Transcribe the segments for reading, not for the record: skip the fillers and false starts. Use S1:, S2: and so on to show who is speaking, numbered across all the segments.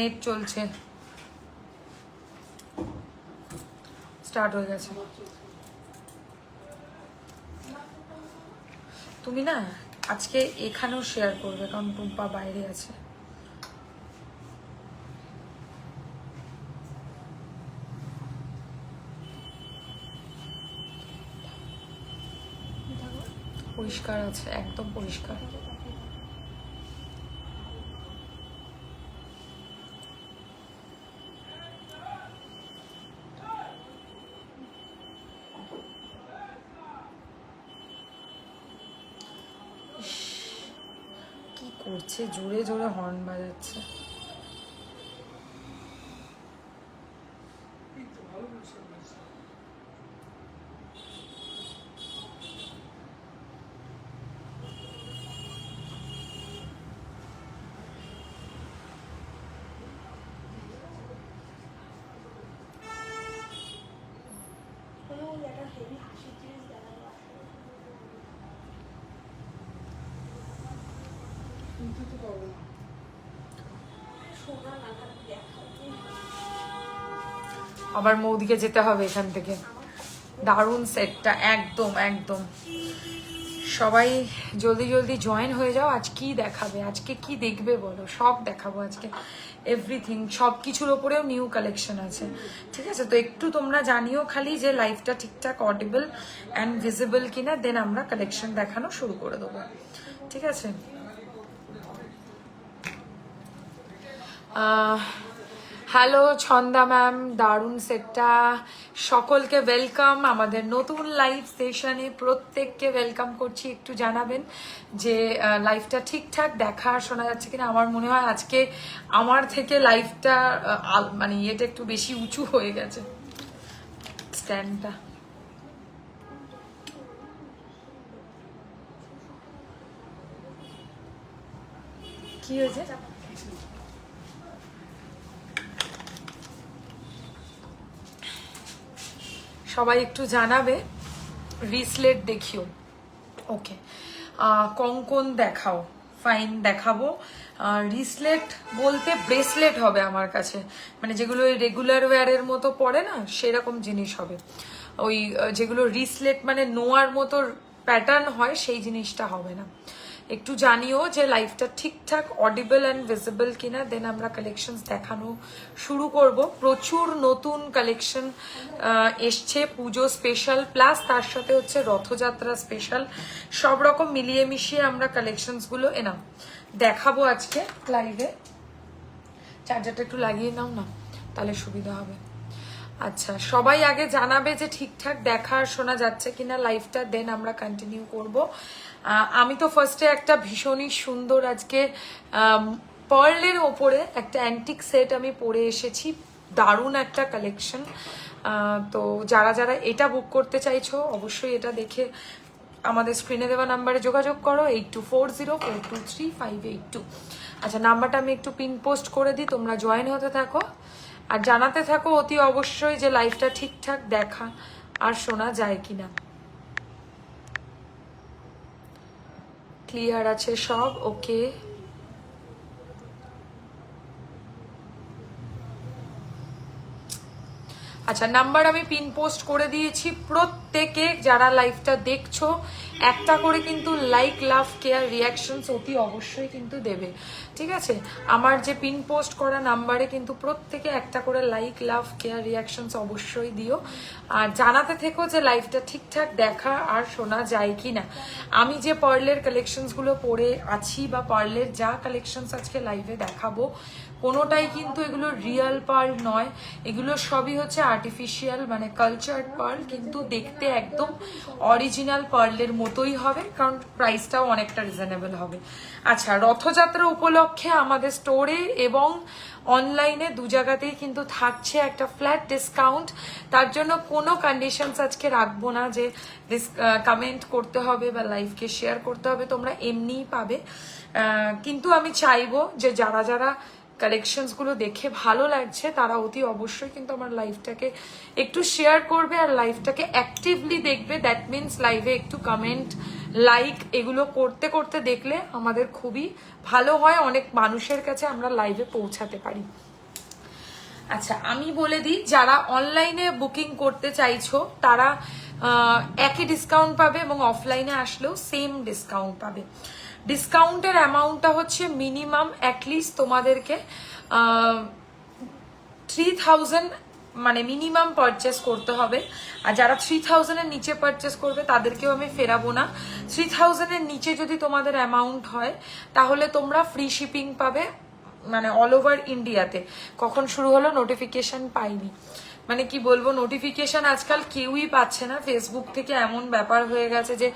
S1: Net চলছে, start হয়ে গেছে। তুমি না আজকে এখানেও শেয়ার করবে, কারণ টুম্পা বাইরে আছে। পরিষ্কার আছে, একদম পরিষ্কার। কি করছে, জোরে জোরে হর্ন বাজাচ্ছে। আবার মৌদিকে যেতে হবে এখান থেকে। দারুণ সেটটা, একদম একদম। সবাই জলদি জলদি জয়েন হয়ে যাও। আজ কি দেখাবে, আজকে কি দেখবে বলো? সব দেখাবো আজকে, এভরিথিং। সব কিছুর ওপরেও নিউ কালেকশন আছে, ঠিক আছে? তো একটু তোমরা জানিও খালি যে লাইভটা ঠিকঠাক অডিবল অ্যান্ড ভিজিবল কিনা, দেন আমরা কালেকশন দেখানো শুরু করে দেবো, ঠিক আছে? হ্যালো ছন্দা ম্যাম, দারুণ সেটটা। সকলকে ওয়েলকাম আমাদের নতুন লাইভ সেশনে, প্রত্যেককে ওয়েলকাম করছি। একটু জানাবেন যে লাইভটা ঠিকঠাক দেখা আর শোনা যাচ্ছে কিনা। আমার মনে হয় আজকে আমার থেকে লাইভটা মানে ইয়েটা একটু বেশি উঁচু হয়ে গেছে, স্ট্যান্ডটা। কি হয়েছে? সবাই একটু জানাবে। রিসলেট দেখিও, ওকে। কঙ্কন দেখাও, ফাইন দেখাবো। রিসলেট বলতে ব্রেসলেট হবে আমার কাছে, মানে যেগুলো ওই রেগুলার ওয়্যারের মতো পড়ে না, সেরকম জিনিস হবে। ওই যেগুলো রিসলেট মানে নোয়ার মতো প্যাটার্ন হয়, সেই জিনিসটা হবে না। একটু জানিও যে লাইভটা ঠিকঠাক অডিবল অ্যান্ড ভিজিবল কিনা, দেন আমরা কালেকশন দেখানো শুরু করব। প্রচুর নতুন কালেকশন এসছে, পুজো স্পেশাল প্লাস তার সাথে হচ্ছে রথযাত্রা স্পেশাল, সব রকম মিলিয়ে মিশিয়ে আমরা কালেকশনসগুলো দেখাবো আজকে লাইভে। চার্জারটা একটু লাগিয়ে নাও না, তাহলে সুবিধা হবে। আচ্ছা, সবাই আগে জানাবে যে ঠিকঠাক দেখা আর শোনা যাচ্ছে কিনা লাইভটা, দেন আমরা কন্টিনিউ করব। আমি তো ফার্স্টে একটা ভীষণই সুন্দর আজকে পার্লের ওপরে একটা অ্যান্টিক সেট আমি পরে এসেছি, দারুণ একটা কালেকশন। তো যারা যারা এটা বুক করতে চাইছো অবশ্যই এটা দেখে আমাদের স্ক্রিনে দেওয়া নাম্বারে যোগাযোগ করো, 8240423582। আচ্ছা, নাম্বারটা আমি একটু পিন পোস্ট করে দিই, তোমরা জয়েন হতে থাকো আর জানাতে থাকো অতি অবশ্যই যে লাইভটা ঠিকঠাক দেখা আর শোনা যায় কিনা। ক্লিয়ার আছে সব? ওকে। আচ্ছা, নাম্বার আমি পিন পোস্ট করে দিয়েছি। প্রত্যেকে যারা লাইভটা দেখছো একটা করে কিন্তু লাইক, লাভ, কেয়ার, রিয়াকশনস অতি অবশ্যই কিন্তু দেবে, ঠিক আছে? আমার যে পিন পোস্ট করা নাম্বারে কিন্তু প্রত্যেকে একটা করে লাইক, লাভ, কেয়ার, রিয়াকশনস অবশ্যই দিও। আর জানাতে থেকো যে লাইভটা ঠিকঠাক দেখা আর শোনা যায় কি না। আমি যে পার্লের কালেকশনসগুলো পরে আছি বা পার্লের যা কালেকশনস আজকে লাইভে দেখাবো, কোনোটাই কিন্তু এগুলো রিয়েল পার্ল নয়, এগুলো সবই হচ্ছে আর্টিফিশিয়াল মানে কালচার্ড পার্ল, কিন্তু দেখতে একদম অরিজিনাল পার্লের মতোই হবে, কারণ প্রাইসটাও অনেকটা রিজনেবল হবে। আচ্ছা, রথযাত্রা উপলক্ষে আমাদের স্টোরে এবং অনলাইনে দু জায়গাতেই কিন্তু থাকছে একটা ফ্ল্যাট ডিসকাউন্ট। তার জন্য কোনো কন্ডিশনস আজকে রাখবো না যে কমেন্ট করতে হবে বা লাইভকে শেয়ার করতে হবে, তোমরা এমনিই পাবে। কিন্তু আমি চাইবো যে যারা যারা কালেকশনসগুলো দেখে ভালো লাগছে তারা অতি অবশ্যই কিন্তু আমার লাইভটাকে একটু শেয়ার করবে আর লাইভটাকে অ্যাক্টিভলি দেখবে। দ্যাট মিনস লাইভে একটু কমেন্ট, লাইক এগুলো করতে করতে দেখলে আমাদের খুবই ভালো হয়, অনেক মানুষের কাছে আমরা লাইভে পৌঁছাতে পারি। আচ্ছা, আমি বলে দিই, যারা অনলাইনে বুকিং করতে চাইছো তারা একই ডিসকাউন্ট পাবে এবং অফলাইনে আসলেও সেম ডিসকাউন্ট পাবে। ডিসকাউন্টের অ্যামাউন্টটা হচ্ছে মিনিমাম অ্যাটলিস্ট তোমাদেরকে 3000 মানে মিনিমাম পারচেস করতে হবে। আর যারা 3000 এর নিচে পারচেস করবে তাদেরকেও আমি ফেরাবো না। 3000 এর নিচে যদি তোমাদের অ্যামাউন্ট হয় তাহলে তোমরা ফ্রি শিপিং পাবে, মানে অল ওভার ইন্ডিয়াতে। কখন শুরু হলো নোটিফিকেশন পাইনি, মানে কি বলবো, নোটিফিকেশন আজকাল কেউই পাচ্ছে না। ফেসবুক থেকে এমন ব্যাপার হয়ে গেছে যে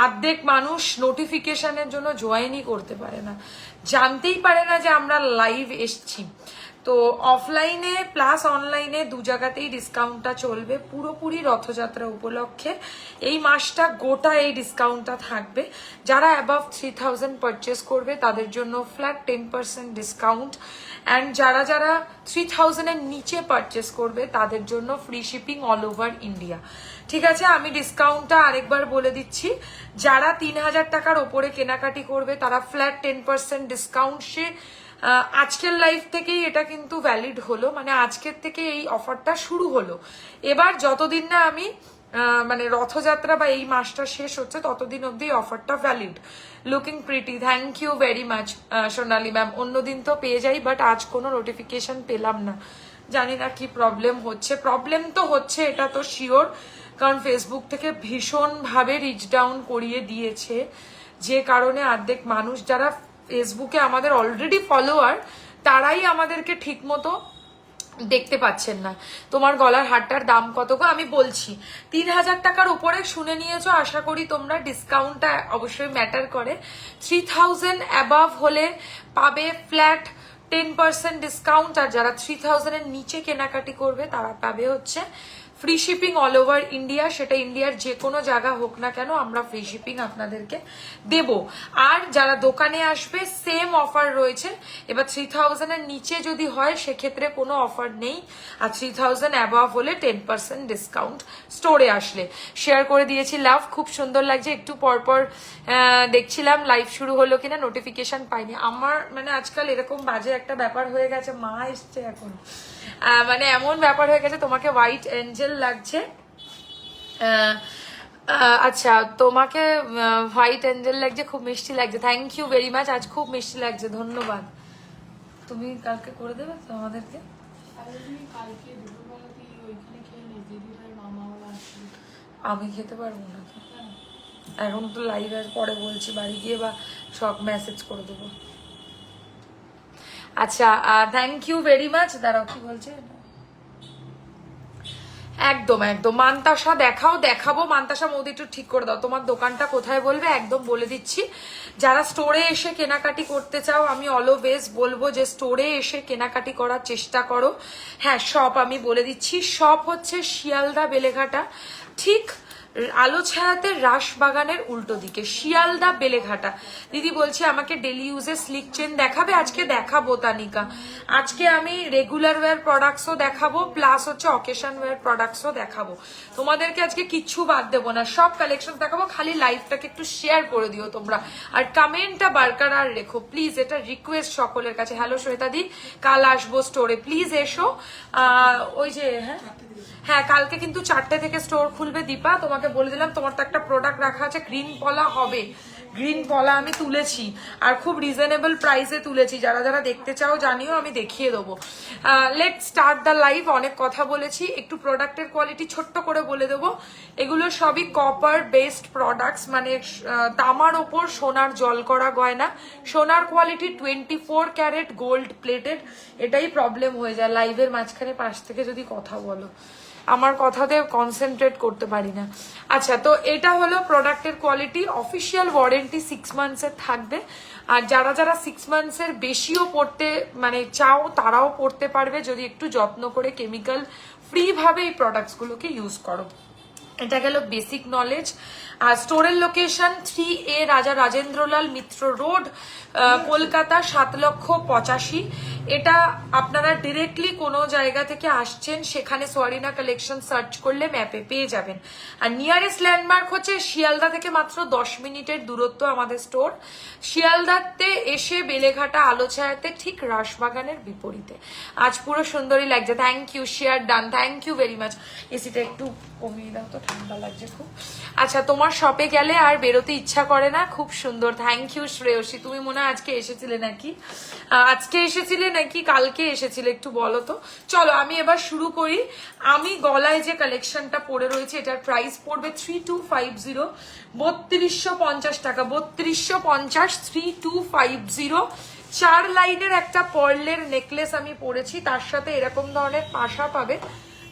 S1: অর্ধেক মানুষ নোটিফিকেশনের জন্য জয়েনই করতে পারে না, জানতেই পারে না যে আমরা লাইভ এসছি। তো অফলাইনে প্লাস অনলাইনে দু জায়গাতেই ডিসকাউন্টটা চলবে পুরোপুরি রথযাত্রা উপলক্ষে। এই মাসটা গোটা এই ডিসকাউন্টটা থাকবে। যারা অ্যাবাভ 3000 পারচেস করবে তাদের জন্য ফ্ল্যাট 10% ডিসকাউন্ট, অ্যান্ড যারা যারা 3000 এর নিচে পারচেস করবে তাদের জন্য free shipping all over India. ঠিক আছে, আমি ডিসকাউন্টটা আরেকবার বলে দিচ্ছি। যারা 3000 টাকার ওপরে কেনাকাটি করবে তারা ফ্ল্যাট 10% ডিসকাউন্ট। সে আজকের লাইভ থেকেই এটা কিন্তু ভ্যালিড হলো, মানে আজকের থেকে এই অফারটা শুরু হলো। এবার যতদিন না আমি মানে রথযাত্রা বা এই মাসটা শেষ হচ্ছে ততদিন অব্দি অফারটা valid. Looking pretty, thank you very much Sonali ma'am. অন্যদিন তো পেয়ে যাই, বাট আজ কোনো নোটিফিকেশন পেলাম না, জানি না কি প্রবলেম হচ্ছে। প্রবলেম তো হচ্ছে, এটা তো শিওর, কারণ ফেসবুক থেকে ভীষণভাবে রিচ ডাউন করিয়ে দিয়েছে, যে কারণে অর্ধেক মানুষ যারা ফেসবুকে আমাদের অলরেডি ফলোয়ার তারাই আমাদেরকে ঠিক মতো দেখতে পাচ্ছেন না। তোমার গলার হারটার দাম কত গো? আমি বলছি 3000 টাকার উপরে শুনে নিয়েছো, আশা করি তোমরা। ডিসকাউন্টটা অবশ্যই ম্যাটার করে। 3000 অ্যাবাভ হলে পাবে ফ্ল্যাট 10% ডিসকাউন্ট, আর যারা 3000 এর নিচে কেনাকাটি করবে তারা পাবে হচ্ছে free shipping all over India. সেটা ইন্ডিয়ার যে কোনো জায়গা হোক না কেন আমরা ফ্রি শিপিং আপনাদেরকে দেব। আর যারা দোকানে আসবে সেম অফার রয়েছে। এবার 3000 এর নিচে যদি হয় সেক্ষেত্রে কোনো অফার নেই, আর 3000 অ্যাবাভ হলে 10% ডিসকাউন্ট স্টোরে আসলে। শেয়ার করে দিয়েছি, লাভ, খুব সুন্দর লাগছে। একটু পরপর দেখছিলাম লাইভ শুরু হলো কিনা, নোটিফিকেশন পাইনি। আমার মানে আজকাল এরকম বাজে একটা ব্যাপার হয়ে গেছে, মা এসছে এখন, মানে এমন ব্যাপার হয়ে গেছে। তোমাকে হোয়াইট এঞ্জেল লাগছে। আচ্ছা, তোমাকে হোয়াইট এঞ্জেল লাগছে, খুব মিষ্টি লাগছে। থ্যাংক ইউ ভেরি মাচ, আজ খুব মিষ্টি লাগছে, ধন্যবাদ। তুমি কালকে করে দেবে তো আমাদেরকে? আমি খেতে পারবো না তো, এখন তো লাইভ আজ, পরে বলছি বাড়ি গিয়ে বা সব মেসেজ করে দেবো। আচ্ছা, থ্যাংক ইউ ভেরি মাচ। দাঁড়াও, কি বলছে? একদম একদম মান্তাসা দেখাবো। মান্তাসা মৌদি একটু ঠিক করে দাও, তোমার দোকানটা কোথায় বলবে, একদম বলে দিচ্ছি। যারা স্টোরে এসে কেনাকাটি করতে চাও আমি অলওয়েজ বলবো যে স্টোরে এসে কেনাকাটি করার চেষ্টা করো। হ্যাঁ, শপ আমি বলে দিচ্ছি, শপ হচ্ছে শিয়ালদা বেলেঘাটা, ঠিক আলো ছায়াতে রাসবাগানের উল্টো দিকে, শিয়ালদা বেলেঘাটা। দিদি বলছি আমাকে ডেলি ইউজে স্লিক চেন দেখাবে? আজকে দেখাবো তানিকা, আজকে আমি রেগুলার ওয়্যার প্রোডাক্টসও দেখাবো, প্লাস হচ্ছে অকেশন ওয়্যার প্রোডাক্টসও দেখাবো। তোমাদেরকে আজকে কিচ্ছু বাদ দেবো না, সব কালেকশন দেখাবো। খালি লাইভটাকে একটু শেয়ার করে দিও তোমরা, আর কমেন্টটা বারকরার রেখো প্লিজ, এটা রিকোয়েস্ট সকলের কাছে। হ্যালো শ্বেতা দি, কাল আসবো স্টোরে, প্লিজ এসো। ওই যে হ্যাঁ কালকে কিন্তু 4টে থেকে স্টোর খুলবে। দীপা, তোমাকে বলে দিলাম, তোমার তো একটা প্রোডাক্ট রাখা আছে, গ্রিন পলা হবে। গ্রিন পলা আমি তুলেছি, আর খুব রিজনেবল প্রাইসে তুলেছি। যারা যারা দেখতে চাও জানিও, আমি দেখিয়ে দেবো। Let start the live. অনেক কথা বলেছি, একটু প্রোডাক্টের কোয়ালিটি ছোট্ট করে বলে দেবো। এগুলো সবই কপার বেসড প্রোডাক্টস, মানে তামার ওপর সোনার জল করা গয়না। সোনার কোয়ালিটি 24 ক্যারেট গোল্ড প্লেটেড। এটাই প্রবলেম হয়ে যায় লাইভের মাঝখানে পাশ থেকে যদি কথা বলো, আমার কথাতে কনসেন্ট্রেট করতে পারি না। আচ্ছা, তো এটা হলো প্রোডাক্টের কোয়ালিটি। অফিসিয়াল ওয়ারেন্টি 6 মান্থসের থাকবে, আর যারা যারা 6 মান্থসের বেশিও পড়তে মানে চাও তারাও পড়তে পারবে যদি একটু যত্ন করে কেমিক্যাল ফ্রি ভাবে এই প্রোডাক্টসগুলোকে ইউজ করো। এটা গেল বেসিক নলেজ। আর স্টোরের লোকেশন 3A রাজা রাজেন্দ্রলাল মিত্র রোড, কলকাতা 7,85,000। এটা আপনারা ডিরেক্টলি কোনো জায়গা থেকে আসছেন সেখানে সোয়ারিনা কালেকশন সার্চ করলে ম্যাপে পেয়ে যাবেন। আর নিয়ারেস্ট ল্যান্ডমার্ক হচ্ছে শিয়ালদা থেকে মাত্র 10 মিনিটের দূরত্ব আমাদের স্টোর। শিয়ালদাতে এসে বেলেঘাটা আলোছায়াতে ঠিক রাসবাগানের বিপরীতে। আজ পুরো সুন্দরী লাগছে, thank you, share done, thank you very much. এসিটা একটু কমিয়ে দাও তো, ঠান্ডা লাগছে খুব। আচ্ছা, তোমার শপে গেলে আর বেরোতে ইচ্ছা করে না, খুব সুন্দর, থ্যাংক ইউ শ্রেয়সী। তুমি মনে হয় আজকে এসেছিলে নাকি? আজকে এসেছিলে নাকি কালকে এসেছিলে, একটু বলো তো। চলো আমি এবার শুরু করি। আমি গলায় যে কালেকশনটা পরে রয়েছে এটার প্রাইস পড়বে 3250, 3250 টাকা, 3250, 3250। 4 লাইনের একটা পার্লের নেকলেস আমি পরেছি, তার সাথে এরকম ধরনের পাশা পাবে।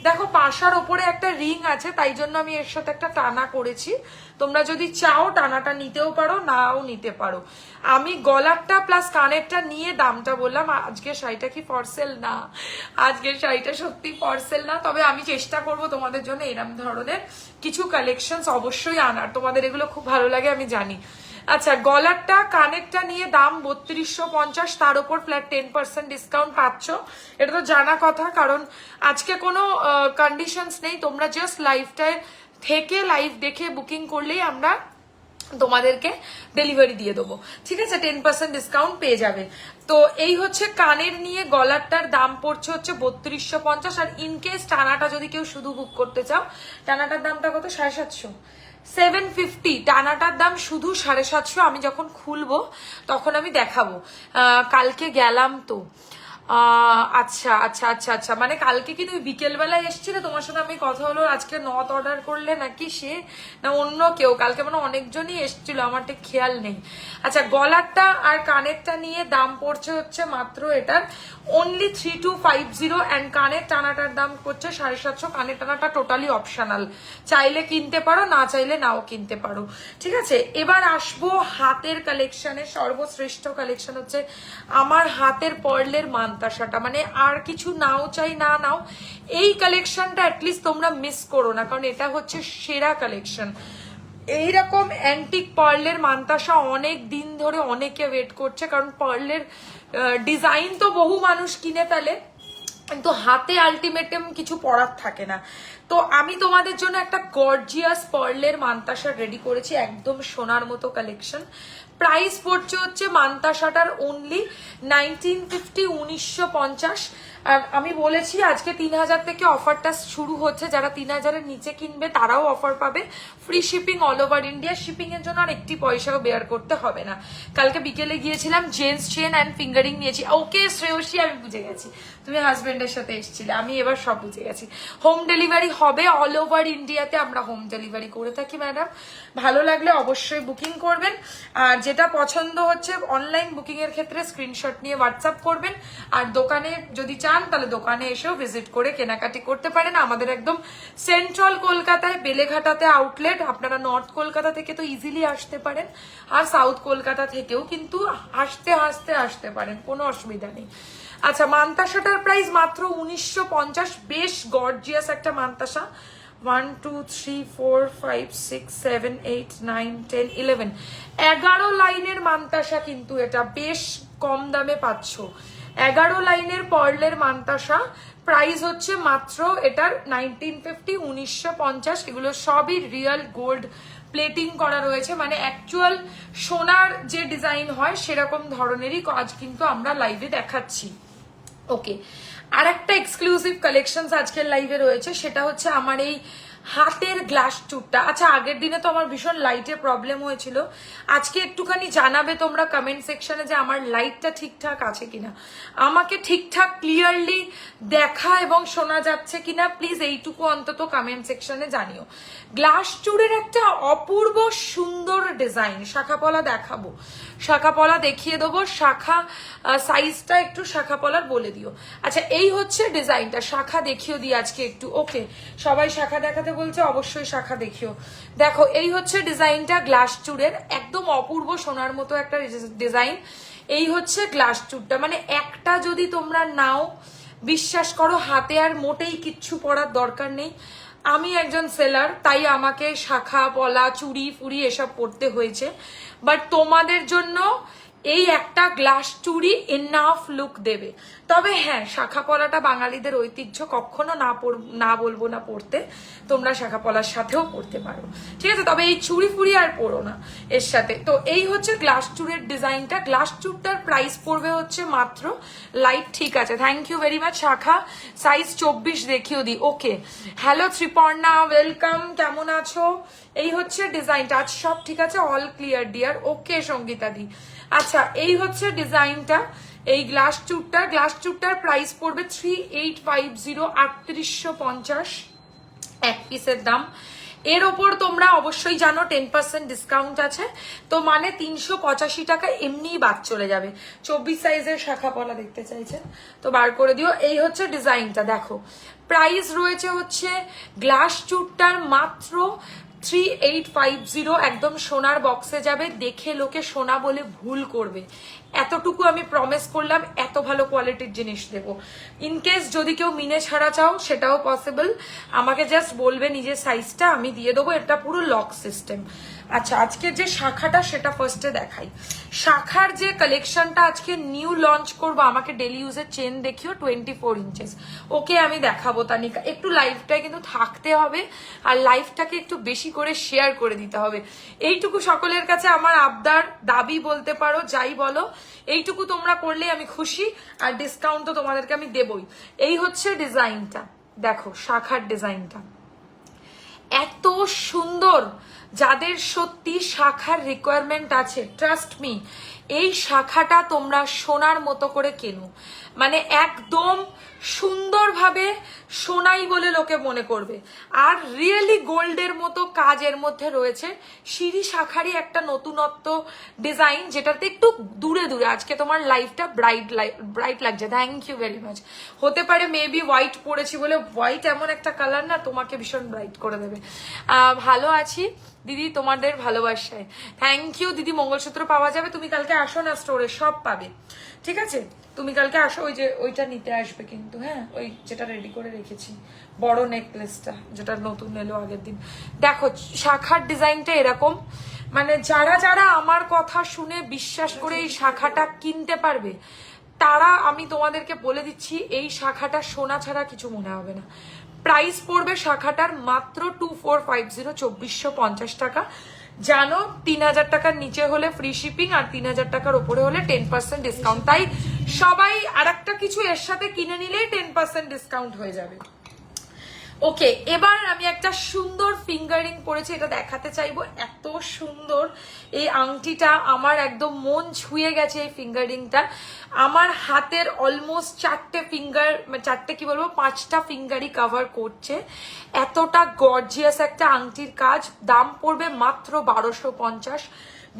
S1: দেখো পাশার ওপরে একটা রিং আছে, তাই জন্য আমি এর সাথে একটা টানা করেছি। তোমরা যদি চাও টানাটা নিতেও পারো, নাও নিতে পারো। আমি গলারটা প্লাস কানেরটা নিয়ে দামটা বললাম। আজকে শাড়িটা কি ফরসেল না, আজকের শাড়িটা সত্যি ফরসেল না, তবে আমি চেষ্টা করব তোমাদের জন্য এরম ধরনের কিছু কালেকশন অবশ্যই আনার। তোমাদের এগুলো খুব ভালো লাগে আমি জানি। আচ্ছা, গলারটা কানেরটা নিয়ে দাম 3250, তার উপর ফ্ল্যাট 10% ডিসকাউন্ট পাচ্ছ। এটা তো জানা কথা, কারণ আজকে কোনো কন্ডিশনস নেই, তোমরা জাস্ট লাইভটায় থেকে লাইভ দেখে বুকিং করলেই আমরা তোমাদেরকে ডেলিভারি দিয়ে দেবো, ঠিক আছে? 10% ডিসকাউন্ট পেয়ে যাবে। তো এই হচ্ছে কানের নিয়ে গলারটার দাম পড়ছে হচ্ছে 3250। আর ইনকেস টানাটা যদি কেউ শুধু বুক করতে চাও, টানাটার দামটা কত? 750, 750। টানাটার দাম শুধু 750। আমি যখন খুলবো তখন আমি দেখাবো। কালকে গেলাম তো, আচ্ছা আচ্ছা আচ্ছা আচ্ছা, মানে কালকে কি তুমি বিকেলবেলায় এসছিলে? তোমার সাথে আমি কথা হলো, আজকে নথ অর্ডার করলে নাকি সে না অন্য কেউ? কালকে মানে অনেকজনই এসছিল, আমার ঠিক খেয়াল নেই। আচ্ছা, গলারটা আর কানেরটা নিয়ে দাম পড়ছে হচ্ছে মাত্র এটার অনলি 3250। অ্যান্ড কানের টানাটার দাম পড়ছে 750। কানের টানাটা টোটালি অপশনাল, চাইলে কিনতে পারো, না চাইলে নাও কিনতে পারো, ঠিক আছে? এবার আসবো হাতের কালেকশনে। সর্বশ্রেষ্ঠ কালেকশন হচ্ছে আমার হাতের পার্লের মান্তাসাটা, মানে আর কিছু নাও চাই না নাও, এই কালেকশনটা অ্যাটলিস্ট তোমরা মিস করো না, কারণ এটা হচ্ছে সেরা কালেকশন। এইরকম অ্যান্টিক পার্লের মান্তাসা অনেক দিন ধরে অনেকে ওয়েট করছে, কারণ পার্লের ডিজাইন তো বহু মানুষ কিনে ফেলে, কিন্তু হাতে আলটিমেটাম কিছু পড়ার থাকে না। তো আমি তোমাদের জন্য একটা গর্জিয়াস পার্লের মান্তাসা রেডি করেছি, একদম সোনার মতো কালেকশন। প্রাইস পড়ছে হচ্ছে মান্তাসাটার অনলি 1950, 1950। আর আমি বলেছি আজকে 3000 থেকে অফারটা শুরু হচ্ছে, যারা 3000-এর নিচে কিনবে তারাও অফার পাবে। Free shipping all over India, shipping এর জন্য আর একটি পয়সাও বেয়ার করতে হবে না। কালকে বিকেলে গিয়েছিলাম, জেন্টস চেন অ্যান্ড ফিঙ্গারিং নিয়েছি। ওকে শ্রেয়সী, আমি বুঝে গেছি তুমি হাজবেন্ডের সাথে এসেছিলে, আমি এবার সব বুঝে গেছি। হোম ডেলিভারি হবে অল ওভার ইন্ডিয়াতে, আমরা হোম ডেলিভারি করে থাকি ম্যাডাম। ভালো লাগলে অবশ্যই বুকিং করবেন। আর যেটা পছন্দ হচ্ছে অনলাইন বুকিং এর ক্ষেত্রে স্ক্রিনশট নিয়ে হোয়াটসঅ্যাপ করবেন। আর দোকানে যদি চান তাহলে দোকানে এসেও ভিজিট করে কেনাকাটি করতে পারেন। আমাদের একদম সেন্ট্রাল কলকাতায় বেলেঘাটাতে আউটলেট। আপনারা নর্থ কলকাতা থেকে তো ইজিলি আসতে পারেন, আর সাউথ কলকাতা থেকেও কিন্তু আসতে পারেন, কোনো অসুবিধা নেই। আচ্ছা, মান্তাসাটার প্রাইস মাত্র 1950। বেশ গর্জিয়াস একটা মান্তাসা। 1 2 3 4 5 6 7 8 9 10 11 11 লাইনের মান্তাসা, কিন্তু এটা বেশ কম দামে পাচ্ছ। 11 লাইনের পার্লের মান্তাসা, প্রাইস হচ্ছে মাত্র এটার 1950, 1950। এগুলো সবই রিয়েল গোল্ড প্লেটিং করা রয়েছে, মানে অ্যাকচুয়াল সোনার যে ডিজাইন হয় সেরকম ধরনেরই কাজ কিন্তু আমরা লাইভে দেখাচ্ছি। ওকে, আর একটা এক্সক্লুসিভ কালেকশন আজকের লাইভে রয়েছে, সেটা হচ্ছে আমার এই হাতের গ্লাস চুটটা। আচ্ছা, আগের দিনে তো আমার ভীষণ লাইটে প্রবলেম হয়েছিল, আজকে একটুখানি জানাবে তোমরা কমেন্ট সেকশনে যে আমার লাইটটা ঠিকঠাক আছে কিনা, আমাকে ঠিকঠাক ক্লিয়ারলি দেখা এবং শোনা যাচ্ছে কিনা, প্লিজ এইটুকু অন্তত কমেন্ট সেকশনে জানিও। গ্লাস চুড়ের একটা অপূর্ব সুন্দর ডিজাইন, শাখাপলা দেখাবো, শাখাপলা দেখিয়ে দেবো, শাখা সাইজটা একটু শাখাপলার বলে দিও। আচ্ছা, এই হচ্ছে ডিজাইনটা, শাখা দেখিও দিই আজকে একটু। ওকে, সবাই শাখা দেখাতে বলছে, অবশ্যই শাখা দেখিও। দেখো, এই হচ্ছে ডিজাইনটা গ্লাস চুড়ের, একদম অপূর্ব সোনার মতো একটা ডিজাইন। এই হচ্ছে গ্লাস চুড়টা, মানে একটা যদি তোমরা নাও, বিশ্বাস করো হাতে আর মোটেই কিচ্ছু পরার দরকার নেই। আমি একজন সেলার, তাই আমাকে শাখা পলা চুড়ি ফুড়ি এসব পড়তে হয়েছে, বাট তোমাদের জন্য এই একটা গ্লাস চুড়ি এনাফ লুক দেবে। তবে হ্যাঁ, শাখা পলাটা বাঙালিদের ঐতিহ্য, কখনো না বলবো না পড়তে, তোমরা শাখা পলার সাথেও পড়তে পারো, ঠিক আছে? তবে এই চুড়ি ফুড়ি আর পড়ো না এর সাথে। তো এই হচ্ছে গ্লাস চুড়ের ডিজাইনটা। গ্লাস চুড়টার প্রাইস পড়বে হচ্ছে মাত্র লাইট, ঠিক আছে, থ্যাংক ইউ ভেরি মাচ শাখা। সাইজ 24 দেখিও দি। ওকে, হ্যালো ত্রিপর্ণা, ওয়েলকাম, কেমন আছো? এই হচ্ছে ডিজাইনটা। আজ সব ঠিক আছে, অল ক্লিয়ার ডিয়ার। ওকে সঙ্গীতা দি। আচ্ছা, এই হচ্ছে ডিজাইনটা, এই গ্লাস চুটটার প্রাইস পড়বে 3850, 3850 এক পিসের দাম। এর ওপর তোমরা অবশ্যই জানো 10% ডিসকাউন্ট আছে, তো মানে 385 টাকা এমনি বাদ চলে যাবে। 24 সাইজের শাখা পলা দেখতে চাইছেন তো বার করে দিও। এই হচ্ছে ডিজাইনটা, দেখো প্রাইস রয়েছে হচ্ছে গ্লাস চুটটার মাত্র 3850, একদম সোনার বক্সে যাবে, দেখে লোকে সোনা বলে ভুল করবে, এতটুকু আমি প্রমিস করলাম। এত ভালো কোয়ালিটির জিনিস দেবো। ইনকেস যদি কেউ মিনে ছাড়া চাও সেটাও পসিবল, আমাকে জাস্ট বলবে নিজের সাইজটা, আমি দিয়ে দেবো। এটা পুরো লক সিস্টেম। আচ্ছা, আজকে যে শাখাটা সেটা ফার্স্টে দেখাই। শাখার যে কালেকশনটা আজকে নিউ লঞ্চ করবো, আমাকে ডেলি ইউজের চেন দেখিও 24 ইঞ্চেস। ওকে, আমি দেখাবো তানিকা। একটু লাইভটায় কিন্তু থাকতে হবে, আর লাইভটাকে একটু বেশি করে শেয়ার করে দিতে হবে। এইটুকু সকলের কাছে আমার আবদার, দাবি বলতে পারো, যাই বলো, এইটুকু তোমরা করলে আমি খুশি। আর ডিসকাউন্ট তো তোমাদেরকে আমি দেবই। এই হচ্ছে ডিজাইনটা, দেখো শাখার ডিজাইনটা এত সুন্দর। যাদের সত্যি শাখার রিকোয়ারমেন্ট আছে, ট্রাস্ট মি, এই শাখাটা তোমরা সোনার মতো করে কেনো, মানে একদম সুন্দরভাবে সোনাই বলে লোকে মনে করবে। আর রিয়েলি গোল্ডের মতো কাজের মধ্যে রয়েছে। সিঁড়ি শাখারই একটা নতুনত্ব ডিজাইন, যেটাতে একটু দূরে দূরে আজকে তোমার লাইফটা ব্রাইট লাগছে। Thank you very much. হতে পারে মেবি হোয়াইট পরেছি বলে, হোয়াইট এমন একটা কালার না তোমাকে ভীষণ ব্রাইট করে দেবে। ভালো আছি দিদি, তোমাদের ভালোবাসায়। থ্যাংক ইউ দিদি। মঙ্গলসূত্র পাওয়া যাবে, তুমি কালকে আসো না, স্টোরে সব পাবে, ঠিক আছে? তুমি কালকে আসো, ওই যে ওইটা নিতে আসবে কিন্তু, হ্যাঁ, ওই যেটা রেডি করে রেখেছি, বড় নেকলেসটা যেটা নতুন এলো আগের দিন। দেখো শাখার ডিজাইনটা এরকম, মানে যারা যারা আমার কথা শুনে বিশ্বাস করে এই শাখাটা কিনতে পারবে, তারা, আমি তোমাদেরকে বলে দিচ্ছি, এই শাখাটা সোনা ছাড়া কিছু মনে হবে না। প্রাইস পড়বে শাখাটার মাত্র 2450, 2450 টাকা। জানো 3000 টাকার নিচে হলে ফ্রি শিপিং, আর 3000 টাকার উপরে হলে 10% ডিসকাউন্ট। তাই সবাই আর একটা কিছু এর সাথে কিনে নিলেই 10% ডিসকাউন্ট হয়ে যাবে। ওকে, এবার আমি একটা সুন্দর ফিঙ্গারিং পরেছি, এটা দেখাতে চাইবো। এত সুন্দর এই আংটিটা, আমার একদম মন ছুঁয়ে গেছে এই ফিঙ্গারিংটা। আমার হাতের অলমোস্ট 4টে কি বলবো, 5টা ফিঙ্গারই কভার করছে। এতটা গর্জিয়াস একটা আংটির কাজ। দাম পড়বে মাত্র 1250।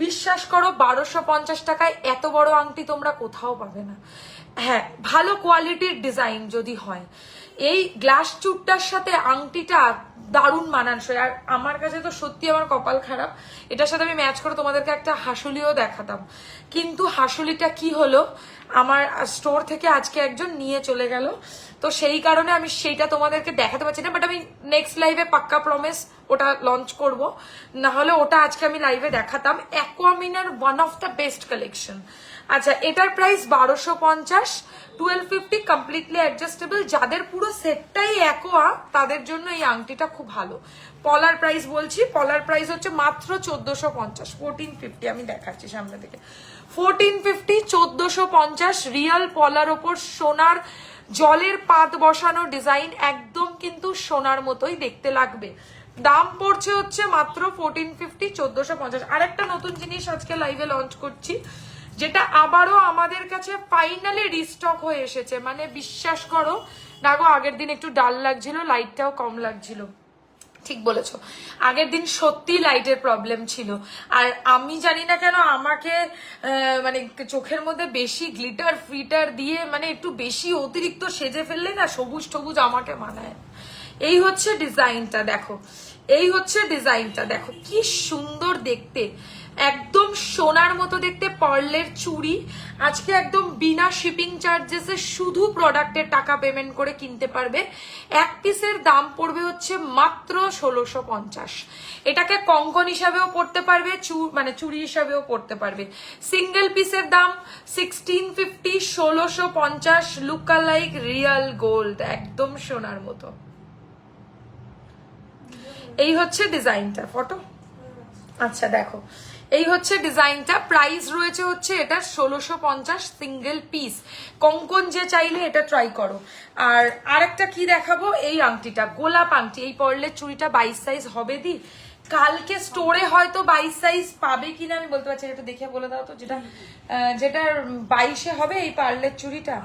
S1: বিশ্বাস করো, 1250 টাকায় এত বড় আংটি তোমরা কোথাও পাবে না। হ্যাঁ, ভালো কোয়ালিটির ডিজাইন যদি হয়। এই গ্লাস চুটটার সাথে আংটিটা দারুণ মানানসই। আর আমার কাছে তো সত্যি আমার কপাল খারাপ, এটার সাথে আমি ম্যাচ করে তোমাদেরকে একটা হাসুলিও দেখাতাম, কিন্তু হাসুলিটা কি হলো, আমার স্টোর থেকে আজকে একজন নিয়ে চলে গেল, তো সেই কারণে আমি সেইটা তোমাদেরকে দেখাতে পারছি না। বাট আমি নেক্সট লাইভে পাক্কা প্রমিস ওটা লঞ্চ করব, না হলে ওটা আজকে আমি লাইভে দেখাতাম। Aquamarine one of the best collection. আচ্ছা, এটার প্রাইস 1250, 1250 কমপ্লিটলি অ্যাডজাস্টেবল। যাদের পুরো সেটটাই অ্যাকোয়া, তাদের জন্য এই আংটিটা খুব ভালো। পলার প্রাইস বলছি, পলার প্রাইস হচ্ছে মাত্র 1450, 1450 আমি দেখাচ্ছি সামনে থেকে। 1450, 1450 রিয়াল পলার ওপর সোনার জলের পাত বসানো ডিজাইন, একদম কিন্তু সোনার মতোই দেখতে লাগবে। দাম পড়ছে হচ্ছে মাত্র 1450, 1450। আরেকটা নতুন জিনিস আজকে লাইভে লঞ্চ করছি, যেটা আবারও আমাদের কাছে ফাইনালি রিস্টক হয়ে এসেছে। মানে বিশ্বাস করো না গো, আগের দিন একটু ডাল লাগছিল, লাইটটাও কম লাগছিল। ঠিক বলেছো, আগের দিন সত্যি লাইটের প্রবলেম ছিল। আর আমি জানি না কেন আমাকে মানে চোখের মধ্যে বেশি গ্লিটার ফিটার দিয়ে, মানে একটু বেশি অতিরিক্ত সেজে ফেললে না, সবুজ টবুজ আমাকে মানায়। এই হচ্ছে ডিজাইনটা দেখো, এই হচ্ছে ডিজাইনটা দেখো, কি সুন্দর দেখতে। একদম সোনার মতো দেখতে পার্লের চুড়ি। আজকে একদম বিনা শিপিং চার্জেসে শুধু প্রোডাক্টের টাকা পেমেন্ট করে কিনতে পারবে। এক পিসের দাম পড়বে হচ্ছে মাত্র 1650। এটাকে কঙ্কন হিসাবেও পড়তে পারবে, মানে চুড়ি হিসাবেও পড়তে পারবে। সিঙ্গেল পিসের দাম 1650, 1650। লুক লাইক রিয়েল গোল্ড, একদম সোনার মতো। এই হচ্ছে ডিজাইনটা, ফটো। আচ্ছা দেখো, এই হচ্ছে ডিজাইনটা। প্রাইস রয়েছে হচ্ছে এটা 1650 সিঙ্গেল পিস। কঙ্কন যে চাইলে এটা ট্রাই করো। আর আরেকটা কি দেখাবো, এই আংটিটা, গোলাপ আংটি। এই পার্লের চুড়িটা 22 সাইজ হবে দি। কালকে স্টোরে হয়তো 22 সাইজ পাবে কিনা আমি বলতে পারছি, একটু দেখে বলে দাও তো। যেটা 22-এ হবে এই পার্লের চুড়িটা,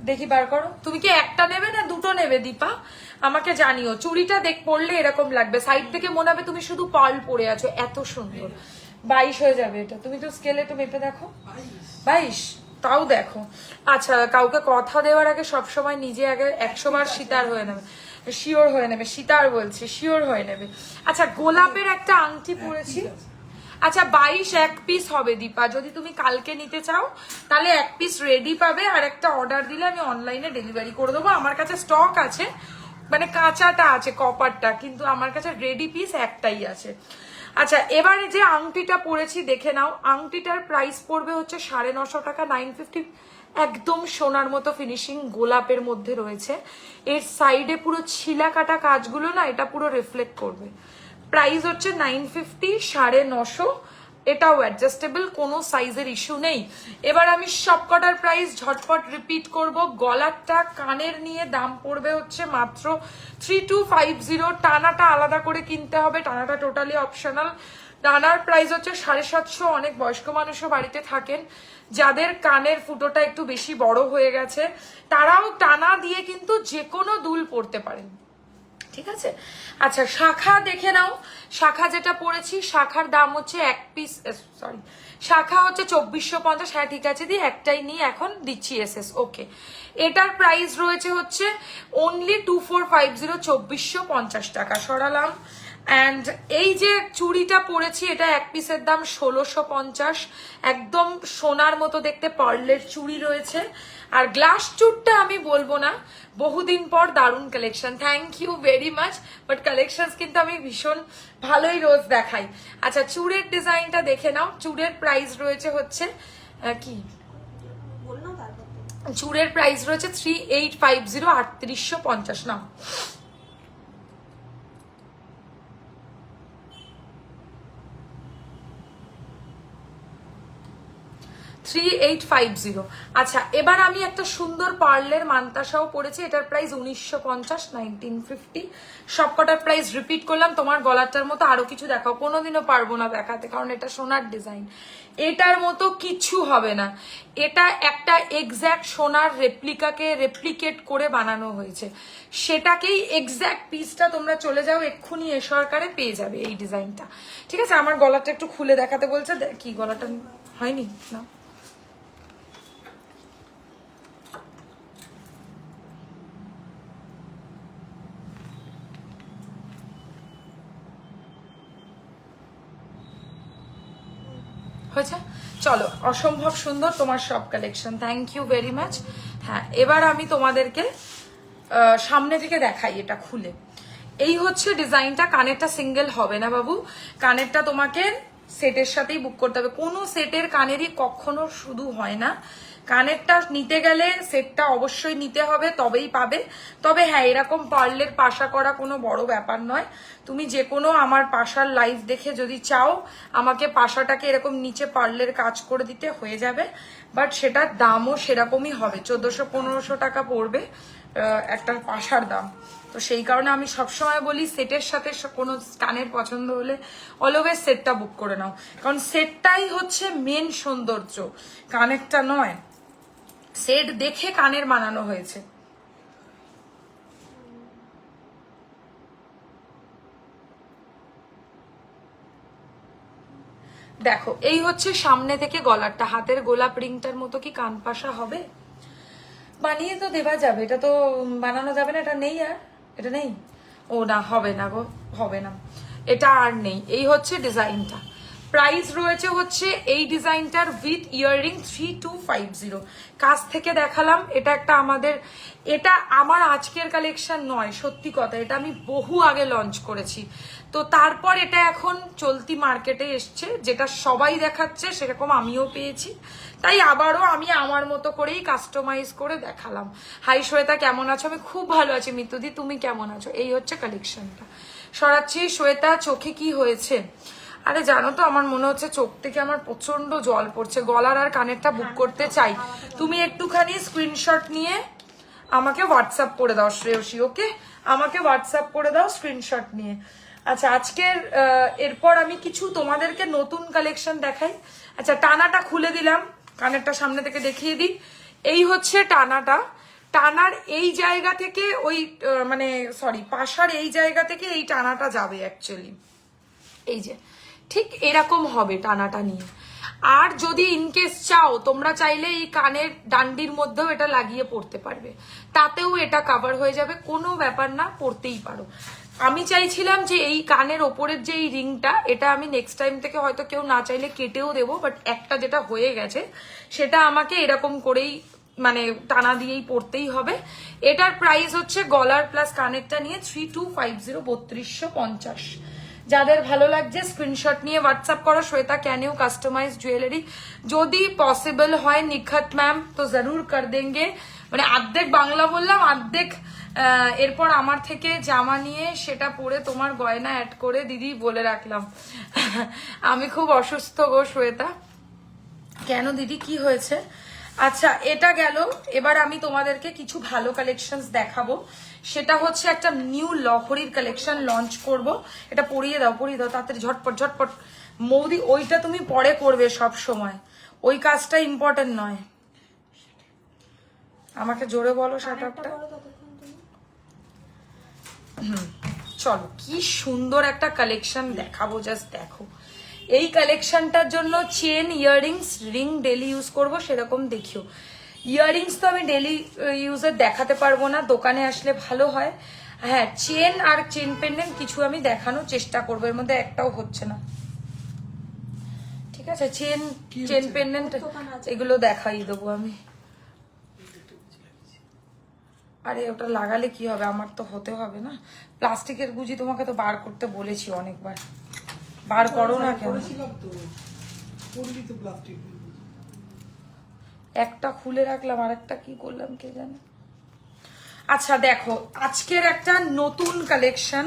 S1: দেখি বার করো। তুমি কি একটা নেবে না দুটো নেবে দীপা, আমাকে জানিও। চুড়িটা পরলে এরকম লাগবে, সাইড থেকে মনে হবে তুমি শুধু পার্ল পরে আছো, এত সুন্দর। 22 হয়ে যাবে এটা। তুমি তো স্কেলে একটু মেপে দেখো। 22, তাও দেখো। আচ্ছা, কাউকে কথা দেওয়ার আগে সবসময় নিজে আগে 100 বার সিতার হয়ে নেবে, শিওর হয়ে নেবে। সিতার বলছি, শিওর হয়ে নেবে। আচ্ছা, গোলাপের একটা আংটি পরেছি। আচ্ছা 22 এক পিস হবে দীপা। যদি তুমি কালকে নিতে চাও তাহলে এক পিস রেডি পাবে, আর একটা অর্ডার দিলে আমি অনলাইনে ডেলিভারি করে দেবো। আমার কাছে স্টক আছে, মানে কাঁচাটা আছে কপারটা, কিন্তু আমার কাছে রেডি পিস একটাই আছে। আচ্ছা, এবারে যে আংটিটা পরেছি দেখে নাও। আংটিটার প্রাইস পড়বে হচ্ছে 950 টাকা, 950। একদম সোনার মতো ফিনিশিং, গোলাপের মধ্যে রয়েছে। এর সাইডে পুরো ছিলা কাটা কাজগুলো না, এটা পুরো রিফ্লেক্ট করবে। প্রাইস হচ্ছে 950, 950। এটাও অ্যাডজাস্টেবল, কোনো সাইজের ইস্যু নেই। এবার আমি সবকটার প্রাইস ঝটপট রিপিট করব। গলারটা কানের নিয়ে দাম পড়বে হচ্ছে মাত্র 3250। টানাটা আলাদা করে কিনতে হবে, টানাটা টোটালি অপশনাল। টানার প্রাইস হচ্ছে 750। অনেক বয়স্ক মানুষও বাড়িতে থাকেন, যাদের কানের ফুটোটা একটু বেশি বড় হয়ে গেছে, তারাও টানা দিয়ে কিন্তু যে কোনো দুল পরতে পারেন, ঠিক আছে। আচ্ছা, শাখা দেখে নাও। শাখা যেটা পড়েছি, শাখার দাম হচ্ছে এক পিস, সরি, শাখা হচ্ছে 2450। হ্যাঁ ঠিক আছে দি, একটাই নিয়ে এখন দিচ্ছি এসএস। ওকে, এটার প্রাইস রয়েছে হচ্ছে অনলি 2450, 2450 টাকা। সরালাম। অ্যান্ড এই যে চুড়িটা পরেছি, এটা এক পিসের দাম 1650। একদম সোনার মতো দেখতে পার্লের চুড়ি রয়েছে। আর গ্লাস চুড়টা আমি বলবো না, বহুদিন পর দারুণ collection. Thank you very much. But collection কিন্তু আমি ভীষণ ভালোই রোজ দেখাই। আচ্ছা, চুড়ের ডিজাইনটা দেখে নাও। চুড়ের প্রাইস রয়েছে হচ্ছে কি, চুড়ের প্রাইস রয়েছে 3850, 3850। না 3850। আচ্ছা, এবার আমি একটা সুন্দর পার্লের মান্তাসাও পরেছি। এটার প্রাইস 1950, 1950। সবকটার প্রাইস রিপিট করলাম। তোমার গলাটার মতো আরো কিছু দেখাও, কোনোদিনও পারবো না দেখাতে, কারণ এটা সোনার ডিজাইন। এটার মতো কিছু হবে না। এটা একটা এক্স্যাক্ট সোনার রেপ্লিকাকে রেপ্লিকেট করে বানানো হয়েছে, সেটাকেই এক্স্যাক্ট পিসটা তোমরা চলে যাও এক্ষুনি এ সরকারে পেয়ে যাবে এই ডিজাইনটা, ঠিক আছে। আমার গলাটা একটু খুলে দেখাতে বলছে, কি গলাটা হয়নি না। হয়েছে, চলো। অসম্ভব সুন্দর তোমার সব collection, thank you very much. হ্যাঁ, এবার আমি তোমাদেরকে সামনে থেকে দেখাই এটা খুলে। এই হচ্ছে ডিজাইনটা। কানেরটা সিঙ্গেল হবে না বাবু, কানেরটা তোমাকে সেটের সাথেই বুক করতে হবে। কোনো সেটের কানেরই কখনো শুধু হয় না। কানেরটা নিতে গেলে সেটটা অবশ্যই নিতে হবে, তবেই পাবে। তবে হ্যাঁ, এরকম পার্লের পাশা করা কোনো বড় ব্যাপার নয়। তুমি যে কোনো আমার পাশার লাইভ দেখে যদি চাও আমাকে পাশাটাকে এরকম নিচে পার্লের কাজ করে দিতে, হয়ে যাবে। বাট সেটার দামও সেরকমই হবে, 1400-1500 টাকা পড়বে একটা পাশার দাম। তো সেই কারণে আমি সবসময় বলি সেটের সাথে কোনো কানের পছন্দ হলে অলওয়েজ সেটটা বুক করে নাও, কারণ সেটটাই হচ্ছে মেন সৌন্দর্য, কানেরটা নয়। সেট দেখে কানের বানানো হয়েছে। দেখো, এই হচ্ছে সামনে থেকে গলারটা। হাতের গোলাপ রিংটার মতো কি কান পাশা হবে? বানিয়ে তো দেওয়া যাবে, এটা তো বানানো যাবে না। এটা নেই, আর এটা নেই। ও না, হবে না গো, হবে না, এটা আর নেই। এই হচ্ছে ডিজাইনটা। প্রাইস রয়েছে হচ্ছে এই ডিজাইনটার উইথ ইয়াররিং 3250। কাছ থেকে দেখালাম, এটা একটা এটা আমার আজকের কালেকশন নয়, সত্যি কথা, এটা আমি বহু আগে লঞ্চ করেছি। তো তারপর এটা এখন চলতি মার্কেটে এসছে, যেটা সবাই দেখাচ্ছে সেরকম আমিও পেয়েছি, তাই আবারও আমি আমার মতো করেই কাস্টমাইজ করে দেখালাম। হাই শ্বেতা, কেমন আছো? আমি খুব ভালো আছি মিতুদি, তুমি কেমন আছো? এই হচ্ছে কালেকশনটা। সরাচ্ছি। শ্বেতা, চোখে কি হয়েছে? আরে জানো তো, আমার মনে হচ্ছে চোখ থেকে আমার প্রচন্ড জল পড়ছে, গলার আর কানেরটা বুক করতে চাই। তুমি একটুখানি স্ক্রিনশট নিয়ে আমাকে হোয়াটসঅ্যাপ করে দাও শ্রেয়সী, ওকে? আমাকে হোয়াটসঅ্যাপ করে দাও স্ক্রিনশট নিয়ে। আচ্ছা, আজকের এরপর আমি কিছু তোমাদেরকে নতুন কালেকশন দেখাই। আচ্ছা, টানাটা খুলে দিলাম, কানেরটা সামনে থেকে দেখিয়ে দিই। এই হচ্ছে টানাটা। টানার এই জায়গা থেকে ওই মানে সরি পাশার এই জায়গা থেকে এই টানাটা যাবে অ্যাকচুয়ালি, এই যে ঠিক এরকম হবে টানাটা নিয়ে। আর যদি ইনকেস চাও, তোমরা চাইলে এই কানের ডান্ডির মধ্যেও এটা লাগিয়ে পড়তে পারবে, তাতেও এটা কাভার হয়ে যাবে, কোনো ব্যাপার না, পড়তেই পারো। আমি চাইছিলাম যে এই কানের ওপরের যে এই রিংটা, এটা আমি নেক্সট টাইম থেকে হয়তো কেউ না চাইলে কেটেও দেবো, বাট একটা যেটা হয়ে গেছে সেটা আমাকে এরকম করেই মানে টানা দিয়েই পড়তেই হবে। এটার প্রাইস হচ্ছে গলার প্লাস কানেরটা নিয়ে 3250, 3250। যাদের ভালো লাগছে স্ক্রিনশট নিয়ে হোয়াটসঅ্যাপ করো। Shweta, can you customise jewellery? যদি পসিবল হয় নিখত ম্যাম তো জরুর কর দেঙ্গে। মানে অর্ধেক বাংলা বললাম, অর্ধেক এরপর আমার থেকে জামা নিয়ে সেটা পরে তোমার গয়না অ্যাড করে দিদি বলে রাখলাম। আমি খুব অসুস্থ গো শ্বেতা। কেন দিদি, কি হয়েছে? আচ্ছা, এটা গেল। এবার আমি তোমাদেরকে কিছু ভালো কালেকশন দেখাবো। সেটা হচ্ছে একটা নিউ লহরির কালেকশন লঞ্চ করব। এটা পরিয়ে দাও তাড়াতাড়ি, ঝটপট ঝটপট। মৌদি, ওইটা তুমি পরে করবে সব সময়, ওই কাজটা ইম্পর্টেন্ট নয়। আমাকে জোরে বলো শাটারটা। চলো, কি সুন্দর একটা কালেকশন দেখাবো, জাস্ট দেখো। এই কালেকশনটার জন্য chain, earrings, ring daily use করব সেরকম দেখিও। ইয়াররিংস তো আমি ডেলি ইউজের দেখাতে পারবো না, দোকানে আসলে ভালো হয়। হ্যাঁ, চেন আর চেন পেন্ডেন্ট কিছু আমি দেখানোর চেষ্টা করবো, এর মধ্যে একটাও হচ্ছে না, ঠিক আছে? চেন পেন্ডেন্ট এগুলো দেখাই দেবো আমি। আরে ওটা লাগালে কি হবে, আমার তো হতে হবে না। প্লাস্টিকের গুজি তোমাকে তো বার করতে বলেছি অনেকবার, বার করো না কেন? একটা খুলে রাখলাম, আর একটা কি করলাম কে জানে। আচ্ছা দেখো, আজকের একটা নতুন কালেকশন,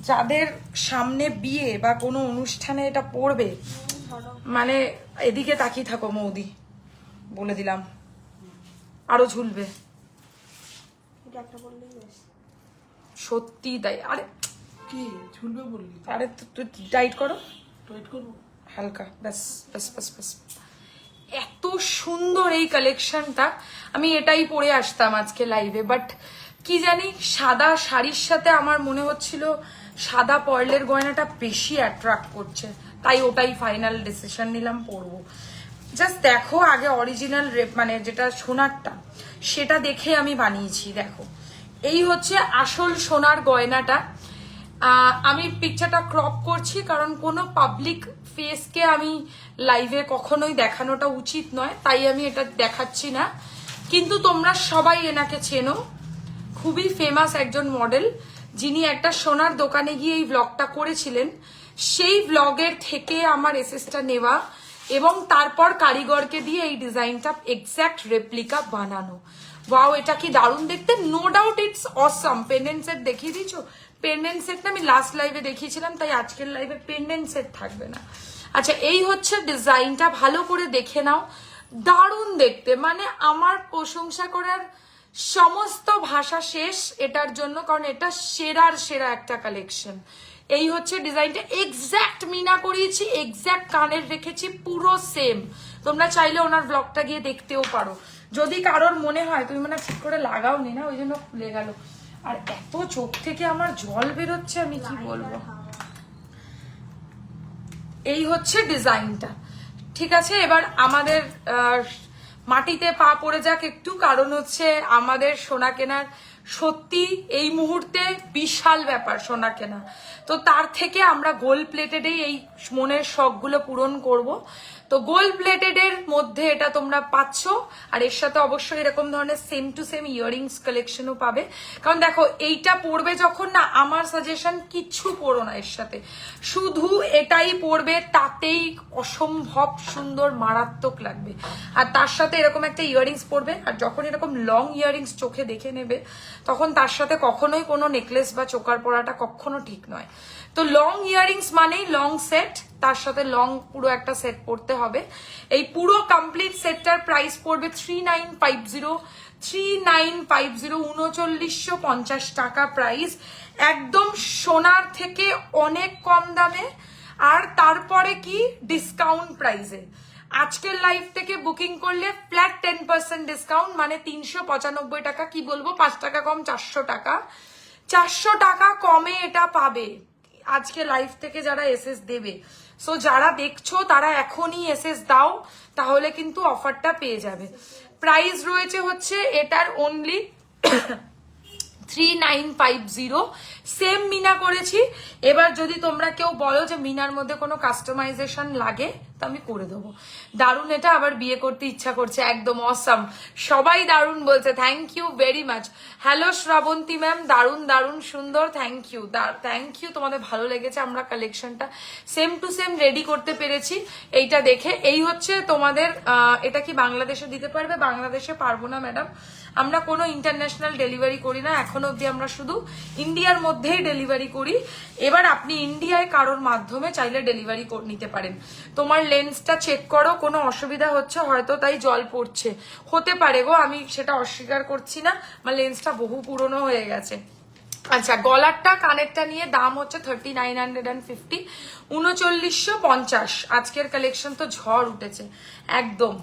S1: যাদের সামনে বিয়ে বা কোনো অনুষ্ঠানে এটা পড়বে, মানে এদিকে তাকিয়ে থাকো মৌদি, বলে দিলাম, আরো ঝুলবে, সত্যি তাই। আরে
S2: কি ঝুলবে বললি?
S1: আরে তুই টাইট করো,
S2: টাইট করবো
S1: হালকা, ব্যাস ব্যাস ব্যাস ব্যাস। এত সুন্দর এই কালেকশনটা, আমি এটাই পরে আসতাম আজকে লাইভে, বাট কি জানি সাদা শাড়ির সাথে আমার মনে হচ্ছিল সাদা পার্লের গয়নাটা বেশি অ্যাট্রাক্ট করছে, তাই ওটাই ফাইনাল ডিসিশন নিলাম পরবো। জাস্ট দেখো, আগে অরিজিনাল মানে যেটা সোনারটা সেটা দেখে আমি বানিয়েছি। দেখো, এই হচ্ছে আসল সোনার গয়নাটা। আমি পিকচারটা ক্রপ করছি কারণ কোনো পাবলিক ফেসকে আমি লাইভে কখনোই দেখানোটা উচিত নয়, তাই আমি এটা দেখাচ্ছি না। কিন্তু তোমরা সবাই এনাকে চেনো, খুবই ফেমাস একজন মডেল, যিনি একটা সোনার দোকানে গিয়ে এই ব্লগটা করেছিলেন। সেই ব্লগের থেকে আমার এসএসটা নেওয়া এবং তারপর কারিগরকে দিয়ে এই ডিজাইনটা এক্স্যাক্ট রেপ্লিকা বানানো। ওয়াও, এটা কি দারুণ দেখতে, no doubt it's awesome. Pendant set দেখিয়ে দিচ্ছ? পেন্ডেন্ট সেটটা আমি লাস্ট লাইভে দেখিয়েছিলাম, তাই আজকের লাইভে পেন্ডেন্ট সেট থাকবে না। আচ্ছা, এই হচ্ছে ডিজাইনটা, ভালো করে দেখে নাও, দারুণ দেখতে, মানে আমার প্রশংসা করার সমস্ত ভাষা শেষ এটার জন্য, কারণ এটা সেরার সেরা একটা কালেকশন। এই হচ্ছে ডিজাইনটা, এক্স্যাক্ট মিনা করিয়েছি, এক্স্যাক্ট কানের রেখেছি, পুরো সেম। তোমরা চাইলে ওনার ব্লগটা গিয়ে দেখতেও পারো, যদি কারোর মনে হয় তুমি মানে ঠিক করে লাগাওনি না, ওই জন্য খুলে গেল। আর এত চোখ থেকে আমার জল বেরোচ্ছে, আমি কি বলবো। এই হচ্ছে ডিজাইনটা, ঠিক আছে? এবার আমাদের মাটিতে পা পড়ে যাক একটু, কারণ হচ্ছে আমাদের সোনা কেনার সত্যি এই মুহূর্তে বিশাল ব্যাপার সোনা কেনা। তো তার থেকে আমরা গোল্ড প্লেটেডেই এই মনের শখগুলো পূরণ করব। তো গোল্ড প্লেটেডের মধ্যে এটা তোমরা পাচ্ছ, আর এর সাথে অবশ্যই এরকম ধরনের সেম টু সেম ইয়াররিংস কালেকশনও পাবে। কারণ দেখো এইটা পরবে যখন না, আমার সাজেশন কিচ্ছু পরো না এর সাথে, শুধু এটাই পরবে, তাতেই অসম্ভব সুন্দর মারাত্মক লাগবে। আর তার সাথে এরকম একটা ইয়াররিংস পরবে, আর যখন এরকম লং ইয়াররিংস চোখে দেখে নেবে তখন তার সাথে কখনোই কোনো নেকলেস বা চোকার পরাটা কখনো ঠিক নয়। তো লং ইয়াররিংস মানেই লং সেট, তার সাথে লং পুরো একটা সেট পড়তে হবে। এই পুরো কমপ্লিট সেটটার প্রাইস পড়বে 3950, 3950 টাকা প্রাইস, একদম সোনার থেকে অনেক কম দামে। আর তারপরে কি ডিসকাউন্ট প্রাইসে আজকের লাইভ থেকে বুকিং করলে ফ্ল্যাট 10% ডিসকাউন্ট, মানে 395 টাকা, কি বলবো 5 টাকা কম, 400 টাকা, 400 টাকা কমে এটা পাবে আজকে লাইভ থেকে যারা এসএস দেবে। সো যারা দেখছো তারা এখনই এসএস দাও, তাহলে কিন্তু অফারটা পেয়ে যাবে। প্রাইস রয়েছে হচ্ছে এটার অনলি 3950, সেম মিনা করেছি। এবার যদি তোমরা কেউ বলো যে মিনার মধ্যে কোনো কাস্টমাইজেশন লাগে তো আমি করে দেবো। দারুণ, এটা আবার বিয়ে করতে ইচ্ছা করছে, একদম অসাম, সবাই দারুণ বলছে, thank you very much. Hello Shrabanti ma'am, দারুণ দারুণ সুন্দর, থ্যাংক ইউ, থ্যাংক ইউ, তোমাদের ভালো লেগেছে। আমরা কালেকশনটা সেম টু সেম রেডি করতে পেরেছি এইটা দেখে। এই হচ্ছে তোমাদের, এটা কি বাংলাদেশে দিতে পারবে? বাংলাদেশে পারবো না ম্যাডাম, আমরা কোনো ইন্টারন্যাশনাল ডেলিভারি করি না এখনো অব্দি, আমরা শুধু ইন্ডিয়ার মধ্যেই ডেলিভারি করি। এবার আপনি ইন্ডিয়ায় কারোর মাধ্যমে চাইলে ডেলিভারি নিতে পারেন। তোমার লেন্সটা চেক করো, কোনো অসুবিধা হচ্ছে হয়তো, তাই জল পড়ছে, হতে পারে গো, আমি সেটা অস্বীকার করছি না, আমার লেন্সটা বহু পুরনো হয়ে গেছে। আচ্ছা, গলারটা কানেরটা নিয়ে দাম হচ্ছে 3950, 3950। আজকের কালেকশন তো ঝড় উঠেছে একদম।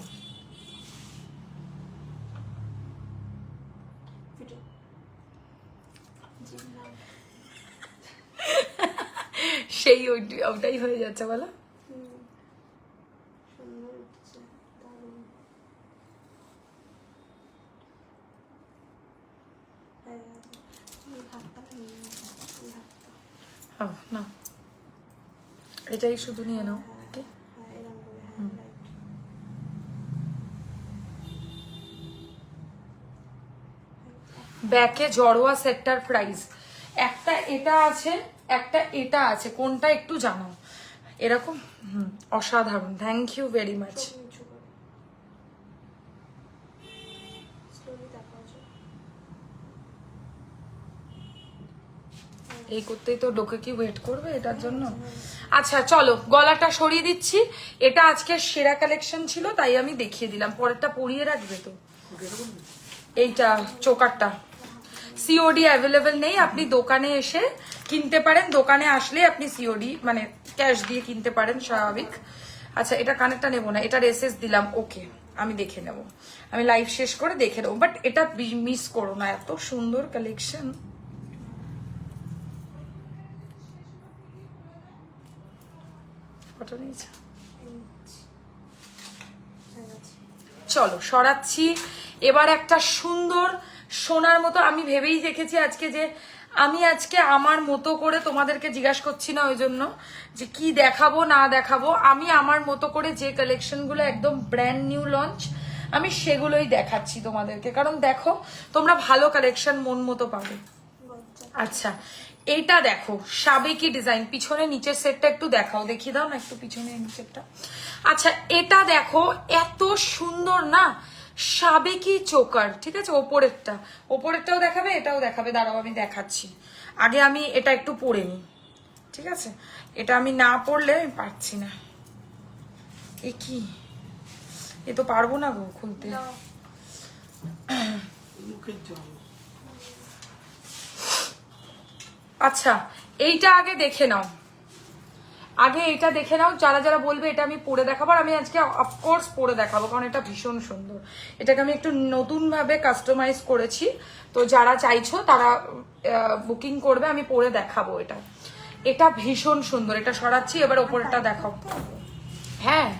S1: সেই ওটাই হয়ে যাচ্ছে বলো। না, এটাই শুধু নিয়ে নাও। ব্যাকে জড়োয়া সেটটার প্রাইস, একটা এটা আছে, একটা এটা আছে, কোনটা একটু জানাও। এরকম অসাধারণ, থ্যাংক ইউ ভেরি মাচ। এই করতেই তো ডোকে কি ওয়েট করবে এটার জন্য। আচ্ছা চলো, গলাটা সরিয়ে দিচ্ছি, এটা আজকের সেরা কালেকশন ছিল তাই আমি দেখিয়ে দিলাম, পরেরটা পরিয়ে রাখবে তো। এইটা চোকারটা সিওডি অ্যাভেলেবেল নেই, আপনি দোকানে এসে কিনতে পারেন, দোকানে আসলে আপনি সিওডি মানে ক্যাশ দিয়ে কিনতে পারেন, স্বাভাবিক। আচ্ছা, এটা কানেরটা নেবো না, এটা এসএস দিলাম, ওকে আমি দেখে নেব, আমি লাইভ শেষ করে দেখে নেবো, বাট এটা মিস করো না, এত সুন্দর কালেকশন। চলো সরাচ্ছি, এবার একটা সুন্দর সোনার মতো, আমি ভেবেই দেখেছি আজকে যে আমি আজকে আমার মতো করে তোমাদেরকে জিজ্ঞাসা করছি না ওই জন্য যে কি দেখাবো না দেখাবো, আমি আমার মতো করে যে কালেকশনগুলো একদম ব্র্যান্ড নিউ লঞ্চ আমি সেগুলোই দেখাচ্ছি তোমাদেরকে, কারণ দেখো তোমরা ভালো কালেকশন মন মতো পাবে। আচ্ছা, এইটা দেখো সাবেকি ডিজাইন, পিছনে নিচের সেটটা একটু দেখাও, দেখিয়ে দাও না একটু পিছনে নিচেরটা। আচ্ছা, এটা দেখো এত সুন্দর না, সাবেকি চোকার, ঠিক আছে, ওপরেরটাও দেখাবে, এটাও দেখাবে, দাঁড়াও আমি দেখাচ্ছি। আগে আমি এটা একটু পরে নিই, ঠিক আছে, এটা আমি না পরলে আমি পারছি না। এ কি, এ তো পারবো না গো খুলতে। আচ্ছা, এইটা আগে দেখে নাও, আগে এটা দেখে নাও, যারা যারা বলবে এটা আমি পরে দেখাবো, আর আমি আজকে অফকোর্স পরে দেখাবো কারণ এটা ভীষণ সুন্দর, এটাকে আমি একটু নতুন ভাবে কাস্টমাইজ করেছি। তো যারা চাইছো তারা বুকিং করবে, আমি পরে দেখাবো। এটা এটা ভীষণ সুন্দর, এটা সরাচ্ছি, এবার ওপরেরটা দেখাও। হ্যাঁ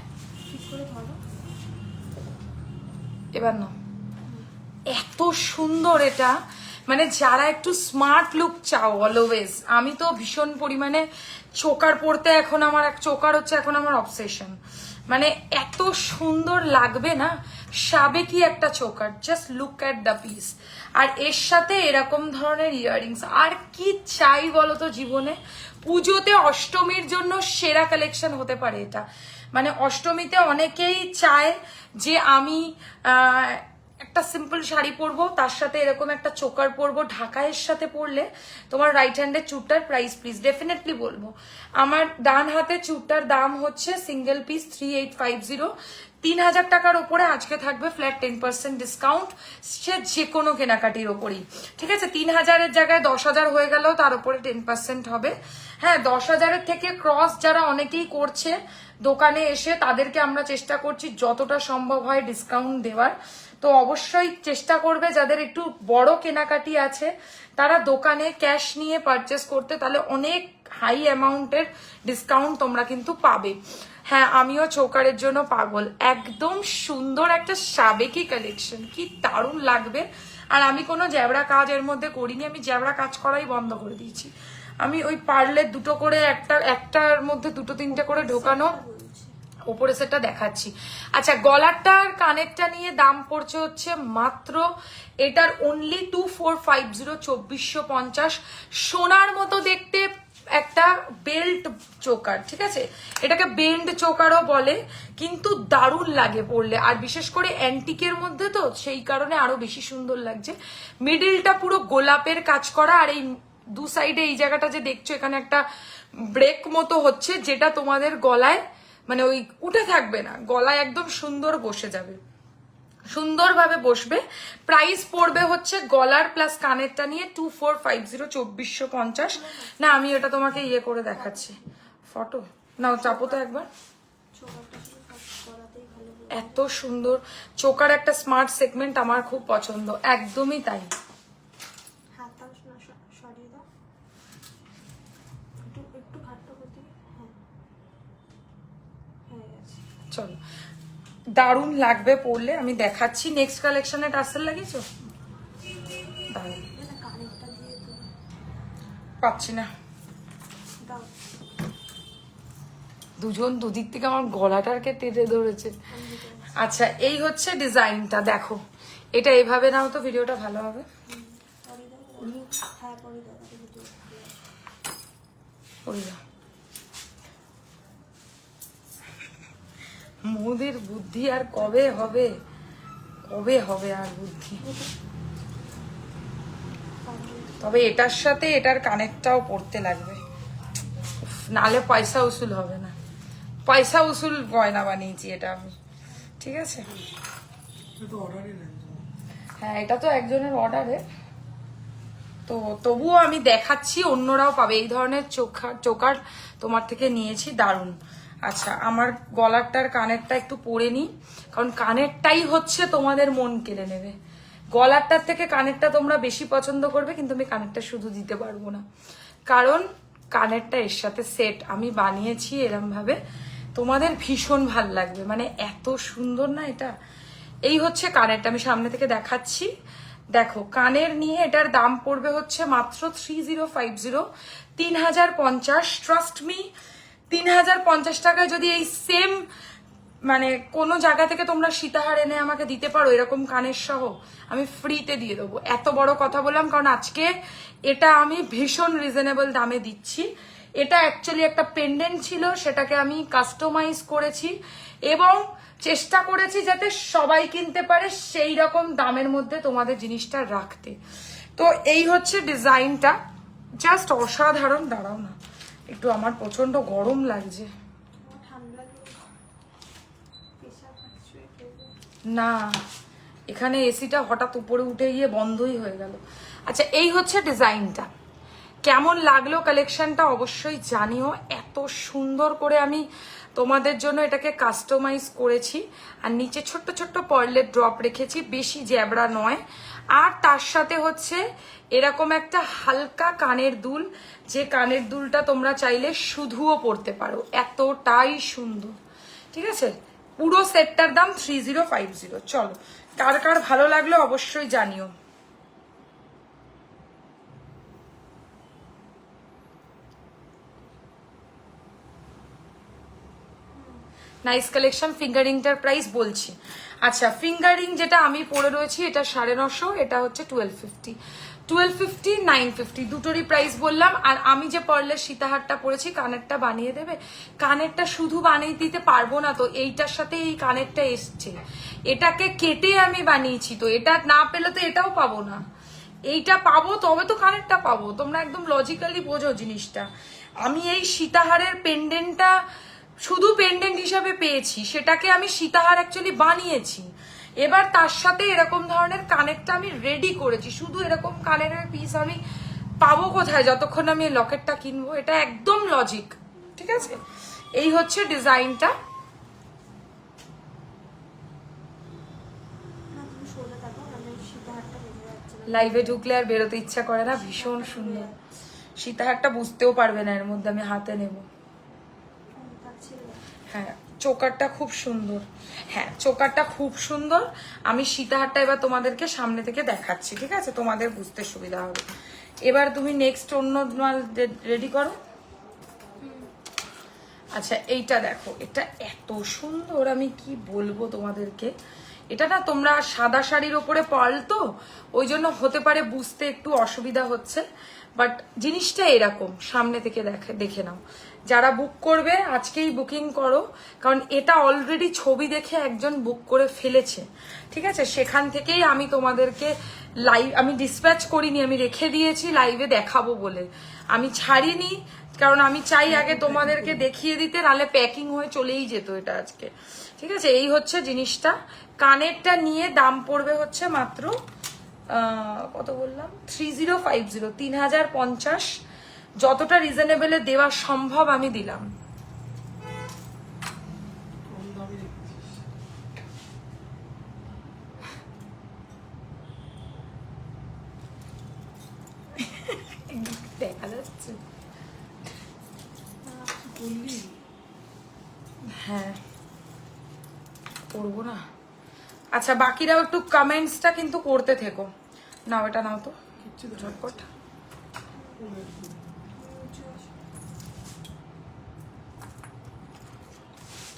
S1: এবার না, এত সুন্দর এটা, মানে যারা একটু স্মার্ট লুক চাও অলওয়েজ, আমি তো ভীষণ পরিমাণে চোকার পরতে এখন আমার চোকার হচ্ছে এখন আমার অবসেশন। মানে এত সুন্দর লাগবে না, সাবেকি একটা choker, just look at the piece. আর এর সাথে এরকম ধরনের ইয়াররিংস, আর কি চাই বলতো জীবনে? পুজোতে অষ্টমীর জন্য সেরা কালেকশন হতে পারে এটা। মানে অষ্টমীতে অনেকেই চায় যে আমি একটা সিম্পল শাড়ি পরবো, তার সাথে এরকম একটা চোকার পরবো, ঢাকাইয়ের সাথে পরলে তোমার রাইট হ্যান্ডের চুড়টার প্রাইস প্লিজ ডেফিনেটলি বলবো। আমার ডান হাতে চুড়টার দাম হচ্ছে সিঙ্গেল পিস 3850। 3000 টাকার ওপরে আজকে থাকবে ফ্ল্যাট 10% ডিসকাউন্ট, সে যে কোনো কেনাকাটির ওপরই। ঠিক আছে, 3000-এর জায়গায় 10,000 হয়ে গেলেও তার উপরে 10% হবে। হ্যাঁ, 10,000-এর থেকে ক্রস যারা অনেকেই করছে দোকানে এসে, তাদেরকে আমরা চেষ্টা করছি যতটা সম্ভব হয় ডিসকাউন্ট দেওয়ার। তো অবশ্যই চেষ্টা করবে যাদের একটু বড় কেনাকাটি আছে তারা দোকানে ক্যাশ নিয়ে পারচেস করতে, তাহলে অনেক হাই অ্যামাউন্টের ডিসকাউন্ট তোমরা কিন্তু পাবে। হ্যাঁ, আমিও চোকারের জন্য পাগল, একদম সুন্দর একটা সাবেকি কালেকশন, কি দারুণ লাগবে। আর আমি কোনো জ্যাবড়া কাজ এর মধ্যে করিনি, আমি জ্যাবড়া কাজ করাই বন্ধ করে দিয়েছি। আমি ওই পার্লের দুটো করে একটার মধ্যে দুটো তিনটে করে ঢোকানো ওপরে সেটা দেখাচ্ছি। আচ্ছা, গলারটার কানেরটা নিয়ে দাম পড়ছে হচ্ছে মাত্র এটার অনলি 2450, 2450। সোনার মতো দেখতে একটা বেল্ট চোকার, ঠিক আছে, এটাকে বেন্ড চোকারও বলে, কিন্তু দারুণ লাগে পরলে। আর বিশেষ করে অ্যান্টিকের মধ্যে তো সেই কারণে আরো বেশি সুন্দর লাগছে। মিডিলটা পুরো গোলাপের কাজ করা, আর এই দু সাইডে এই জায়গাটা যে দেখছো এখানে একটা ব্রেক মতো হচ্ছে, যেটা তোমাদের গলায় মানে ওই উঠে থাকবে না, গলায় একদম সুন্দর বসে যাবে, সুন্দরভাবে বসবে। প্রাইস পড়বে হচ্ছে গলার প্লাস কানেরটা নিয়ে 2450, 2450। না, আমি এটা তোমাকে ইয়ে করে দেখাচ্ছি, ফটো নাও, চাপো তো একবার। এত সুন্দর চোকার একটা স্মার্ট সেগমেন্ট, আমার খুব পছন্দ, একদমই তাই। চলো, দারুণ লাগবে পরলে, আমি দেখাচ্ছি। নেক্সট কালেকশনে টার্সেল লাগিয়েছো? দারুণ, পাচ্ছি না, দুজন দুদিক থেকে আমার গলাটাকে টেনে ধরেছে। আচ্ছা, এই হচ্ছে ডিজাইনটা, দেখো এটা এভাবে নাও তো ভিডিওটা ভালো হবে। মোদের বুদ্ধি আর কবে হবে, কবে হবে আর বুদ্ধি। তবে এটার সাথে এটার কানেক্টটাও পড়তে লাগবে, নালে পয়সা উসুল হবে না। পয়সা উসুল গয়না বানিয়েছি এটা আমি, ঠিক আছে। হ্যাঁ, এটা তো একজনের অর্ডারে, তো তবুও আমি দেখাচ্ছি, অন্যরাও পাবে এই ধরনের চোকার তোমার থেকে নিয়েছি, দারুণ। আচ্ছা, আমার গলারটার কানেরটা একটু পরে নিই, কারণ কানেরটাই হচ্ছে তোমাদের মন কেড়ে নেবে। গলারটার থেকে কানেরটা তোমরা বেশি পছন্দ করবে, কিন্তু আমি কানেরটা শুধু দিতে পারবো না, কারণ কানেরটা এর সাথে সেট আমি বানিয়েছি এরম ভাবে, তোমাদের ভীষণ ভাল লাগবে। মানে এত সুন্দর না এটা। এই হচ্ছে কানেরটা, আমি সামনে থেকে দেখাচ্ছি। দেখো, কানের নিয়ে এটার দাম পড়বে হচ্ছে মাত্র 3050, 3050। ট্রাস্ট মি, 3050 টাকায় যদি এই সেম মানে কোনো জায়গা থেকে তোমরা সীতাহার এনে আমাকে দিতে পারো এরকম কানের সহ, আমি ফ্রিতে দিয়ে দেবো। এত বড় কথা বললাম কারণ আজকে এটা আমি ভীষণ রিজনেবল দামে দিচ্ছি। এটা অ্যাকচুয়ালি একটা পেন্ডেন্ট ছিল, সেটাকে আমি কাস্টমাইজ করেছি এবং চেষ্টা করেছি যাতে সবাই কিনতে পারে সেই রকম দামের মধ্যে তোমাদের জিনিসটা রাখতে। তো এই হচ্ছে ডিজাইনটা, জাস্ট অসাধারণ। দাঁড়াও না একটু, আমার প্রচন্ড গরম লাগছে। না, এখানে এসিটা হঠাৎ উপরে উঠে গিয়ে বন্ধই হয়ে গেল। আচ্ছা, এই হচ্ছে ডিজাইনটা, কেমন লাগলো কালেকশনটা অবশ্যই জানিও। এত সুন্দর করে আমি তোমাদের জন্য এটাকে কাস্টমাইজ করেছি, আর নিচে ছোট্ট ছোট্ট পার্লের ড্রপ রেখেছি, বেশি জ্যাবড়া নয়। আর তার সাথে হচ্ছে এরকম একটা হালকা কানের দুল, যে কানের দুলটা তোমরা চাইলে শুধুও পরতে পারো, এতটাই সুন্দর। ঠিক আছে, পুরো সেটটার দাম 3050। চলো, কার কার ভালো লাগলো অবশ্যই জানিও। Nice collection. ফিঙ্গারিংটার প্রাইস বলছি। আচ্ছা, ফিঙ্গারিং যেটা আমি পরে রয়েছি এটা 950, এটা হচ্ছে 1250। 1250, 950 দুটোরই প্রাইস বললাম। আর আমি যে পার্লের সীতাহারটা পরেছি, কানেরটা বানিয়ে দেবে? কানেরটা শুধু বানিয়ে দিতে পারবো না তো, এইটার সাথে এই কানেরটা এসছে, এটাকে কেটে আমি বানিয়েছি, তো এটা না পেলে তো এটাও পাবো না। এইটা পাবো তবে তো কানেরটা পাবো। তোমরা একদম লজিক্যালি বোঝো জিনিসটা। আমি এই সীতাহারের পেন্ডেন্টটা শুধু পেন্ডেন্ট হিসাবে পেয়েছি, সেটাকে আমি সীতাহার অ্যাকচুয়ালি বানিয়েছি। এবার তার সাথে এরকম ধরনের কানেরটা আমি রেডি করেছি। শুধু এরকম কানেরের পিস আমি পাবো কোথায় যতক্ষণ আমি এই লকেটটা কিনবো? এটা একদম লজিক, ঠিক আছে? এই হচ্ছে ডিজাইনটা। লাইভে ঢুকলে আর বেরোতে ইচ্ছা করে না, ভীষণ সুন্দর। সীতাহারটা বুঝতেও পারবে না এর মধ্যে আমি হাতে নেব। হ্যাঁ, চোকারটা খুব সুন্দর। হ্যাঁ, চোকারটা খুব সুন্দর। আমি সীতাহারটা এবার তোমাদেরকে সামনে থেকে দেখাচ্ছি, ঠিক আছে? তোমাদের বুঝতে সুবিধা হবে। এবার তুমি নেক্সট অন্য মাল রেডি করো। আচ্ছা, এইটা দেখো, এটা এত সুন্দর, আমি কি বলবো তোমাদেরকে। এটা না, তোমরা সাদা শাড়ির ওপরে পার্ল তো, ওই জন্য হতে পারে বুঝতে একটু অসুবিধা হচ্ছে, বাট জিনিসটা এরকম। সামনে থেকে দেখে নাও। যারা বুক করবে আজকেই বুকিং করো, কারণ এটা অলরেডি ছবি দেখে একজন বুক করে ফেলেছে, ঠিক আছে? সেখান থেকেই আমি তোমাদেরকে আমি ডিসপ্যাচ করিনি, আমি রেখে দিয়েছি লাইভে দেখাবো বলে। আমি ছাড়িনি, কারণ আমি চাই আগে তোমাদেরকে দেখিয়ে দিতে, নাহলে প্যাকিং হয়ে চলেই যেত এটা আজকে, ঠিক আছে? এই হচ্ছে জিনিসটা। কানেরটা নিয়ে দাম পড়বে হচ্ছে মাত্র কত বললাম, 3050, 3050। যতটা রিজনেবলে দেওয়া সম্ভব আমি দিলাম।
S2: কম দামে রেখেছিস।
S1: দেখা যাচ্ছে?
S2: বললি
S1: হ্যাঁ, করবো না। আচ্ছা, বাকিরাও একটু কমেন্টসটা কিন্তু করতে থেকো। নাও, এটা নাও তো
S2: কিচ্ছু
S1: ঝটপট।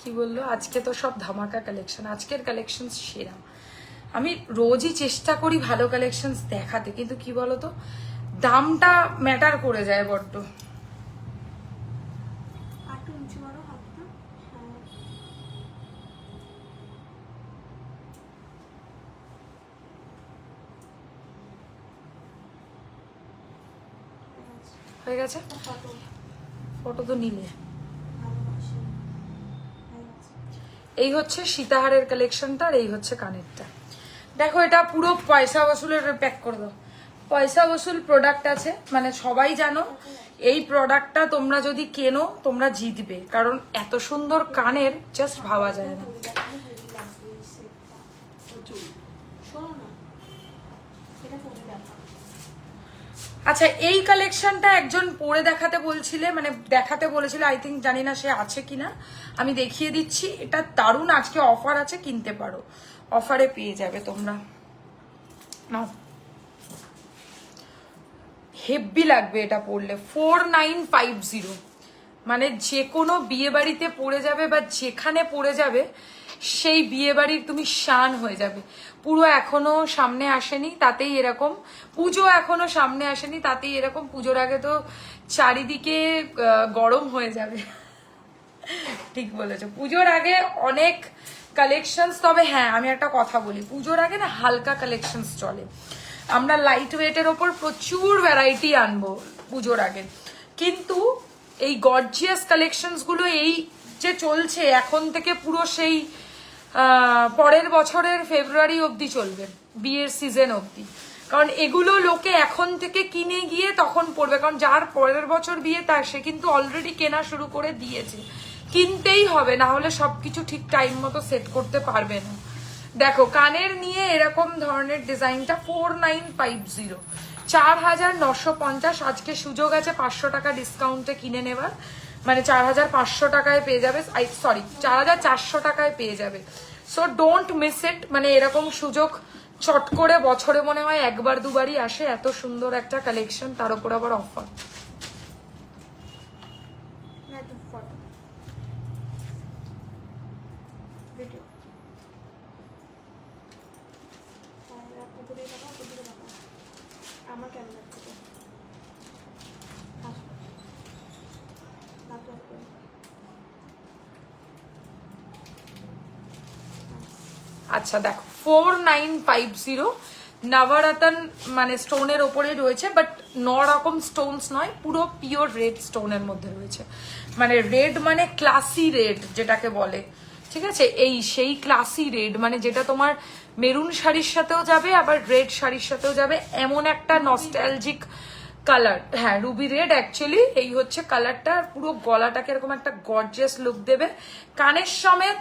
S1: কি বললো? আজকে তো সব ধামাকা কালেকশন, আজকের কালেকশন সেরা। আমি রোজই চেষ্টা করি ভালো কালেকশন দেখাতে, কিন্তু কি বলতো, দামটা ম্যাটার করে যায় বড্ড। হয়ে গেছে? ফটো তো নিলে। এই হচ্ছে সীতাহারের কালেকশনটা, আর এই হচ্ছে কানেরটা। দেখো, এটা পুরো পয়সা বসুলের, প্যাক করে দাও। পয়সা বসুল প্রোডাক্ট আছে, মানে সবাই জানো এই প্রোডাক্টটা তোমরা যদি কেনো তোমরা জিতবে, কারণ এত সুন্দর কানের জাস্ট ভাবা যায় না। আচ্ছা, এই কালেকশনটা একজন পরে দেখাতে বলছিলে, মানে দেখাতে বলেছিল, আই থিঙ্ক, জানি না সে আছে কিনা, আমি দেখিয়ে দিচ্ছি। এটা দারুণ, আজকে অফার আছে, কিনতে পারো, অফারে পেয়ে যাবে তোমরা। নাও, হেভি লাগবে এটা পরলে। 4950, মানে যে কোনো বিয়ে বাড়িতে পরে যাবে বা যেখানে পরে যাবে সেই বিয়ে বাড়ির তুমি শান হয়ে যাবে। পুরো এখনো সামনে আসেনি, তাতেই এরকম। পুজো এখনো সামনে আসেনি, তাতেই এরকম। পুজোর আগে তো চারিদিকে গরম হয়ে যাবে। ঠিক বলেছো, পুজোর আগে অনেক কালেকশনস। তবে হ্যাঁ, আমি একটা কথা বলি, পুজোর আগে না হালকা কালেকশনস চলে। আমরা লাইট ওয়েটের ওপর প্রচুর ভ্যারাইটি আনবো পুজোর আগে, কিন্তু এই গর্জিয়াস কালেকশনস গুলো এই যে চলছে এখন থেকে পুরো সেই পরের বছরের ফেব্রুয়ারি অবধি চলবে, বিয়ের সিজন অবধি। কারণ এগুলো লোকে এখন থেকে কিনে গিয়ে তখন পড়বে, কারণ যার পরের বছর বিয়ে তার সে কিন্তু অলরেডি কেনা শুরু করে দিয়েছে। কিনতেই হবে, না হলে সবকিছু ঠিক টাইম মতো সেট করতে পারবে না। দেখো, কানের নিয়ে এরকম ধরনের ডিজাইনটা 4950, 4950। আজকে সুযোগ আছে 500 টাকা ডিসকাউন্টে কিনে নেবার, মানে 4500 টাকায় পেয়ে যাবে, সরি 4400 টাকায় পেয়ে যাবে। So don't miss it. মানে এরকম সুযোগ চট করে বছরে মনে হয় একবার দুবারই আসে, এত সুন্দর একটা কালেকশন, তার উপর আবার অফার।
S3: কেমন লাগছে তো? আসো। তারপর করে।
S1: আচ্ছা দেখো 4950 নবরত্ন মানে স্টোনের ওপরে রয়েছে, বাট রকম স্টোনস নয়, পুরো পিওর রেড স্টোনের মধ্যে রয়েছে। মানে রেড মানে ক্লাসি রেড যেটাকে বলে, ঠিক আছে, এই সেই ক্লাসি রেড মানে যেটা তোমার মেরুন শাড়ির সাথেও যাবে আবার রেড শাড়ির সাথেও যাবে, এমন একটা নস্টালজিক কালার। হ্যাঁ রুবি রেড অ্যাকচুয়ালি এই হচ্ছে কালারটা, পুরো গলাটাকে এরকম একটা গর্জিয়াস লুক দেবে। কানের সমেত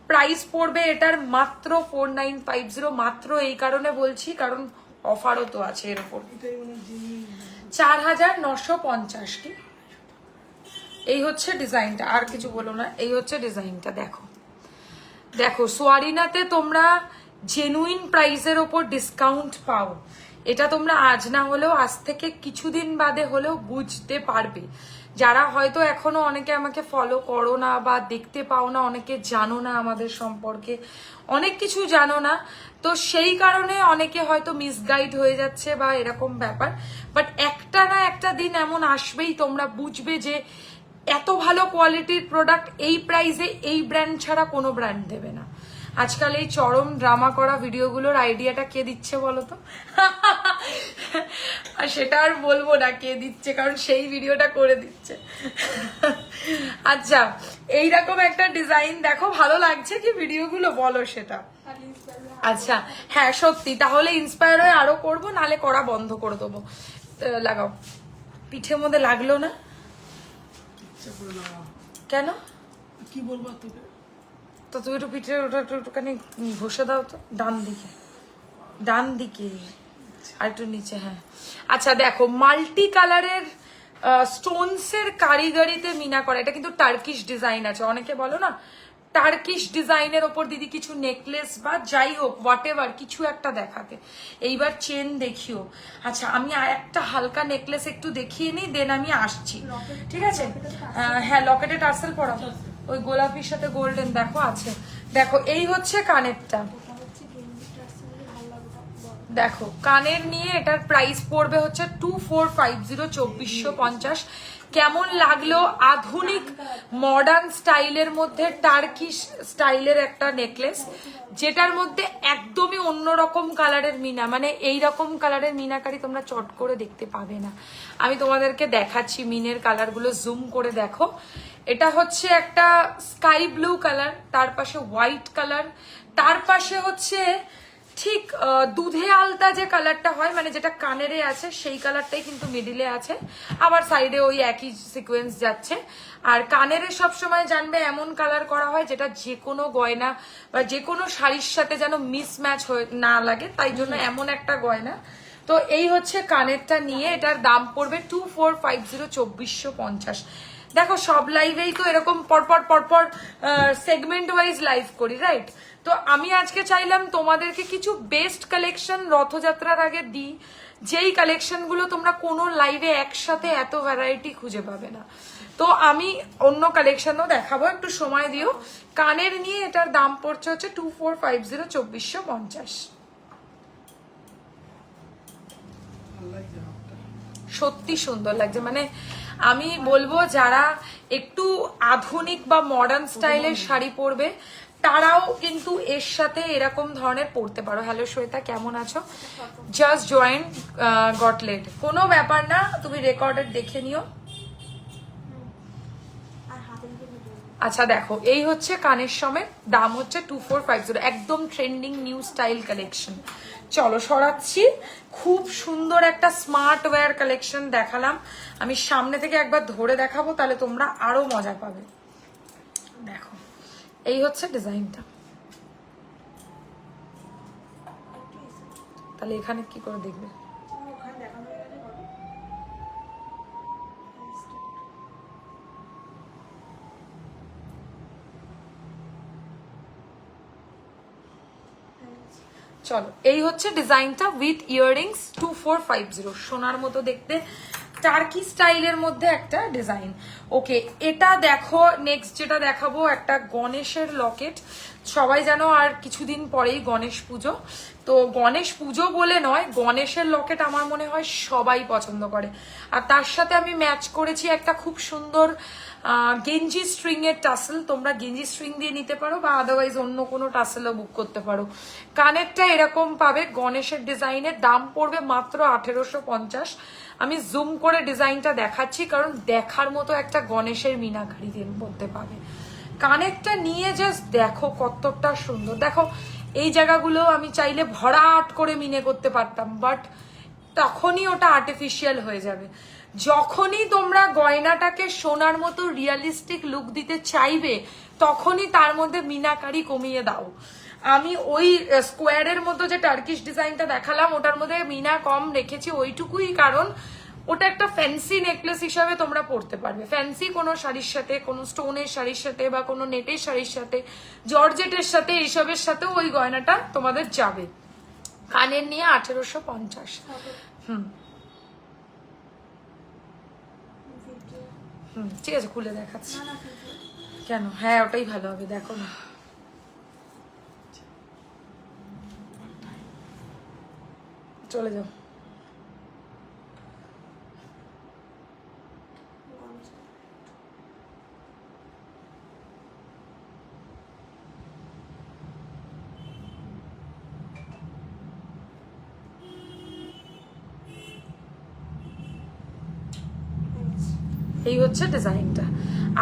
S1: প্রাইস পড়বে এটার মাত্র 4950। মাত্র এই কারণে বলছি কারণ অফারও তো আছে এর উপর।
S2: এটাই মানে জেনুইন
S1: 4950 কি। এই হচ্ছে ডিজাইনটা, আর কিছু বলো না। এই হচ্ছে ডিজাইনটা, দেখো দেখো সোয়ারিনাতে তোমরা জেনুইন প্রাইসের ওপর ডিসকাউন্ট পাও। এটা তোমরা আজ না হলেও আজ থেকে কিছুদিন বাদে হলেও বুঝতে পারবে। যারা হয়তো এখনো অনেকে আমাকে ফলো করো না বা দেখতে পাও না, অনেকে জানো না আমাদের সম্পর্কে, অনেক কিছু জানো না, তো সেই কারণে অনেকে হয়তো মিসগাইড হয়ে যাচ্ছে বা এরকম ব্যাপার। বাট একটা না একটা দিন এমন আসবেই তোমরা বুঝবে যে এত ভালো কোয়ালিটির প্রোডাক্ট এই প্রাইসে এই ব্র্যান্ড ছাড়া কোনো ব্র্যান্ড দেবে না। আজকাল এই চরম ড্রামা করা ভিডিওগুলোর আইডিয়াটা কে দিচ্ছে বলো তো? আর সেটা আর বলবো না কে দিচ্ছে, কারণ সেই ভিডিওটা করে দিচ্ছে। আচ্ছা এইরকম একটা ডিজাইন দেখো, ভালো লাগছে কি ভিডিওগুলো বলো সেটা। আচ্ছা হ্যাঁ সত্যি, তাহলে ইন্সপায়ার হয়ে আরো করবো, নালে করা বন্ধ করে দেবো। লাগাও, পিঠের মধ্যে লাগলো না
S2: ইচ্ছা করে লাগাও।
S1: কেন?
S2: কি বলবো তোকে?
S1: তো তুমি একটু পিঠে ওটা একটুখানি ঘষে দাও তো, ডান দিকে, ডান দিকে আর একটু নিচে। হ্যাঁ আচ্ছা দেখো মাল্টি কালারের স্টোনসের কারিগরিতে মিনা করা, এটা কিন্তু টার্কিশ ডিজাইন আছে। অনেকে বলো না টার্কিশ ডিজাইনের ওপর দিদি কিছু নেকলেস বা যাই হোক হোয়াট এভার কিছু একটা দেখাতে, এইবার চেন দেখিও। আচ্ছা আমি আর একটা হালকা নেকলেস একটু দেখিয়ে নিই, দেন আমি আসছি, ঠিক আছে? হ্যাঁ লকেটে টার্সেল পরা, ওই গোলাপির সাথে গোল্ডেন দেখো আছে। দেখো এই হচ্ছে কানেরটা, দেখো কানের নিয়ে এটার প্রাইস পড়বে হচ্ছে 2450, 2450। কেমন লাগলো? আধুনিক মডার্ন স্টাইলের মধ্যে টার্কিশ স্টাইলের একটা নেকলেস, যেটার মধ্যে একদমই অন্যরকম কালারের মিনা, মানে এই রকম কালারের মিনাকারি তোমরা চট করে দেখতে পাবে না। আমি তোমাদেরকে দেখাচ্ছি মিনের কালারগুলো, জুম করে দেখো। এটা হচ্ছে একটা স্কাই ব্লু কালার, তার পাশে হোয়াইট কালার, তার পাশে হচ্ছে ঠিক দুধে আলতা যে কালারটা হয়, মানে যেটা কানেরে আছে সেই কালারটাই কিন্তু মিডিলে আছে, আবার সাইডে ওই একই সিকোয়েন্স যাচ্ছে। আর কানেরে সবসময় জানবে এমন কালার করা হয় যেটা যে কোনো গয়না বা যে কোনো শাড়ির সাথে যেন মিসম্যাচ হয়ে না লাগে, তাই জন্য এমন একটা গয়না। তো এই হচ্ছে কানেরটা নিয়ে, এটার দাম পড়বে 2450, 2450। দেখো সব লাইভেই তো এরকম পরপর পরপর সেগমেন্ট ওয়াইজ লাইভ করি, রাইট? তো আমি আজকে চাইলাম তোমাদেরকে কিছু বেস্ট কালেকশন রথযাত্রার আগে দিই, যেই কালেকশনগুলো তোমরা কোনো লাইভে একসাথে এত ভ্যারাইটি খুঁজে পাবে না। তো আমি অন্য কালেকশনও দেখাবো, একটু সময় দিও। কানের নিয়ে এটার দাম পড়ছে হচ্ছে 2450, 2450। সত্যি সুন্দর লাগছে, মানে আমি বলবো যারা একটু আধুনিক বা মডার্ন স্টাইলের শাড়ি পরবে তারাও কিন্তু এর সাথে এরকম ধরনের পরতে পারো। হ্যালো শ্বেতা, কেমন আছো? জাস্ট জয়েন গটলেট, কোনো ব্যাপার না, তুমি রেকর্ডেড দেখে নিও। আচ্ছা দেখো এই হচ্ছে কানের সমেত, দাম হচ্ছে 2450, একদম ট্রেন্ডিং নিউ স্টাইল কালেকশন। চলো সরাচ্ছি, খুব সুন্দর একটা স্মার্ট ওয়্যার কালেকশন দেখালাম। আমি সামনে থেকে একবার ধরে দেখাবো, তাহলে তোমরা আরো মজা পাবে। দেখো এই হচ্ছে ডিজাইনটা, তাহলে এখানে কি করে দেখবে? চলো এই হচ্ছে ডিজাইনটা উইথ ইয়াররিংস, 2450, সোনার মতো দেখতে টার্কি স্টাইলের মধ্যে একটা ডিজাইন। ওকে এটা দেখো, নেক্সট যেটা দেখাবো একটা গণেশের লকেট। সবাই জানো আর কিছুদিন পরেই গণেশ পুজো। তো গণেশ পুজো বলে নয়, গণেশের লকেট আমার মনে হয় সবাই পছন্দ করে। আর তার সাথে আমি ম্যাচ করেছি একটা খুব সুন্দর গেঞ্জি স্ট্রিং এর টাসেল। তোমরা গেঞ্জি স্ট্রিং দিয়ে নিতে পারো বা আদারওয়াইজ অন্য কোনো টাসেলও বুক করতে পারো। কানেরটা এরকম পাবে, গণেশের ডিজাইনের, দাম পড়বে মাত্র 1850। আমি জুম করে ডিজাইনটা দেখাচ্ছি কারণ দেখার মতো একটা গণেশের মিনাকারিদের মধ্যে পাবে। কানেরটা নিয়ে জাস্ট দেখো কতটা সুন্দর। দেখো এই জায়গাগুলো আমি চাইলে ভরাট করে মিনে করতে পারতাম, বাট তখনই ওটা আর্টিফিশিয়াল হয়ে যাবে। যখনই তোমরা গয়নাটাকে সোনার মতো রিয়ালিস্টিক লুক দিতে চাইবে তখনই তার মধ্যে মিনাকারি কমিয়ে দাও। আমি ওই স্কোয়ারের মতো যে টার্কিশ ডিজাইনটা দেখালাম ওটার মধ্যে মিনা কম রেখেছি ওইটুকুই, কারণ ওটা একটা ফ্যান্সি নেকলেস হিসাবে তোমরা পরতে পারবে। ফ্যান্সি কোনো শাড়ির সাথে, কোনো স্টোনের শাড়ির সাথে বা কোনো নেটের শাড়ির সাথে, জর্জেটের সাথে, এইসবের সাথেও ওই গয়নাটা তোমাদের যাবে। কানের নিয়ে 1850। ঠিক আছে, খুলে দেখাচ্ছি। কেন? হ্যাঁ ওটাই ভালো হবে, দেখো না। চলে যাও। এই হচ্ছে ডিজাইনটা,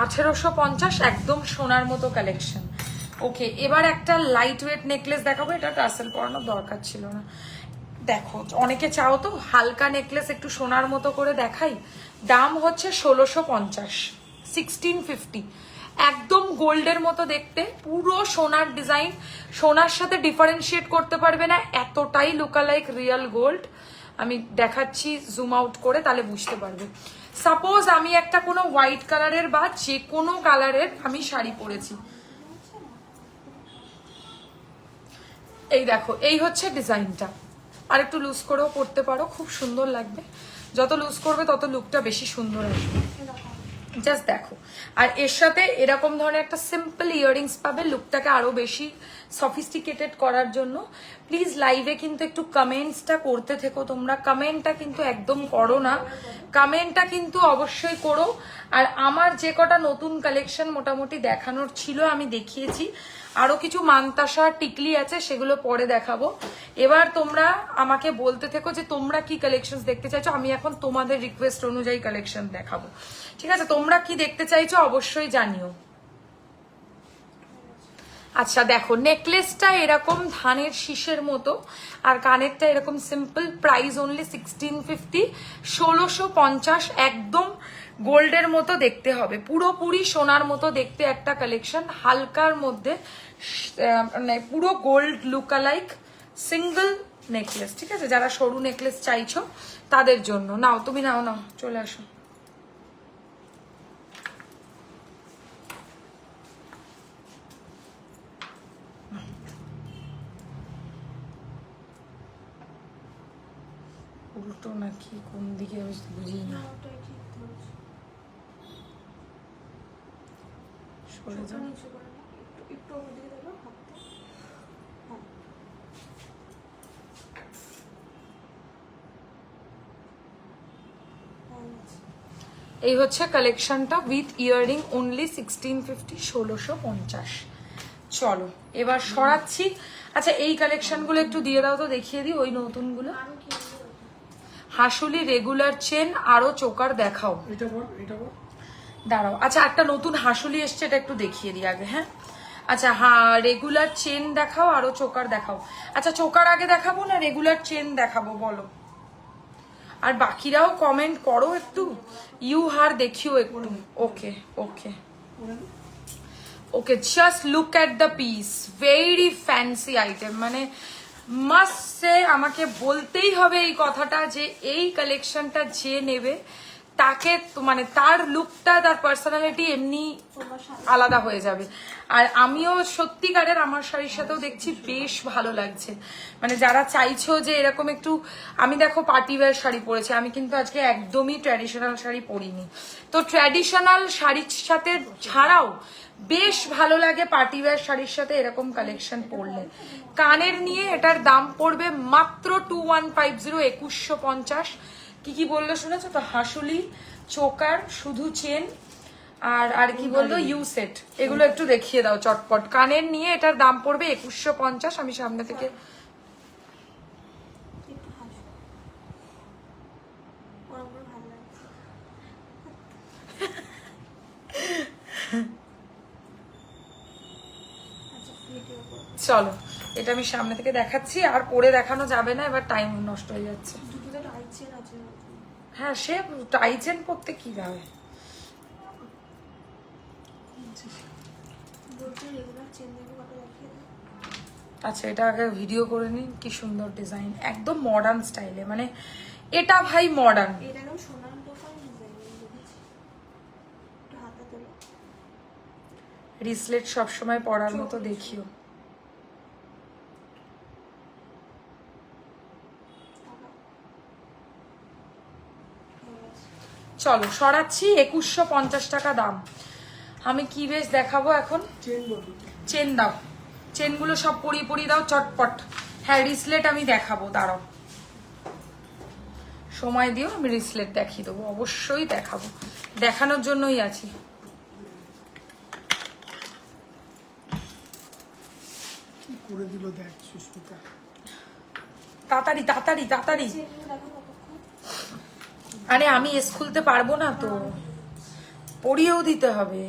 S1: 1850, একদম সোনার মতো কালেকশন। ওকে, এবার একটা লাইট ওয়েট নেকলেস দেখাবো। এটা টাসেল পরানোর দরকার ছিল না। দেখো অনেকে চাও তো হালকা নেকলেস একটু সোনার মতো করে দেখাই। দাম হচ্ছে 1650, 1650। একদম গোল্ডের মতো দেখতে, পুরো সোনার ডিজাইন, সোনার সাথে ডিফারেন্সিয়েট করতে পারবে না, এতটাই লুকালাইক রিয়েল গোল্ড। আমি দেখাচ্ছি জুম আউট করে, তাহলে বুঝতে পারবে। সাপোজ আমি একটা কোনো হোয়াইট কালারের বা যে কোনো কালারের আমি শাড়ি পরেছি, এই দেখো এই হচ্ছে ডিজাইনটা। আর একটু লুজ করেও পরতে পারো, খুব সুন্দর লাগবে। যত লুজ করবে তত লুকটা বেশি সুন্দর আসবে। জাস্ট দেখো, আর এর সাথে এরকম ধরনের একটা সিম্পল ইয়াররিংস পাবে, লুকটাকে আরো বেশি সফিস্টিকেটেড করার জন্য। প্লিজ লাইভে কিন্তু একটু কমেন্টসটা করতে থেকো তোমরা। কমেন্টটা কিন্তু একদম করো না, কমেন্টটা কিন্তু অবশ্যই করো। আর আমার যে কটা নতুন কালেকশন মোটামুটি দেখানোর ছিল আমি দেখিয়েছি, আরো কিছু মানতাসা টিকলি আছে, সেগুলো পরে দেখাবো। এবার তোমরা আমাকে বলতে থেকো যে তোমরা কি কালেকশন দেখতে চাইছো, আমি এখন তোমাদের রিকোয়েস্ট অনুযায়ী কালেকশন দেখাবো। ঠিক আছে, তোমরা কি দেখতে চাইছো অবশ্যই জানিও। আচ্ছা দেখো, নেকলেসটা এরকম ধানের শীষের মতো, আর কানেরটা এরকম সিম্পল। Price only 1650, 1650। একদম গোল্ডের মতো দেখতে হবে, পুরোপুরি সোনার মতো দেখতে একটা কালেকশন, হালকার মধ্যে, মানে পুরো গোল্ড লুকালাইক সিঙ্গেল নেকলেস। ঠিক আছে, যারা সরু নেকলেস চাইছো তাদের জন্য। নাও তুমি, নাও নাও, চলে আসো। উল্টো নাকি কোন দিকে বুঝি না, সরে যাও। এই হচ্ছে কালেকশনটা উইথ ইয়াররিং, অনলি 1650, 1650। চলো এবার সরাচ্ছি। আচ্ছা এই কালেকশনগুলো একটু দিয়ে দাও তো, দেখিয়ে দিই ওই নতুনগুলো। হাসুলি রেগুলার চেন আরো চোকার দেখাও, দাঁড়াও। আচ্ছা একটা নতুন হাসুলি এসছে, এটা একটু দেখিয়ে দিই আগে। হ্যাঁ আচ্ছা, হ্যাঁ রেগুলার চেন দেখাও, আরো চোকার দেখাও। আচ্ছা চোকার আগে দেখাবো না রেগুলার চেন দেখাবো বলো? আর বাকিরাও কমেন্ট করো একটু, ইউ হার দেখিও একটু। Okay okay okay, just look at the piece, very fancy item. মানে মাস্ট সে, আমাকে বলতেই হবে এই কথাটা যে এই কালেকশনটা যে নেবে তাকে মানে তার লুকটা, তার পার্সোনালিটি এমনি
S3: তোমার সাথে
S1: আলাদা হয়ে যাবে। আর আমিও সত্যিকারের আমার শাড়ির সাথেও দেখছি বেশ ভালো লাগছে। মানে যারা চাইছো যে এরকম একটু, আমি দেখো পার্টি ওয়্যার শাড়ি পরেছি, আমি কিন্তু আজকে একদমই ট্র্যাডিশনাল শাড়ি পরিনি। তো ট্র্যাডিশনাল শাড়ির সাথে ছাড়াও বেশ ভালো লাগে পার্টি ওয়্যার শাড়ির সাথে এরকম কালেকশন পরলে। কানের নিয়ে এটার দাম পড়বে মাত্র 2150, 2150। কি কি বললো শুনেছো তো? হাসুলি, চোকার, শুধু চেন, আর কি বললো, ইউ সেট। এগুলো একটু দেখিয়ে দাও চটপট। কানের নিয়ে এটার দাম পড়বে 2150। আমি সামনে থেকে
S3: একটু হাসো, ওরম করে ভালো লাগছে। আচ্ছা ভিডিও করো।
S1: চলো, এটা আমি সামনে থেকে দেখাচ্ছি, আর পরে দেখানো যাবে না, এবার টাইম নষ্ট হয়ে যাচ্ছে।
S3: দুটোতে টাইট চেন আছে নতুন।
S1: হ্যাঁ, সে টাইজেন পড়তে কি যাবে।
S3: বলছে রেগুলার চেন দেখে কত দেখিয়ে দাও।
S1: আচ্ছা, এটা আগে ভিডিও করে নিন। কি সুন্দর ডিজাইন, একদম মডার্ন স্টাইলে। মানে এটা ভাই মডার্ন।
S3: এটা কেউ সোনার দোকান ডিজাইন দেখেছি। একটু হাতে তোলো।
S1: রিসলেট সবসময় পরার মতো দেখিও। চলো সরাচ্ছি। 2150 টাকা দাম। আমি কি বেশ দেখাবো এখন।
S2: চেন বলো।
S1: চেন দাও, চেনগুলো সব পরিয়ে পরিয়ে দাও চটপট। হ্যাঁ, রিসলেট আমি দেখাবো, দাঁড়াও সময় দিও, আমি রিসলেট দেখিয়ে দেবো, অবশ্যই দেখাবো, দেখানোর জন্যই আছি।
S2: কি করে দিল দেখ সুস্মিতা।
S1: তাড়াতাড়ি তাড়াতাড়ি তাড়াতাড়ি।
S3: চেনগুলো দেখো কতক্ষণ।
S1: আরে আমি এস খুলতে পারবো না তো, পরিয়েও দিতে হবে।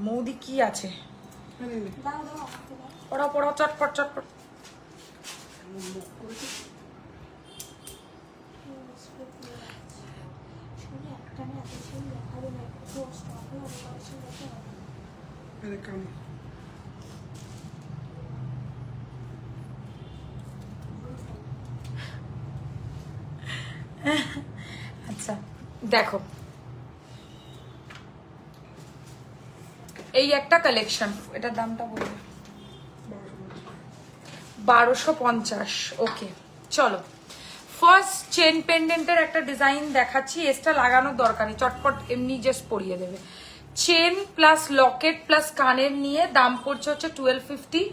S1: মৌদি কি আছে,
S2: নে, নে,
S3: দাও দাও আমাকে দাও।
S1: পড়া পড়া চটপট চটপট।
S2: এমন মুখ করেছে।
S3: শুনে একটা না এত চেন দেখাবে না, একটু স্টক হয়ে অন্য কালেকশন দেখে হবে।
S2: আরে কাম
S1: আচ্ছা দেখো, এই একটা কালেকশন, এটার দামটা বলবে 1250। ওকে চলো, ফার্স্ট চেন পেন্ডেন্টের একটা ডিজাইন দেখাচ্ছি। এসটা লাগানোর দরকার নেই, চটপট এমনি জাস্ট পরিয়ে দেবে। চেন প্লাস লকেট প্লাস কানের নিয়ে দাম পড়ছে হচ্ছে 1250।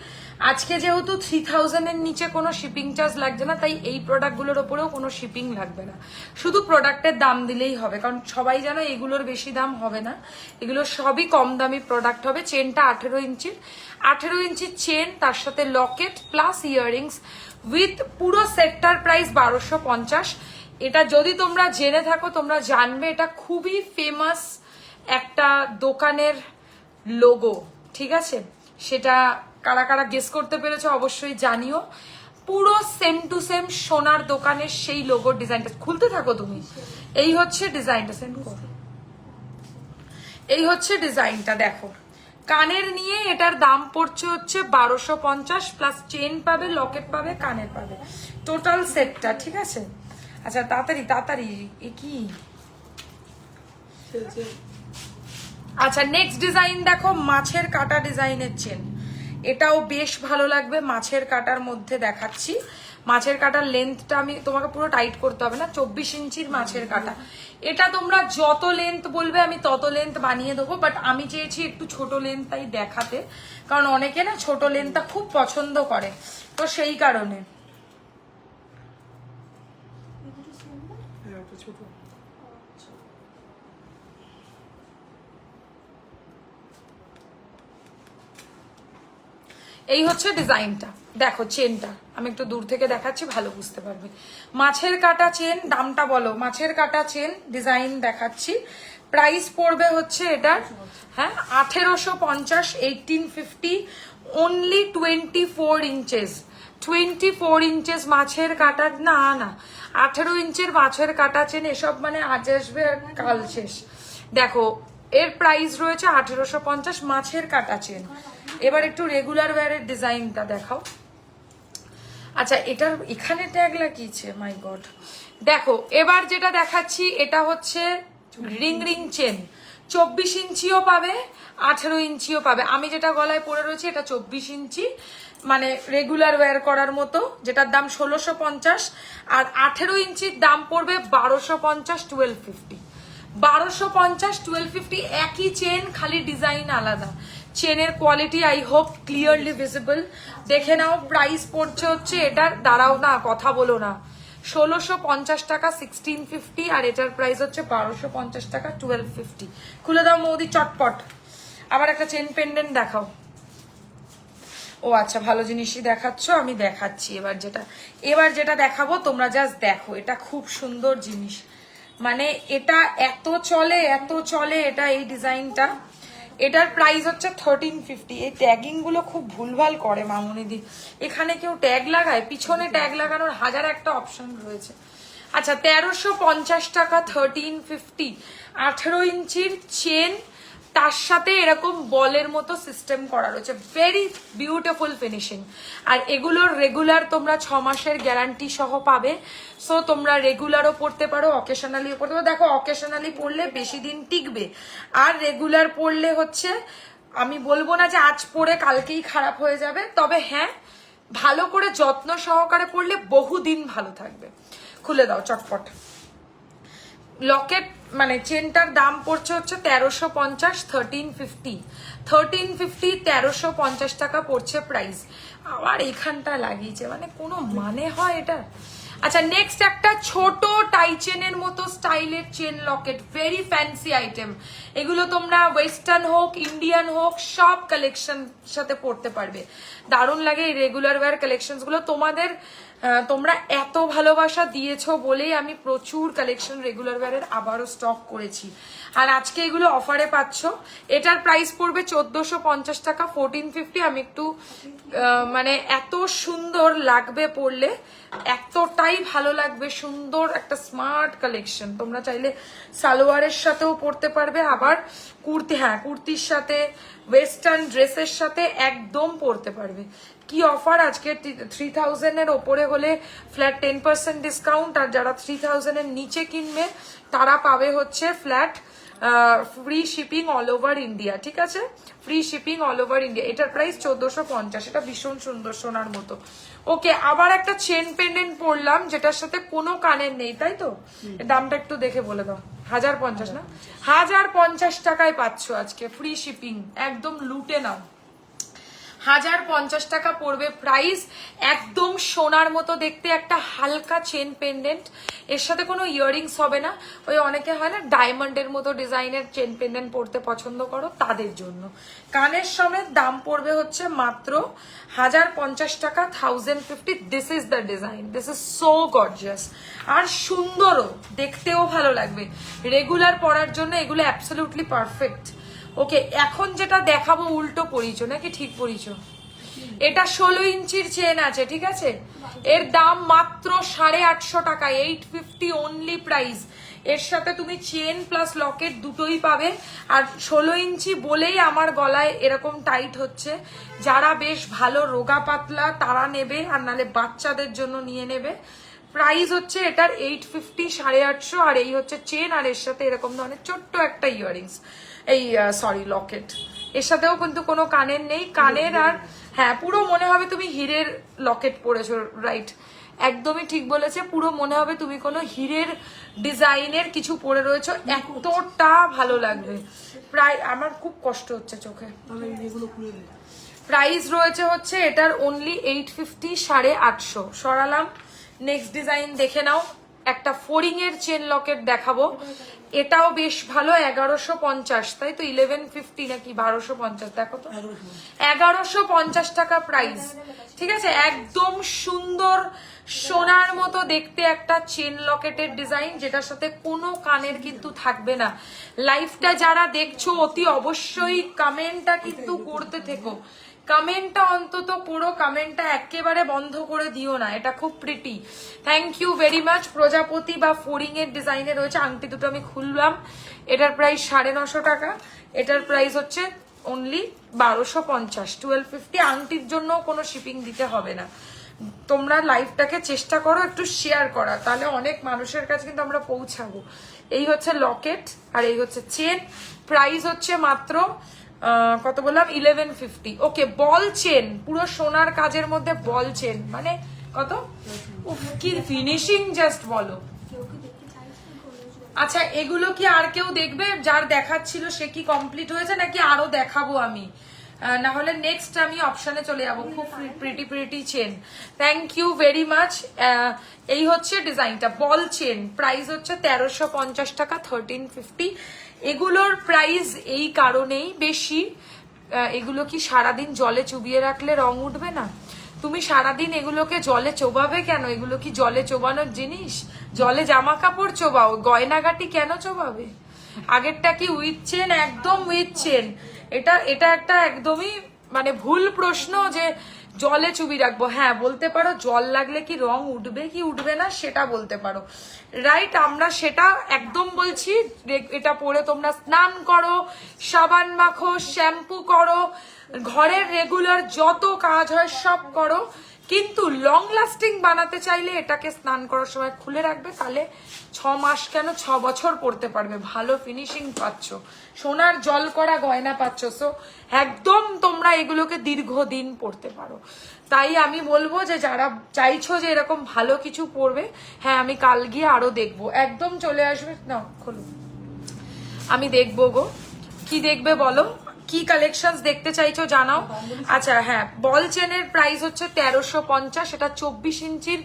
S1: আজকে যেহেতু 3000 এর নিচে কোনো শিপিং চার্জ লাগছে না, তাই এই প্রোডাক্টগুলোর ওপরেও কোনো শিপিং লাগবে না, শুধু প্রোডাক্টের দাম দিলেই হবে। কারণ সবাই জানো এগুলোর বেশি দাম হবে না, এগুলো সবই কম দামি প্রোডাক্ট হবে। চেনটা 18 ইঞ্চির, 18 ইঞ্চির চেন, তার সাথে লকেট প্লাস ইয়াররিংস উইথ পুরো সেটটার প্রাইস 1250। এটা যদি তোমরা জেনে থাকো তোমরা জানবে এটা খুবই ফেমাস একটা দোকানের লোগো, ঠিক আছে? সেটা কারা কারা গেস করতে পেরেছো অবশ্যই জানিও। পুরো সেম টু সেম সোনার দোকানের সেই লোগোর ডিজাইনটা। খুলতে থাকো তুমি। এই হচ্ছে ডিজাইনটা, সেন্ড করো। এই হচ্ছে ডিজাইনটা, দেখো। কানের নিয়ে এটার দাম পড়ছে হচ্ছে 1250, প্লাস চেন পাবে, লকেট পাবে, কানের পাবে, টোটাল সেটটা, ঠিক আছে? আচ্ছা তাড়াতাড়ি তাড়াতাড়ি, এ কি? আচ্ছা নেক্সট ডিজাইন দেখো, মাছের কাটা ডিজাইনের চেন। এটাও বেশ ভালো লাগবে, মাছের কাটার মধ্যে দেখাচ্ছি। মাছের কাটার লেন্থটা আমি তোমাকে পুরো টাইট করতে হবে না, 24 ইঞ্চির মাছের কাটা। এটা তোমরা যত লেন্থ বলবে আমি তত লেন্থ বানিয়ে দেবো, বাট আমি চেয়েছি একটু ছোট লেন্থটাই দেখাতে, কারণ অনেকে না ছোট লেন্থটা খুব পছন্দ করে, তো সেই কারণে।
S3: এগুলো চেন না?
S2: হ্যাঁ ওটা ছোট।
S3: আচ্ছা
S1: এই হচ্ছে ডিজাইনটা, দেখো চেনটা আমি একটু দূর থেকে দেখাচ্ছি, ভালো বুঝতে পারবে। মাছের কাটা চেন, দামটা বলো। মাছের কাটা চেন ডিজাইন দেখাচ্ছি, প্রাইস পড়বে হচ্ছে এটার, হ্যাঁ 1850, 1850, অনলি 24 ইঞ্চেস। 24 ইঞ্চেস মাছের কাটা, না না 18 ইঞ্চের মাছের কাটা চেন, এসব মানে আজ আসবে আর কাল শেষ। দেখো এর প্রাইস রয়েছে 1850, মাছের কাটা চেন। এবার একটু রেগুলার ওয়্যারের ডিজাইনটা দেখাও। আচ্ছা এটার এখানে ট্যাগ লাগিয়েছে, মাই গড। দেখো এবার যেটা দেখাচ্ছি এটা হচ্ছে রিং রিং চেন, 24 ইঞ্চিও পাবে 18 ইঞ্চিও পাবে। আমি যেটা গলায় পরে রয়েছি এটা 24 ইঞ্চি, মানে রেগুলার ওয়্যার করার মতো, যেটার দাম 1650। আর 18 ইঞ্চির দাম পড়বে 1250, 1250। 1250, 1250 একই চেন, খালি ডিজাইন আলাদা। চেনের quality I hope clearly visible. দেখে নাও প্রাইস পড়ছে হচ্ছে এটার, দাঁড়াও না কথা বলো না, 1650 টাকা 1650, আর এটার প্রাইস হচ্ছে 1250 টাকা 1250। খুলে দাও মৌদি চটপট। আবার একটা চেন পেন্ডেন্ট দেখাও। ও আচ্ছা, ভালো জিনিসই দেখাচ্ছ, আমি দেখাচ্ছি এবার যেটা দেখাবো তোমরা জাস্ট দেখো। এটা খুব সুন্দর জিনিস, মানে এটা এত চলে এটা, এই ডিজাইনটা। এটার প্রাইস হচ্ছে 1350। এই ট্যাগিং গুলো খুব ভুলভাল করে মামুনিদি, এখানে কেউ ট্যাগ লাগায়? পিছনে ট্যাগ লাগানোর হাজার একটা অপশন রয়েছে। আচ্ছা 1350 টাকা 1350, 18 ইঞ্চির চেন, তার সাথে এরকম বলের মতো সিস্টেম করা রয়েছে, ভেরি বিউটিফুল ফিনিশিং। আর এগুলোর রেগুলার তোমরা 6 মাসের গ্যারান্টি সহ পাবে। সো তোমরা রেগুলারও পড়তে পারো, অকেশনালিও পড়তে পারো। দেখো অকেশনালি পড়লে বেশি দিন টিকবে, আর রেগুলার পড়লে হচ্ছে, আমি বলবো না যে আজ পরে কালকেই খারাপ হয়ে যাবে, তবে হ্যাঁ ভালো করে যত্ন সহকারে পড়লে বহুদিন ভালো থাকবে। খুলে দাও চটপট। লকেট মানে চেনটার দাম পড়ছে হচ্ছে 1350, 1350, 1350 টাকা পড়ছে প্রাইস। আবার এইখানটা লাগিয়েছে, মানে কোনো মানে হয় এটা? আচ্ছা নেক্সট একটা ছোট টাই চেনের মতো স্টাইলের chain Locket, very fancy item. এগুলো তোমরা ওয়েস্টার্ন হোক ইন্ডিয়ান হোক সব কালেকশন সাথে পড়তে পারবে, দারুণ লাগে এই রেগুলার ওয়্যার কালেকশন গুলো। তোমরা এত ভালোবাসা দিয়েছো বলেই আমি প্রচুর কালেকশন রেগুলার ওয়্যারের আবারও স্টক করেছি, আর আজকে এগুলো অফারে পাচ্ছ। এটার প্রাইস পড়বে 1450 টাকা 1450। আমি একটু মানে এত সুন্দর লাগবে পরলে, এতটাই ভালো লাগবে, সুন্দর একটা স্মার্ট কালেকশন। তোমরা চাইলে সালোয়ারের সাথেও পরতে পারবে, আবার কুর্তির সাথে, ওয়েস্টার্ন ড্রেসের সাথে একদম পরতে পারবে। কি অফার আজকে! 3000 এর ওপরে হলে ফ্ল্যাট 10% ডিসকাউন্ট, আর যারা 3000 এর নিচে কিনবে তারা পাবে হচ্ছে flat free shipping all over India. ঠিক আছে, free shipping all over India. এটার প্রাইস 1450। এটা ভীষণ সুন্দর, সোনার মতো। ওকে, আবার একটা চেন পেন্ডেন্ট পরলাম যেটার সাথে কোনো কানের নেই, তাই তো? দামটা একটু দেখে বলে দাও। 1050 না, 1050 টাকায় পাচ্ছ আজকে ফ্রি শিপিং, একদম লুটে নাও। 1050 টাকা পড়বে প্রাইস, একদম সোনার মতো দেখতে একটা হালকা চেন পেন্ডেন্ট। এর সাথে কোনো ইয়াররিংস হবে না, ওই অনেকে হয় না ডায়মন্ডের মতো ডিজাইনের চেন পেন্ডেন্ট পরতে পছন্দ করো, তাদের জন্য। কানের সমেত দাম পড়বে হচ্ছে মাত্র 1050 টাকা 1050। This is the design, this is so gorgeous, আর সুন্দরও, দেখতেও ভালো লাগবে। রেগুলার পরার জন্য এগুলো অ্যাবসলিউটলি পারফেক্ট। ওকে, এখন যেটা দেখাবো উল্টো পরিচো নাকি ঠিক পরিচো? এটা 16 ইঞ্চির চেন আছে, ঠিক আছে? এর দাম মাত্র 850 টাকা, 850 অনলি প্রাইস। এর সাথে তুমি চেন প্লাস লকেট দুটোই পাবে। আর 16 ইঞ্চি বলেই আমার গলায় এরকম টাইট হচ্ছে। যারা বেশ ভালো রোগা পাতলা তারা নেবে, আর নাহলে বাচ্চাদের জন্য নিয়ে নেবে। প্রাইস হচ্ছে এটার 850, 850, আর এই হচ্ছে চেন, আর এর সাথে এরকম ধরনের ছোট্ট একটা ইয়াররিংস, এই সরি লকেট। এর সাথেও কিন্তু কোনো কানের নেই, কানের আর হ্যাঁ পুরো মনে হবে তুমি হীরের লকেট পরেছো, রাইট, একদমই ঠিক বলেছে। পুরো মনে হবে তুমি কোনো হীরের ডিজাইনের কিছু পরে রয়েছো, এতটা ভালো লাগবে। প্রায় আমার খুব কষ্ট হচ্ছে চোখে। প্রাইস রয়েছে হচ্ছে এটার অনলি 850, 850। সরালাম। নেক্সট ডিজাইন দেখে নাও, একটা ফোরিং এর চেন লকেট দেখাবো। এটাও বেশ ভালো, 1150, তাই তো? 1150 নাকি 1250, দেখো তো, 1150 টাকা প্রাইস। ঠিক আছে, একদম সুন্দর সোনার মতো দেখতে একটা চেন লকেটের ডিজাইন, যেটার সাথে কোনো কানের কিন্তু থাকবে না। লাইভটা যারা দেখছো অতি অবশ্যই কমেন্টটা কিন্তু করতে থেকো, কমেন্টটা অন্তত পুরো কমেন্টটা একেবারে বন্ধ করে দিও না, এটা খুব pretty. Thank you very much. প্রজাপতি বা ফোরিং এর ডিজাইনে রয়েছে। আংটি দুটো আমি খুললাম, এটার প্রাইস 950 টাকা, এটার প্রাইস হচ্ছে অনলি 1250, 1250। আংটির জন্য কোনো শিপিং দিতে হবে না। তোমরা লাইভটাকে চেষ্টা করো একটু শেয়ার করা, তাহলে অনেক মানুষের কাছে কিন্তু আমরা পৌঁছাবো। এই হচ্ছে লকেট আর এই হচ্ছে চেন, প্রাইস হচ্ছে মাত্র কত বললাম 1150। ওকে, বল চেন, পুরো সোনার কাজের মধ্যে বল চেন, মানে কত? উফ, কি ফিনিশিং জাস্ট বলো।
S3: কেউ কি দেখতে চাইছে
S1: আচ্ছা, এগুলো কি আর কেউ দেখবে? যার দেখাচ্ছিল সে কি কমপ্লিট হয়েছে নাকি আরো দেখাবো আমি? না হলে নেক্সট আমি অপশনে চলে যাবো। খুব pretty chain, thank you very much. এই হচ্ছে ডিজাইনটা, বল চেন, প্রাইস হচ্ছে 1350 টাকা, 1350। এগুলোর প্রাইস এই কারণেই বেশি, এগুলো কি সারাদিন জলে চুবিয়ে রাখলে রং উঠবে না? তুমি সারাদিন এগুলোকে জলে চোবাবে কেন? এগুলো কি জলে চোবানোর জিনিস? জলে জামা কাপড় চোবাও, গয়নাগাটি কেন চোবাবে? আগেরটা কি উইথ চেন? একদম উইথ চেন। এটা একটা একদমই মানে ভুল প্রশ্ন যে জলে চুবি রাখবো। হ্যাঁ বলতে পারো, জল লাগলে কি রং উঠবে কি উঠবে না সেটা বলতে পারো, রাইট? আমরা সেটা একদম বলছি, এটা পরে তোমরা স্নান করো, সাবান মাখো, শ্যাম্পু করো, ঘরের রেগুলার যত কাজ হয় সব করো, কিন্তু লং লাস্টিং বানাতে চাইলে এটাকে স্নান করার সময় খুলে রাখবে, তাহলে 6 মাস কেন 6 বছর পরতে পারবে, ভালো ফিনিশিং পাচ্ছ, সোনার জল করা গয়না পাচ্ছ। সো একদম তোমরা এগুলোকে দীর্ঘদিন পরতে পারো। তাই আমি বলবো যে যারা চাইছো যে এরকম ভালো কিছু পরবে, হ্যাঁ আমি কাল গিয়ে আরো দেখবো, একদম চলে আসবে। না খোলো, আমি দেখবো গো। কি দেখবে বলো, কি কালেকশনস দেখতে চাইছো জানাও। আচ্ছা হ্যাঁ, বল চেনের প্রাইস হচ্ছে 1350, এটা 24 ইঞ্চির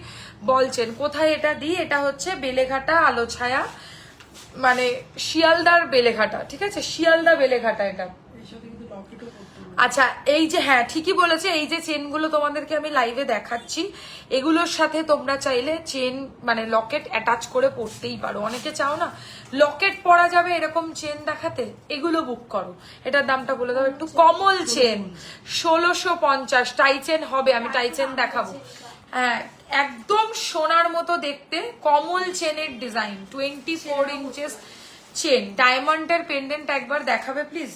S1: বল চেন। কোথায় এটা দিই? এটা হচ্ছে বেলেঘাটা আলো ছায়া, মানে শিয়ালদার বেলেঘাটা, ঠিক আছে, শিয়ালদা বেলেঘাটা এটা।
S2: এর সাথে কিন্তু লকেটও করতে হবে।
S1: আচ্ছা এই যে, হ্যাঁ ঠিকই বলেছে, এই যে চেনগুলো তোমাদেরকে আমি লাইভে দেখাচ্ছি, এগুলোর সাথে তোমরা চাইলে চেন মানে লকেট অ্যাটাচ করে পড়তেই পারো। অনেকে চাও না লকেট পরা যাবে এরকম চেন দেখাতে, এগুলো বুক করো। এটার দামটা বলে দাও একটু। কমল চেন 1650, টাই চেন হবে, আমি টাই চেন দেখাবো। হ্যাঁ একদম সোনার মতো দেখতে, কমল চেনের ডিজাইন, 24 ইঞ্চেস চেন, ডায়মন্ডের পেন্ডেন্ট একবার দেখাবে প্লিজ।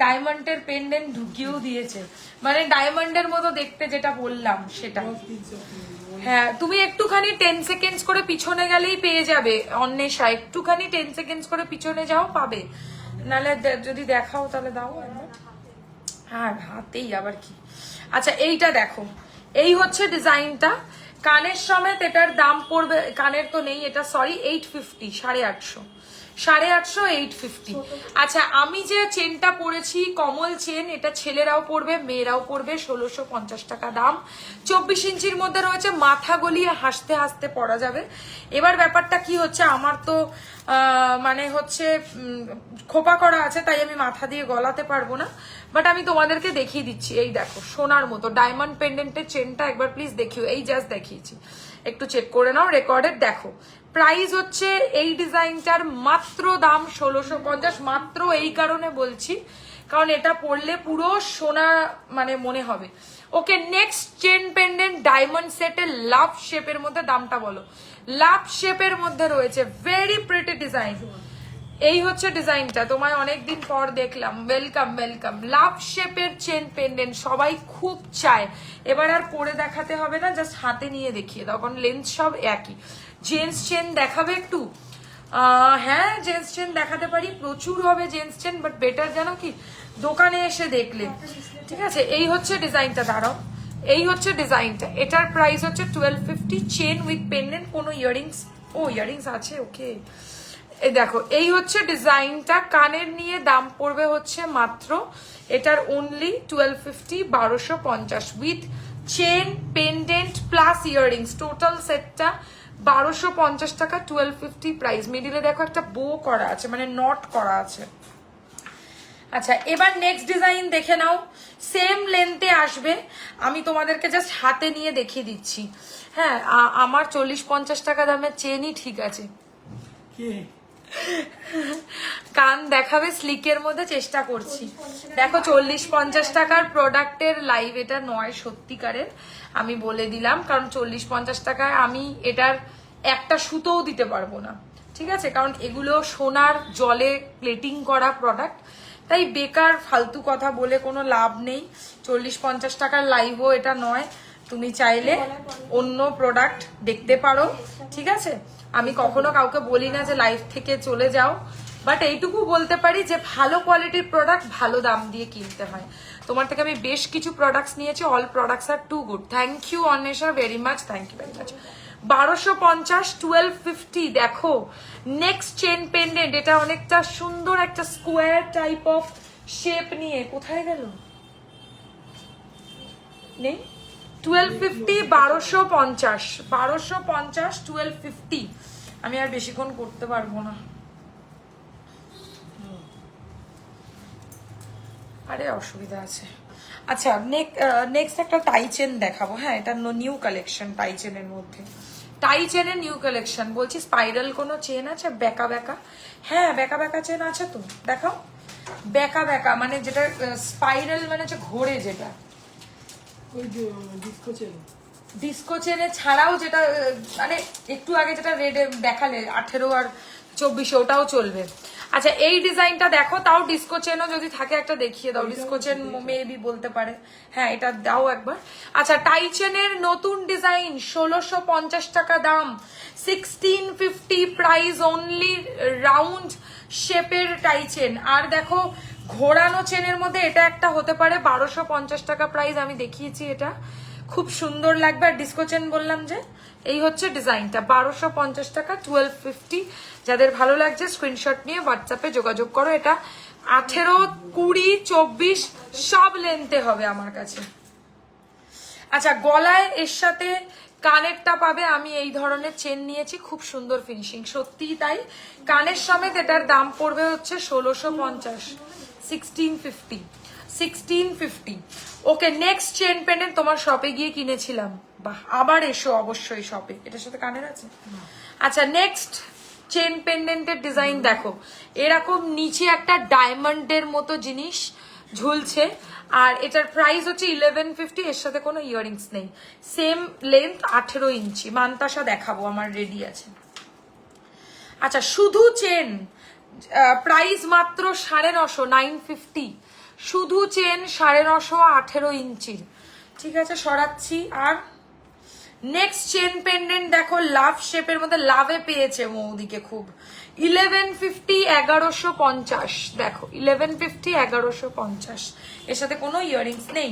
S1: ডায়মন্ডের পেন্ডেন্ট ঢুকিয়েও দিয়েছে, মানে ডায়মন্ডের মতো দেখতে যেটা বললাম সেটা। হ্যাঁ তুমি একটুখানি 10 সেকেন্ডস করে পিছনে গেলেই পেয়ে যাবে অন্বেষা, একটুখানি 10 সেকেন্ডস করে পিছনে যাও পাবে, নাহলে যদি দেখাও তাহলে দাও একবার। হ্যাঁ হাতেই আবার কি। আচ্ছা এইটা দেখো, এই হচ্ছে ডিজাইনটা, কানের সমেত এটার দাম পড়বে, কানের তো নেই এটা, সরি, 850, 850, 850। আচ্ছা আমি যে চেনটা পরেছি কমল চেন, এটা ছেলেরাও পরবে মেয়েরাও পরবে, 1650 টাকা দাম, 24 ইঞ্চির মধ্যে রয়েছে, মাথা গলিয়ে হাসতে হাসতে পরা যাবে। এবার ব্যাপারটা কি হচ্ছে, আমার তো মানে হচ্ছে খোপা করা আছে, তাই আমি মাথা দিয়ে গলাতে পারবো না, বাট আমি তোমাদেরকে দেখিয়ে দিচ্ছি। এই দেখো সোনার মতো ডায়মন্ড পেন্ডেন্টের চেনটা একবার প্লিজ দেখিও, এই জাস্ট দেখিয়েছি, একটু চেক করে নাও রেকর্ডের। দেখো প্রাইস হচ্ছে এই ডিজাইনটার মাত্র দাম 1650, মাত্র এই কারণে বলছি কারণ এটা পরলে পুরো সোনা মানে মনে হবে। Okay next chain pendant diamond সেটের লাভ শেপের মধ্যে, দামটা বলো। লাভ শেপের মধ্যে রয়েছে, ভেরি প্রিটি ডিজাইন। এই হচ্ছে ডিজাইনটা, তোমায় অনেকদিন পর দেখলাম, ওয়েলকাম ওয়েলকাম। লাভ শেপের চেন পেন্ডেন্ট সবাই খুব চায়, এবার আর পরে দেখাতে হবে না, জাস্ট হাতে নিয়ে দেখিয়ে দাও, কারণ লেন্স সব একই। জেন্টস চেন দেখাবে একটু? হ্যাঁ জেন্টস চেন দেখাতে পারি, প্রচুর হবে জেন্টস চেন, বাট বেটার জানো কি দোকানে এসে দেখলে, ঠিক আছে। এই হচ্ছে ডিজাইনটা, দাঁড়াও, এই হচ্ছে ডিজাইনটা, এটার প্রাইস হচ্ছে 1250, চেন উইথ পেন্ডেন্ট, কোনো ইয়ারিংস, ও ইয়ারিংস আছে, ওকে। এই দেখো এই হচ্ছে ডিজাইনটা, কানের নিয়ে দাম পড়বে হচ্ছে মাত্র এটার only 1250, 1250 with chain pendant plus earrings, total সেটটা 1250 টাকা, 1250 প্রাইস। মিডিলে দেখো একটা বো করা আছে, মানে নট করা আছে। আচ্ছা এবার নেক্সট ডিজাইন দেখে নাও, সেম লেন্থে আসবে, আমি তোমাদেরকে জাস্ট হাতে নিয়ে দেখিয়ে দিচ্ছি। হ্যাঁ আমার 40-50 টাকা দামের চেনই ঠিক আছে। কান দেখাবে স্লিকের মধ্যে, চেষ্টা করছি। দেখো 40-50 টাকার প্রোডাক্টের লাইভ এটা নয় সত্যিকারের, আমি বলে দিলাম, কারণ 40-50 টাকায় আমি এটার একটা সুতোও দিতে পারবো না, ঠিক আছে, কারণ এগুলো সোনার জলে প্লেটিং করা প্রোডাক্ট, তাই বেকার ফালতু কথা বলে কোনো লাভ নেই। 40-50 টাকার লাইভও এটা নয়, তুমি চাইলে অন্য প্রোডাক্ট দেখতে পারো, ঠিক আছে? আমি কখনো কাউকে বলি না যে লাইফ থেকে চলে যাও, বাট এইটুকু বলতে পারি যে ভালো কোয়ালিটির প্রোডাক্ট ভালো দাম দিয়ে কিনতে হয়। তোমার থেকে আমি বেশ কিছু প্রোডাক্টস নিয়েছি, all products are too good. Thank you Anwesha, very much, thank you very much. 1250, 1250। দেখো নেক্সট চেন পেন্ডেন্ট, এটা অনেকটা সুন্দর একটা স্কোয়ার টাইপ অফ শেপ নিয়ে, কোথায় গেল নেই? 1250, 1250, 1250, 1250। আমি আর বেশিক্ষণ করতে পারবো না। আরে অসুবিধা আছে। আচ্ছা নেক্সট একটা টাই চেন দেখাবো। হ্যাঁ, এটা নিউ কালেকশন টাই চেনের মধ্যে। টাই চেনের নিউ কালেকশন। বলছি স্পাইরাল কোনো চেন আছে বেকা বেকা? হ্যাঁ, বেকা বেকা চেন আছে তো, দেখাও। বেকা বেকা মানে যেটা স্পাইরাল মানে হচ্ছে ঘোরে, যেটা
S2: ওই যে ডিস্কো চেন।
S1: ডিস্কো চেনে ছাড়াও যেটা মানে একটু আগে যেটা রেডে দেখালে 18 আর 24, ওটাও চলবে। আচ্ছা এই ডিজাইনটা দেখো, তাও ডিস্কো চেনও যদি থাকে একটা দেখিয়ে দাও। ডিস্কো চেন মেবি বলতে পারে। হ্যাঁ, এটা দাও একবার। আচ্ছা টাই চেনের নতুন ডিজাইন, 1650 টাকা দাম, 1650 প্রাইস অনলি। রাউন্ড শেপের টাই চেন। আর দেখো ঘোরানো চেনের মধ্যে এটা একটা হতে পারে, 1250 টাকা প্রাইস। আমি দেখিয়েছি, এটা খুব সুন্দর লাগবে। আর ডিস্কো চেন বললাম যে এই হচ্ছে ডিজাইনটা, 1250 টাকা, 1250। যাদের ভালো লাগছে স্ক্রিনশট নিয়ে হোয়াটসঅ্যাপে যোগাযোগ করো। এটা 18, 20, 24 সব লেন্থে হবে আমার কাছে। আচ্ছা গলায় এর সাথে কানেরটা পাবে। আমি এই ধরনের চেন নিয়েছি, খুব সুন্দর ফিনিশিং, সত্যিই তাই। কানের সমেত এটার দাম পড়বে হচ্ছে 1650, 1650, 1650। ওকে নেক্সট চেন পেন্ডেন্ট তোমার শপে গিয়ে কিনেছিলাম। বাহ, আবার এসো অবশ্যই শপে। এটার সাথে কানের আছে? আচ্ছা নেক্সট চেন পেন্ডেন্টের ডিজাইন দেখো, এরকম নিচে একটা ডায়মন্ডের মতো জিনিস ঝুলছে। আর এটার প্রাইস হচ্ছে 1150। এর সাথে কোনো ইয়াররিংস নেই, সেম লেন্থ 18 ইঞ্চি। মান্তাসা দেখাবো, আমার রেডি আছে। আচ্ছা শুধু চেন, প্রাইস মাত্র 950, 950। শুধু চেন 950, 18 ইঞ্চির। ঠিক আছে সরাচ্ছি। আর নেক্সট চেন পেন্ডেন্ট দেখো, লাভ শেপের মধ্যে, লাভে পেয়েছে মৌদিকে খুব। 1150, 1150। দেখো 1150, 1150। এর সাথে কোনো ইয়াররিংস নেই।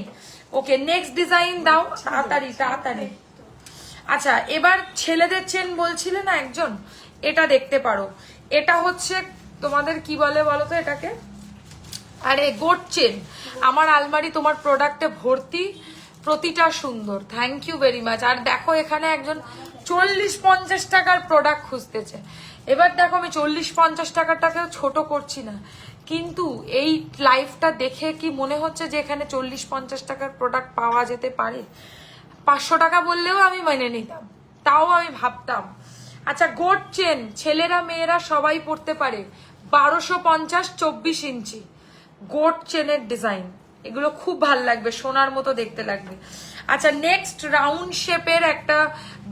S1: ওকে নেক্সট ডিজাইন দাও, তাড়াতাড়ি তাড়াতাড়ি। আচ্ছা এবার ছেলেদের চেন বলছিলে না একজন, এটা দেখতে পারো। এটা হচ্ছে তোমাদের কি বলে বলো তো এটাকে? আরে গোট চেন। আমার আলমারি তোমার প্রোডাক্টে ভর্তি, প্রতিটা সুন্দর। Thank you very much. আর দেখো এখানে একজন 40-50 টাকার প্রোডাক্ট খুঁজতেছে। এবার দেখো আমি 40-50 টাকাটাকেও ছোট করছি না, কিন্তু এই লাইফটা দেখে কি মনে হচ্ছে যে এখানে 40-50 টাকার প্রোডাক্ট পাওয়া যেতে পারে? 500 টাকা বললেও আমি মেনে নিতাম, তাও আমি ভাবতাম। আচ্ছা গোট চেন ছেলেরা মেয়েরা সবাই পড়তে পারে, 1250, 24 ইঞ্চি গোট চেনের ডিজাইন। এগুলো খুব ভাল লাগবে, সোনার মতো দেখতে লাগবে। আচ্ছা নেক্সট রাউন্ড শেপের একটা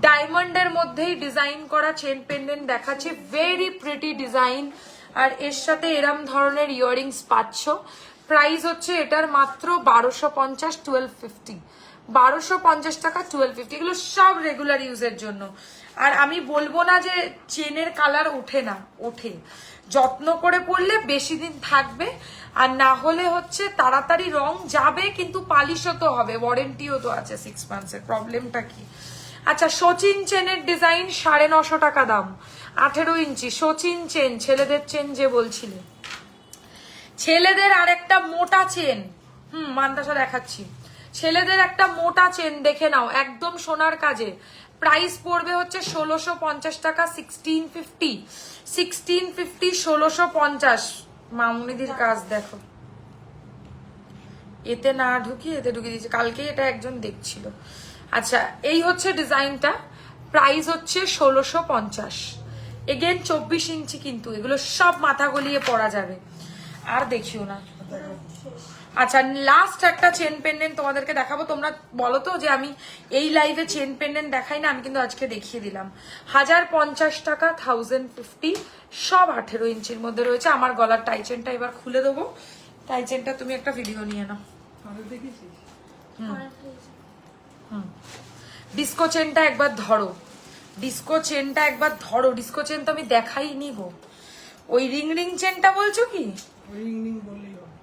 S1: ডায়মন্ডের মধ্যেই ডিজাইন করা চেন পেন্ডেন্ট দেখাচ্ছি, ভেরি প্রিটি ডিজাইন। আর এর সাথে এরম ধরনের ইয়াররিংস পাচ্ছ। প্রাইস হচ্ছে এটার মাত্র 1250, 1250। 1250 টাকা, 1250। এগুলো সব রেগুলার ইউজের জন্য। আর আমি বলবো না যে চেনের কালার ওঠে না, ওঠে। যত্ন করে পরলে বেশি দিন থাকবে, আর না হলে হচ্ছে তাড়াতাড়ি রং যাবে, কিন্তু পালিশও তো হবে, ওয়ারেন্টিও তো আছে 6 মান্থসের। প্রবলেমটা কি? আচ্ছা সচিন চেনের ডিজাইন, 950 টাকা দাম, 18 ইঞ্চি সচিন চেন। ছেলেদের চেন যে বলছিলে, ছেলেদের আর একটা মোটা চেন, মান্দাসা দেখাচ্ছি। ছেলেদের একটা মোটা চেন দেখে নাও, একদম সোনার কাজে। প্রাইস পড়বে হচ্ছে 1650 টাকা, 1650, 1650, 1650। মামুনিদির কাজ দেখো, এতে না ঢুকি এতে ঢুকিয়ে দিয়েছে, কালকে এটা একজন দেখছিল। আচ্ছা এই হচ্ছে ডিজাইনটা, প্রাইস হচ্ছে 1650। এগেন 24 ইঞ্চি, কিন্তু এগুলো সব মাথা গলিয়ে পরা যাবে। আর দেখিও না। আচ্ছা লাস্ট একটা চেন পেন্ডেন্ট তোমাদেরকে দেখাবো। তোমরা বলো তো যে আমি এই লাইভে চেন পেন্ডেন্ট দেখাই না, আমি কিন্তু আজকে দেখিয়ে দিলাম। 1050 টাকা, 1050, সব 18 ইঞ্চির মধ্যে রয়েছে। আমার গলার টাই চেনটা এবার খুলে দেবো। টাই চেনটা তুমি একটা ভিডিও নিয়ে নাও।
S2: দেখেছিস?
S1: ডিস্কো চেনটা একবার ধরো, ডিস্কো চেনটা একবার ধরো। ডিস্কো চেন তো আমি দেখাইনি গো। ওই রিং রিং চেনটা বলছো কি?
S2: রিং রিং বললেই হবে।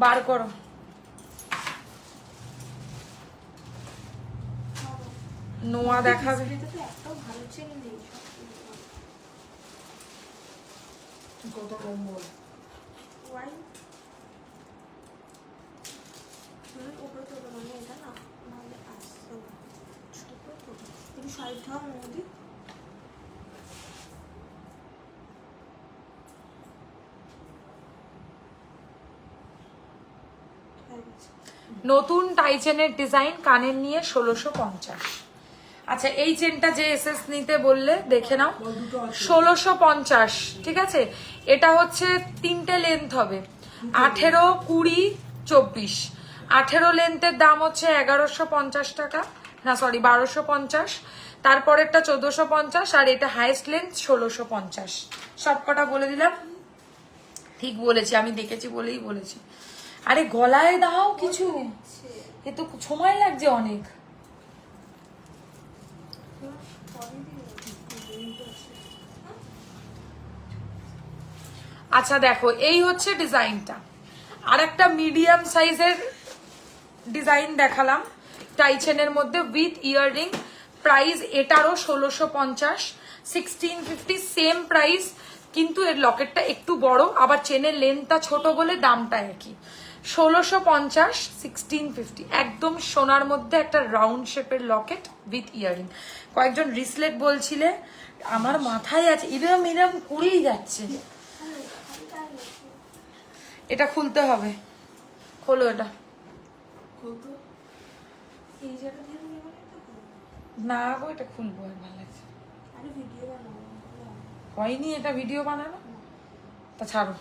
S1: বার করো। নোয়া দেখাবে।
S3: এটা তো একটাও ভালো চেন নেই।
S2: কত কম বল।
S3: ওয়াই উপরে তো মানে এটা না নাহলে আসছে না। ছোট তো তুমি সাইড দাও মোদি।
S1: নতুন টাই চেনের ডিজাইন, কানের নিয়ে 1650। আচ্ছা এই চেনটা যে এসএস নিতে বললে দেখে নাও, 1650, ঠিক আছে। এটা হচ্ছে 3টে লেন্থ হবে, 18, 20, 24। 18 লেন্থের দাম হচ্ছে 1150 টাকা, না সরি 1250। তারপরেরটা 1450, আর এটা হাইস্ট লেন্থ 1650। সবকটা বলে দিলাম, ঠিক বলেছি, আমি দেখেছি বলেই বলেছি। আরে গলায় দাও কিছু, এ তো সময় লাগছে অনেক। আচ্ছা দেখো, এই হচ্ছে ডিজাইনটা। আর একটা মিডিয়াম সাইজের ডিজাইন দেখালাম টাই চেনের মধ্যে উইথ ইয়াররিং। প্রাইস এটারও 1650, 1650 সেম প্রাইস, কিন্তু এর লকেটটা একটু বড়, আবার চেনের লেন্থটা ছোট বলে দামটা একই। 1650, 1650, একদম সোনার মধ্যে একটা রাউন্ড শেপের লকেট উইথ ইয়াররিং। কয়েকজন রিসলেট বলছিলে, আমার মাথায় আছে, এরম এরম করেই যাচ্ছে। এটা খুলতে হবে, খোলো এটা।
S3: এই জায়গা থেকে নিয়ে বলে তো
S1: না গো, এটা খুলবো, ভালো লাগছে।
S3: আরে ভিডিও বানাবো।
S1: হয়নি এটা ভিডিও বানানো, তা ছাড়ো।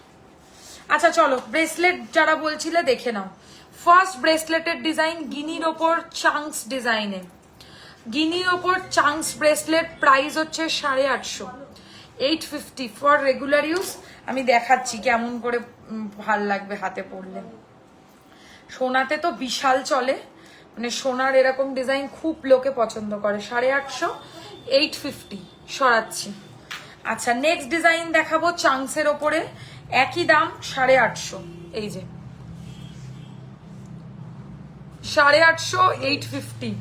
S1: আচ্ছা চলো, ব্রেসলেট যারা বলছিলে দেখে নাও। ফার্স্ট ব্রেসলেটের ডিজাইন গিনির ওপর চাংস ডিজাইনে, গিনির ওপর চাংস ব্রেসলেট। প্রাইস হচ্ছে 850, 850 ফর রেগুলার ইউজ। আমি দেখাচ্ছি কেমন করে ভাল লাগবে হাতে পরলে। সোনাতে তো বিশাল চলে, মানে সোনার এরকম ডিজাইন খুব লোকে পছন্দ করে। 850, 850 সরাচ্ছি। আচ্ছা নেক্সট ডিজাইন দেখাবো চাংসের ওপরে, একই দাম 850। এই যে 850, 850।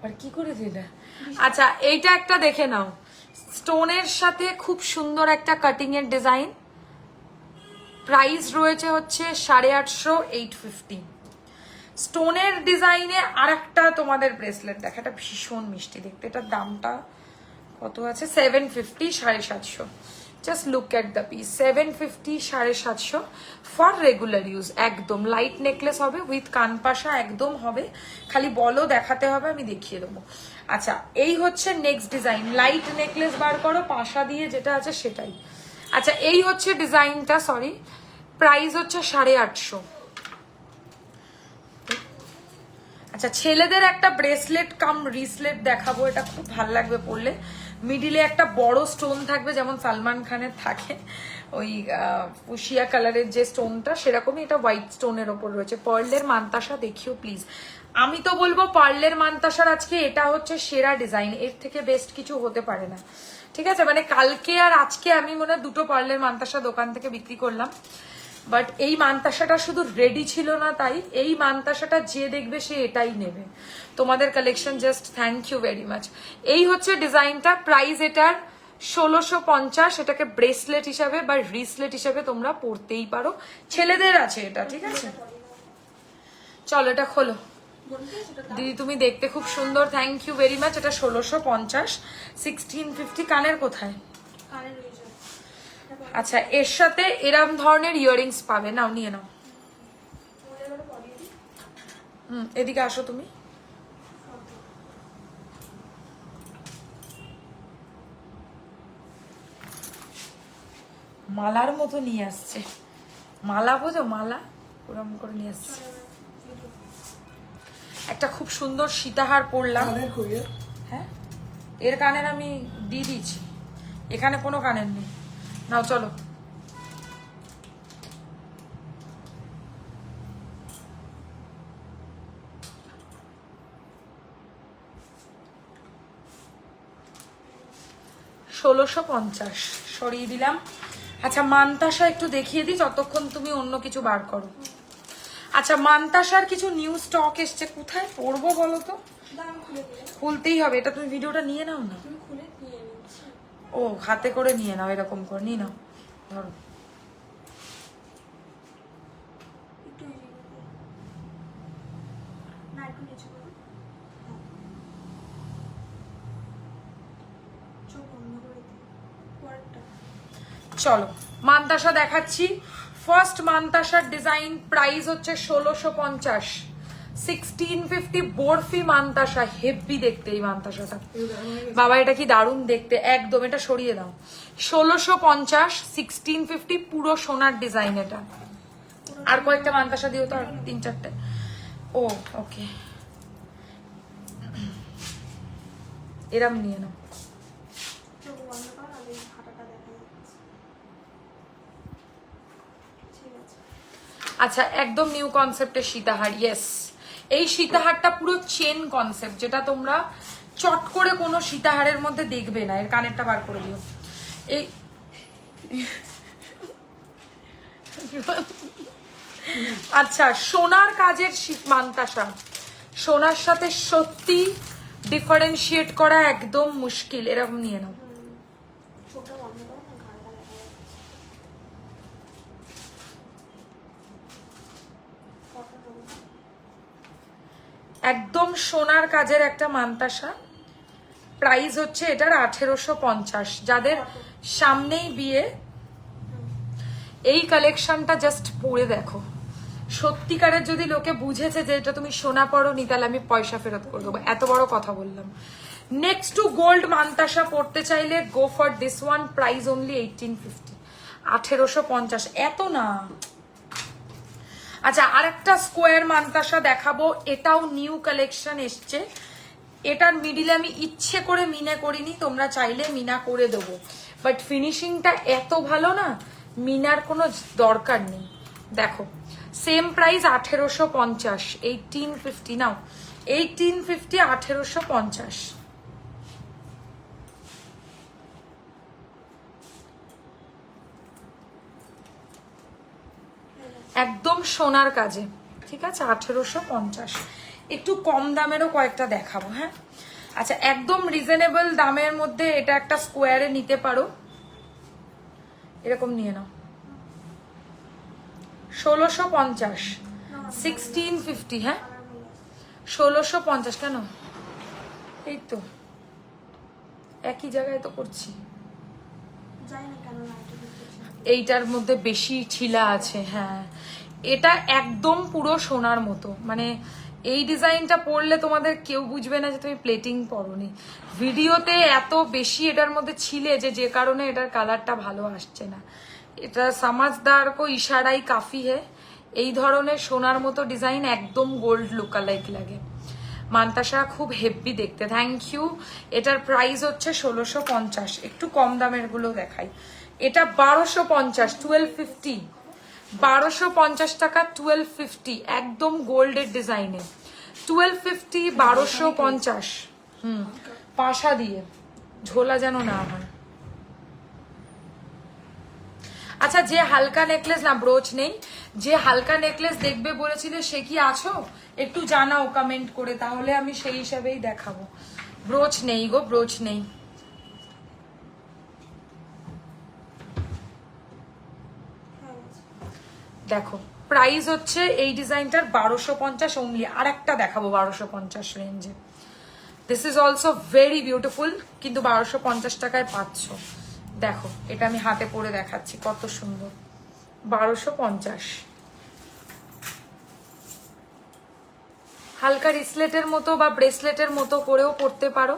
S1: আর কি করেছে এটা? আচ্ছা এইটা একটা দেখে নাও, স্টোনের সাথে খুব সুন্দর একটা কাটিং এর ডিজাইন। প্রাইস রয়েছে হচ্ছে 850, 850। স্টোনের ডিজাইনে আর একটা তোমাদের ব্রেসলেট দেখা, এটা ভীষণ মিষ্টি দেখতে। এটার দামটা কত আছে? 750, 750। Just look at the piece, 750, 750 for regular use. একদম লাইট নেকলেস হবে উইথ কানপাশা, একদম হবে। খালি বলো, দেখাতে হবে, আমি দেখিয়ে দেবো। আচ্ছা এই হচ্ছে নেক্সট ডিজাইন, লাইট নেকলেস বার করো পাশা দিয়ে, যেটা আছে সেটাই। আচ্ছা এই হচ্ছে ডিজাইনটা, সরি, প্রাইস হচ্ছে 850। আচ্ছা ছেলেদের একটা ব্রেসলেট কাম রিসলেট দেখাবো, এটা খুব ভালো লাগবে পরলে। মিডিলে একটা বড় স্টোন থাকবে, যেমন সালমান খানের থাকে, ওই ফুশিয়া কালারের যে স্টোনটা, সেরকমই এটা হোয়াইট স্টোনের ওপর রয়েছে। পার্লের মান্তাসা দেখিও প্লিজ। আমি তো বলবো পার্লের মান্তাসার আজকে এটা হচ্ছে সেরা ডিজাইন, এর থেকে বেস্ট কিছু হতে পারে না, ঠিক আছে। মানে কালকে আর আজকে আমি মনে হয় 2টো পার্লের মান্তাসা দোকান থেকে বিক্রি করলাম, বাট এই মান্তাসাটা শুধু রেডি ছিল না, তাই এই মান্তাসাটা যে দেখবে সে এটাই নেবে। তোমাদের collection just thank you very much. এই হচ্ছে ডিজাইনটা, প্রাইস এটার 1650। এটাকে ব্রেসলেট হিসাবে বা রিসলেট হিসাবে তোমরা পরতেই পারো, ছেলেদের আছে এটা, ঠিক আছে। চলো এটা খোলো দিদি, তুমি দেখতে খুব সুন্দর, থ্যাংক ইউ ভেরি মাচ। এটা 1650, 1650। কানের কোথায়?
S3: কানের রয়েছে।
S1: আচ্ছা এর সাথে এরম ধরনের ইয়াররিংস পাবে, নাও নিয়ে নাও। এদিকে আসো তুমি। মালার মতো নিয়ে আসছে, মালা বোঝো, মালা ওরম করে নিয়ে আসছে। একটা খুব সুন্দর সীতাহার পরলাম। হ্যাঁ এর কানের আমি দিয়ে দিয়েছি, এখানে কোনো কানের নেই। নাও চলো। 1650 সরিয়ে দিলাম। আচ্ছা মান্তাসা একটু দেখিয়ে দিই যতক্ষণ তুমি অন্য কিছু বার করো। আচ্ছা মান্তাসার কিছু নিউ স্টক এসছে, কোথায় পড়বো বলো তো?
S3: দাম খুলে দিলে
S1: খুলতেই হবে, এটা তুমি ভিডিওটা নিয়ে নাও না।
S3: তুমি খুলে নিয়ে নিচ্ছি।
S1: ও হাতে করে নিয়ে নাও, এরকম করে নিয়ে নাও, ধরো।
S3: একটু এগিয়ে দিতে। না একটু নিচে করো। হ্যাঁ। চোখ বন্ধ করে দিই। পরেরটা।
S1: চলো মান্তাসা দেখাচ্ছি। ফার্স্ট মান্তাসার ডিজাইন প্রাইস হচ্ছে 1650, 1650 বরফি মান্তাসা। হেভি দেখতে এই মান্তাসাটা বাবা, এটা কি দারুণ দেখতে, একদম। এটা সরিয়ে দাও। 1650, 1650 পুরো সোনার ডিজাইন এটা। আর কয়েকটা মান্তাসা দিও তো, আর 3-4টে। ও ওকে, এরম নিয়ে নাও।
S3: চোখ বন্ধ করো, আগে হাঁটাটা দেখা যাচ্ছে। ঠিক আছে।
S1: আচ্ছা একদম নিউ কনসেপ্টের সীতাহার। ইয়েস, এই সীতাহারটা পুরো চেন কনসেপ্ট, যেটা তোমরা চট করে কোনো সীতাহারের মধ্যে দেখবে না। এর কানেরটা বার করে দিও। এই আচ্ছা সোনার কাজের মান্তাসা, সোনার সাথে সত্যি ডিফারেন্সিয়েট করা একদম মুশকিল। এরকম নিয়ে নাও।
S3: চোখটা বন্ধ করো, না ঘাড়টা দেখা যাচ্ছে। কটা দেবো?
S1: একদম সোনার কাজের একটা মান্তাসা। প্রাইস হচ্ছে এটার 1850। যাদের সামনেই বিয়ে, এই কালেকশনটা জাস্ট পরে দেখো। সত্যিকারের যদি লোকে বুঝেছে যে এটা তুমি সোনা পরোনি, তাহলে আমি পয়সা ফেরত করে দেবো। এত বড় কথা বললাম। নেক্সট টু গোল্ড মান্তাসা পড়তে চাইলে go for this one. Price only 1850, 1850। এত না। আচ্ছা আরেকটা স্কোয়ার মান্তাসা দেখাবো, এটাও নিউ কালেকশন এসছে। এটার মিডিলে আমি ইচ্ছে করে মিনা করিনি, তোমরা চাইলে মিনা করে দেবো, বাট ফিনিশিংটা এত ভালো না, মিনার কোনো দরকার নেই। দেখো সেম প্রাইস 1850, 1850 নাও, 1850, 1850। একদম সোনার কাজে, ঠিক আছে, 1850। একটু কম দামেরও কয়েকটা দেখাবো। হ্যাঁ আচ্ছা একদম রিজনেবল দামের মধ্যে এটা একটা স্কোয়ারে নিতে পারো, এরকম নিয়ে নাও। 1650, 1650। হ্যাঁ 1650 কেন? এই তো একই জায়গায় তো করছি।
S3: জানি না কেন লাইটে দিতেছে।
S1: এইটার মধ্যে বেশি ছিলা আছে। হ্যাঁ এটা একদম পুরো সোনার মতো, মানে এই ডিজাইনটা পরলে তোমাদের কেউ বুঝবে না যে তুমি প্লেটিং পরোনি। ভিডিওতে এত বেশি এটার মধ্যে ছিলে যে কারণে এটার কালারটা ভালো আসছে না। এটা সমাজদার কো ইশারাই কাফি হে। এই ধরনের সোনার মতো ডিজাইন একদম গোল্ড লুকালাইক লাগে। মান্তাসা খুব হেভি দেখতে। Thank you. এটার প্রাইস হচ্ছে 1650। একটু কম দামের গুলো দেখাই। এটা 1250, 1250, 1250 টাকা, 1250। একদম গোল্ডের ডিজাইনে 1250, 1250। পাশা দিয়ে ঝোলা যেন না হয়। আচ্ছা যে হালকা নেকলেস, না ব্রোচ নেই, যে হালকা নেকলেস দেখবে বলেছিলে সে কি আছো? একটু জানাও কমেন্ট করে, তাহলে আমি সেই হিসাবেই দেখাবো। ব্রোচ নেই গো, ব্রোচ নেই। দেখো প্রাইস হচ্ছে এই ডিজাইনটার 1250 অনলি। আর একটা দেখাবো 1250 রেঞ্জে। This is also very beautiful, কিন্তু 1250 টাকায় পাচ্ছ। দেখো এটা আমি হাতে পরে দেখাচ্ছি, কত সুন্দর। 1250। হালকা রিসলেটের মতো বা ব্রেসলেটের মতো করেও পরতে পারো।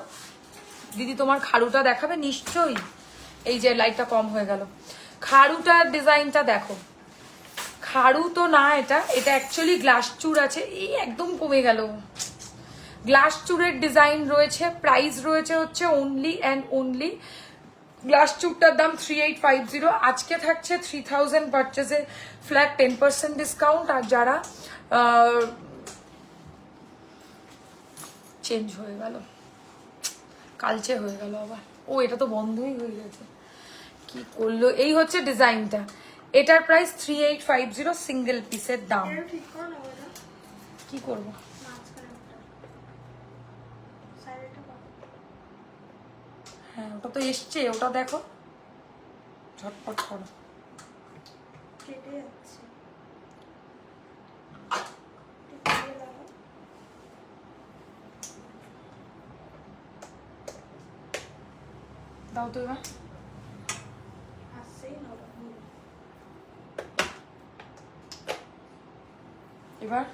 S1: দিদি তোমার খাড়ুটা দেখাবে নিশ্চয়ই। এই যে লাইটটা কম হয়ে গেল। খাড়ুটার ডিজাইনটা দেখো। খাড়ু তো না, এটা অ্যাকচুয়ালি গ্লাস চূড় আছে। এই একদম কমে গেল। গ্লাস চূড়ের ডিজাইন রয়েছে। প্রাইস রয়েছে হচ্ছে অনলি অ্যান্ড অনলি, গ্লাস চূড়টার দাম 3850। আজকে থাকছে 3000 পারচেজে ফ্ল্যাট 10% ডিসকাউন্ট। আর যারা চেঞ্জ হয়ে গেল, কালচে হয়ে গেল আবার। ও এটা তো বন্ধই হয়ে গেছে, কি করলো। এই হচ্ছে ডিজাইনটা, এটার প্রাইস 3850, সিঙ্গেল পিসের দাম।
S3: এটা ঠিক করো না ওটা
S1: কি করবো?
S3: মাঝখানে একটা সাইডটা পাবো।
S1: হ্যাঁ ওটা তো এসছে, ওটা দেখো, ঝটপট করো।
S3: কেটে যাচ্ছে ঠিক করে দাও।
S1: দাও তো এবার।
S3: আসছেই না ওটা।
S1: এবার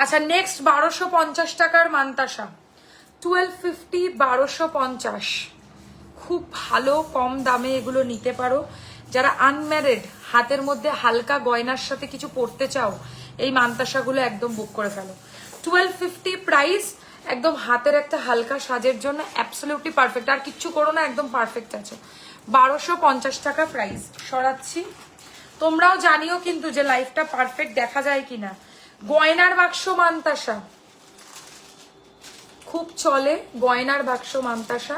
S1: আচ্ছা, নেক্সট 1250 টাকার মান্তাসা, 1250, 1250, খুব ভালো কম দামে এগুলো নিতে পারো। যারা আনম্যারিড, হাতের মধ্যে হালকা গয়নার সাথে কিছু পরতে চাও, এই মান্তাসাগুলো একদম বুক করে ফেলো। 1250 প্রাইস, একদম হাতের একটা হালকা সাজের জন্য অ্যাবসলিউটলি পারফেক্ট। আর কিচ্ছু করো না, একদম পারফেক্ট আছে। 1250 টাকা প্রাইস। সরাচ্ছি, তোমরাও জানিও কিন্তু যে লাইফটা পারফেক্ট দেখা যায় কিনা। গয়নার বাক্স মান্তাসা খুব চলে, গয়নার বাক্স মান্তাসা,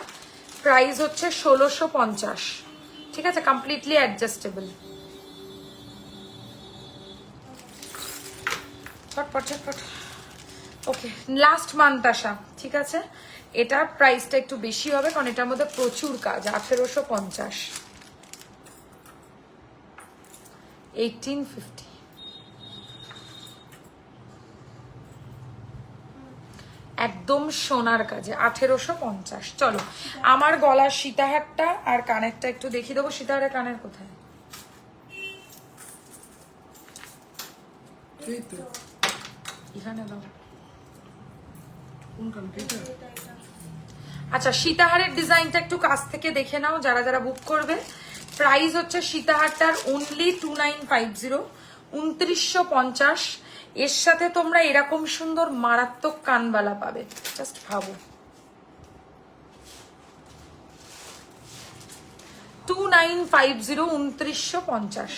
S1: প্রাইস হচ্ছে 1650। ঠিক আছে, কমপ্লিটলি অ্যাডজাস্টেবল। চটপট চটপট। ওকে, লাস্ট মান্তাসা, ঠিক আছে, এটা প্রাইসটা একটু বেশি হবে কারণ এটার মধ্যে প্রচুর কাজ। 1850, 1850, একদম সোনার কাজে 1850। চলো, আমার গলার সীতাহারটা আর কানেরটা একটু দেখিয়ে দেবো। সীতাহারের কানের কোথায়?
S2: এই তো
S1: এখানে দাও।
S2: কোন কান্ট্রিটা?
S1: আচ্ছা, সীতাহারের ডিজাইনটা একটু কাছ থেকে দেখে নাও যারা যারা বুক করবে। প্রাইস হচ্ছে সীতাহারটার অনলি 2950, 2950। এর সাথে তোমরা এরকম সুন্দর মারাত্মক কানবালা পাবে, জাস্ট ভাবো। 2950, 2950।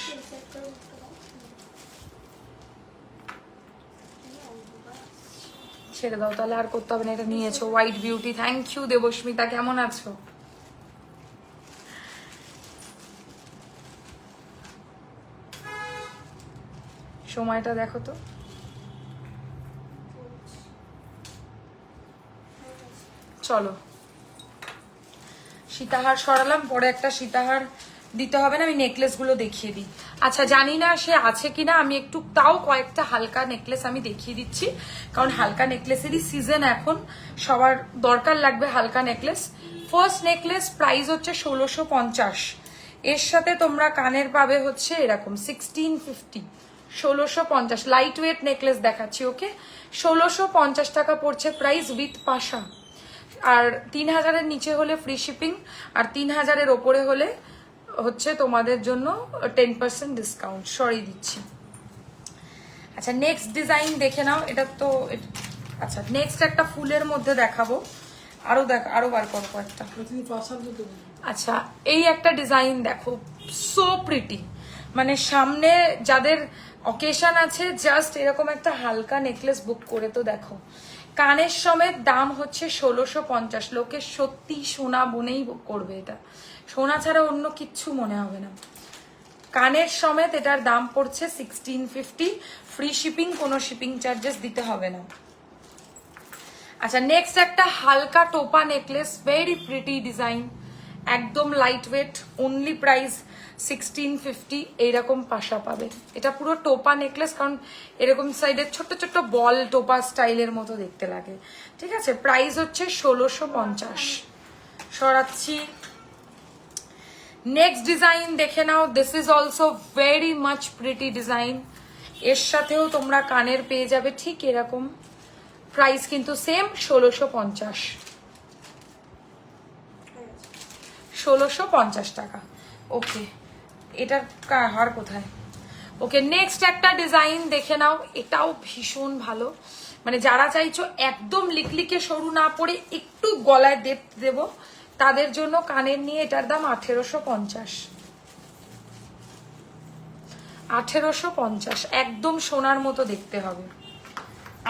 S1: ছেড়ে দাও তাহলে, আর করতে হবে না, এটা নিয়েছো। White beauty, thank you Debasmita, কেমন আছো? সময়টা দেখো তো। চলো, সীতাহার সরালাম, পরে একটা সীতাহার দিতে হবে না, আমি নেকলেস গুলো দেখিয়ে দিই। আচ্ছা, জানি না সে আছে কিনা, আমি একটু তাও কয়েকটা হালকা নেকলেস আমি দেখিয়ে দিচ্ছি, কারণ হালকা নেকলেসেরই সিজন এখন, সবার দরকার লাগবে হালকা নেকলেস। ফার্স্ট নেকলেস প্রাইস হচ্ছে 1650, এর সাথে তোমরা কানের পাবে হচ্ছে এরকম 1650, 1650 লাইট ওয়েট নেকলেস দেখাচ্ছি। ওকে, 1650 টাকা পড়ছে প্রাইস উইথ পাশা। আর 3000-এর নিচে হলে ফ্রি শিপিং, আর 3000-এর ওপরে হলে হচ্ছে তোমাদের জন্য 10% ডিসকাউন্ট সরিয়ে দিচ্ছি। আচ্ছা, নেক্সট ডিজাইন দেখে নাও। এটা তো আচ্ছা, নেক্সট একটা ফুলের মধ্যে দেখাবো। আরো বার করো কয়েকটা। আচ্ছা, এই একটা ডিজাইন দেখো, সো প্রিটি। মানে সামনে যাদের অকেশন আছে, জাস্ট এরকম একটা হালকা নেকলেস বুক করে তো দেখো। কানের সমেত দাম হচ্ছে 1650। লোকে সত্যি সোনা বনেই করবে, এটা সোনা ছাড়া অন্য কিচ্ছু মনে হবে না। কানের সমেত এটার দাম পড়ছে 1650, ফ্রি শিপিং, কোনো শিপিং চার্জেস দিতে হবে না। আচ্ছা, নেক্সট একটা হালকা টোপা নেকলেস, ভেরি প্রিটি ডিজাইন, একদম লাইট ওয়েট, অনলি প্রাইস 1650। এইরকম পাশা পাবে, এটা পুরো টোপা নেকলেস, কারণ এরকম সাইডের ছোট্ট ছোট্ট বল টোপা স্টাইলের মতো দেখতে লাগে। ঠিক আছে, প্রাইস হচ্ছে 1650। সরাচ্ছি, নেক্সট ডিজাইন দেখে নাও। This is also very much pretty design. এর সাথেও তোমরা কানের পেয়ে যাবে ঠিক এরকম, প্রাইস কিন্তু সেম 1650, 1650 টাকা। ওকে, এটার হার কোথায়? ওকে, নেক্সট একটা ডিজাইন দেখে নাও, এটাও ভীষণ ভালো। মানে যারা চাইছো একদম লিকলিকে সরু না পড়ে একটু গলায় ডেপথ দেবো, তাদের জন্য কানের নিয়ে এটার দাম 1850, 1850, একদম সোনার মতো দেখতে হবে।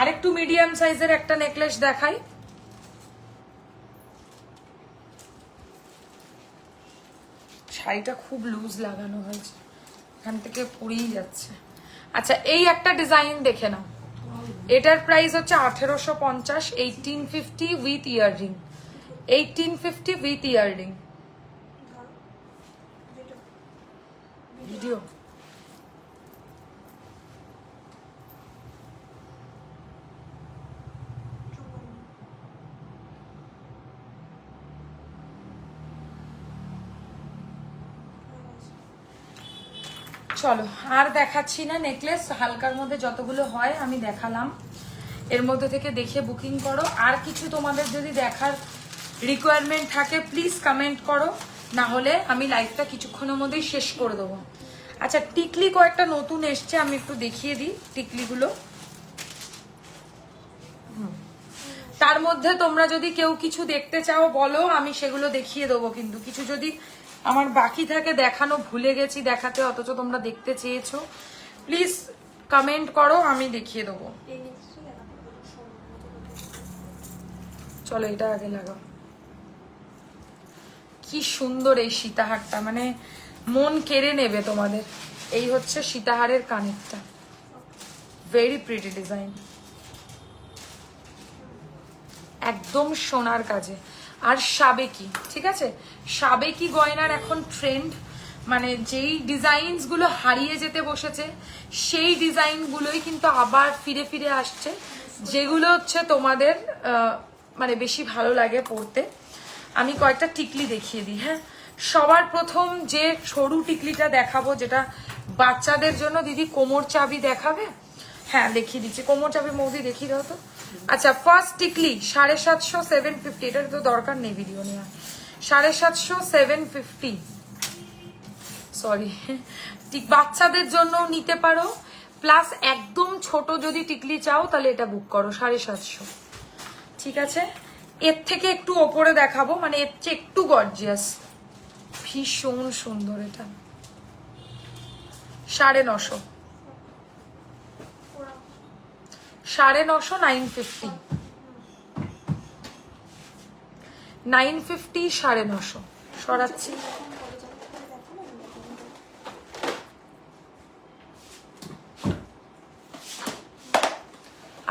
S1: আরেকটু মিডিয়াম সাইজের একটা নেকলেস দেখাই। শাড়িটা খুব লুজ লাগানো হয়েছে, এখান থেকে পুড়েই যাচ্ছে। আচ্ছা, এই একটা ডিজাইন দেখে নাও। এটার প্রাইস হচ্ছে 1850, 1850 with earring, 1850 with earring. Video চলো আর দেখাচ্ছি না নেকলেস, হালকার মধ্যে যতগুলো হয় আমি দেখালাম, এর মধ্যে থেকে দেখে বুকিং করো। আর কিছু তোমাদের যদি দেখার রিকোয়ারমেন্ট থাকে প্লিজ কমেন্ট করো, না হলে আমি লাইভটা কিছুক্ষণের মধ্যেই শেষ করে দেবো। আচ্ছা, টিকলি কয়েকটা নতুন এসছে, আমি একটু দেখিয়ে দিই টিকলিগুলো। তার মধ্যে তোমরা যদি কেউ কিছু দেখতে চাও বলো, আমি সেগুলো দেখিয়ে দেবো। কিন্তু কিছু যদি আমার বাকি থাকে দেখানো, ভুলে গেছি দেখাতে, অথচ তোমরা দেখতে চেয়েছো, প্লিজ কমেন্ট করো, আমি দেখিয়ে দেবো। চলো এটা আগে লাগাও। কি সুন্দর এই সীতাহারটা, মানে মন কেড়ে নেবে তোমাদের। এই হচ্ছে সীতাহারের কানেরটা, ভেরি প্রিটি ডিজাইন, একদম সোনার কাজে। আর সাবেকি, ঠিক আছে, সাবেকি গয়নার এখন ট্রেন্ড, মানে যেই ডিজাইনস গুলো হারিয়ে যেতে বসেছে সেই ডিজাইন গুলোই কিন্তু আবার ফিরে ফিরে আসছে, যেগুলো হচ্ছে তোমাদের মানে বেশি ভালো লাগে পড়তে। আমি কয়েকটা টিকলি দেখিয়ে দিই। হ্যাঁ, সবার প্রথম যে সরু টিকলিটা দেখাবো, যেটা বাচ্চাদের জন্য, দিদি কোমর চাবি দেখাবে? হ্যাঁ দেখিয়ে দিচ্ছি, কোমর চাবি মৌদি দেখিয়ে দাও তো। আচ্ছা, ফার্স্ট টিকলি 750, 750, এটার তো দরকার নেই ভিডিও নেওয়া। 750, 750, সরি, ঠিক বাচ্চাদের জন্য নিতে পারো। প্লাস একদম ছোট যদি টিকলি চাও তাহলে এটা বুক করো 750, ঠিক আছে। এর থেকে একটু ওপরে দেখাবো, মানে এর চেয়ে একটু গর্জিয়াস, ভীষণ সুন্দর। এটা 950, 950, 950, 950, 950 সরাচ্ছি।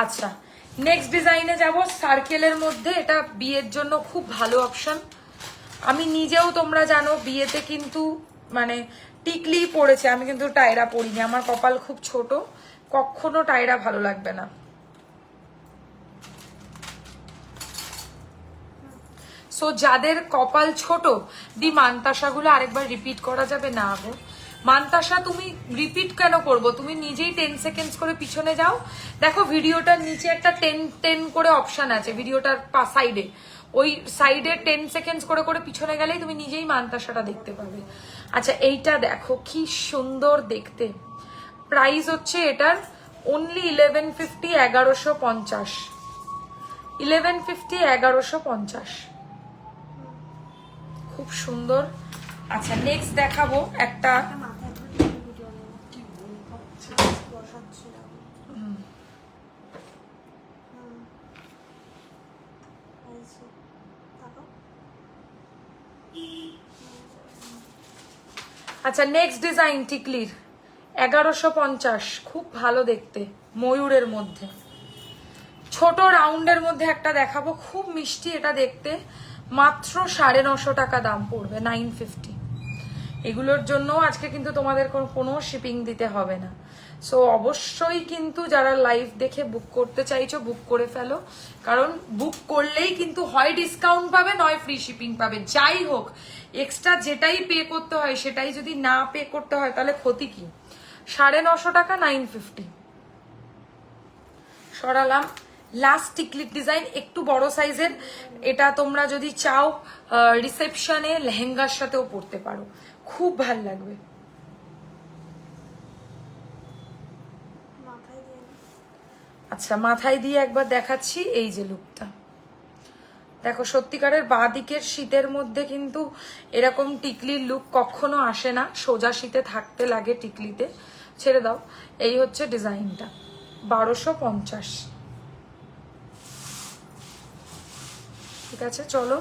S1: আচ্ছা, নেক্সট ডিজাইনে যাব, সার্কেলের মধ্যে। এটা বিয়ের জন্য খুব ভালো অপশন। আমি নিজেও, তোমরা জানো, বিয়েতে কিন্তু মানে টিকলি পড়েছে, আমি কিন্তু টায়রা পরিনি, আমার কপাল খুব ছোট, কখনো টায়রা ভালো লাগবে না। সো যাদের কপাল ছোট, দি মানতাসাগুলো আরেকবার রিপিট করা যাবে না গো? মানতাসা তুমি রিপিট কেন করবো? তুমি নিজেই 10 সেকেন্ডস করে পিছনে যাও, দেখো ভিডিওটার নিচে একটা 10 করে অপশন আছে, ভিডিওটার সাইডে, ওই সাইডে 10 সেকেন্ডস করে করে পিছনে গেলেই তুমি নিজেই মানতাসাটা দেখতে পাবে। আচ্ছা, এইটা দেখো কি সুন্দর দেখতে। প্রাইস হচ্ছে এটার অনলি 1150, 1150, 1150, 1150, খুব সুন্দর। আচ্ছা, নেক্সট দেখাবো একটা, আচ্ছা নেক্সট ডিজাইন টিকলির 1150, খুব ভালো দেখতে, ময়ূরের মধ্যে ছোট রাউন্ডের মধ্যে একটা দেখাবো, খুব মিষ্টি এটা দেখতে, মাত্র 950 টাকা দাম পড়বে, 950। এগুলোর জন্য আজকে কিন্তু তোমাদের কোনো শিপিং দিতে হবে না। সো অবশ্যই কিন্তু যারা লাইভ দেখে বুক করতে চাইছো বুক করে ফেলো, কারণ বুক করলেই কিন্তু হয় ডিসকাউন্ট পাবে, নয় ফ্রি শিপিং পাবে। যাই হোক, এক্সট্রা যেটাই পে করতে হয় সেটাই যদি না পে করতে হয় তাহলে ক্ষতি কি? 950 টাকা, 950 সরালাম। লাস্ট টিকলির ডিজাইন একটু বড় সাইজের, এটা তোমরা যদি চাও রিসেপশনে লেহেঙ্গার সাথেও পরতে পারো, খুব ভাল লাগবে। আচ্ছা, মাথায় দিয়ে একবার দেখাচ্ছি, এই যে লুকটা দেখো, সত্যিকারের বাঁ দিকের শীতের মধ্যে কিন্তু এরকম টিকলির লুক কখনো আসে না, সোজা শীতে থাকতে লাগে টিকলিতে, ছেড়ে দাও। এই হচ্ছে ডিজাইনটা, 1250। ঠিক আছে চলো।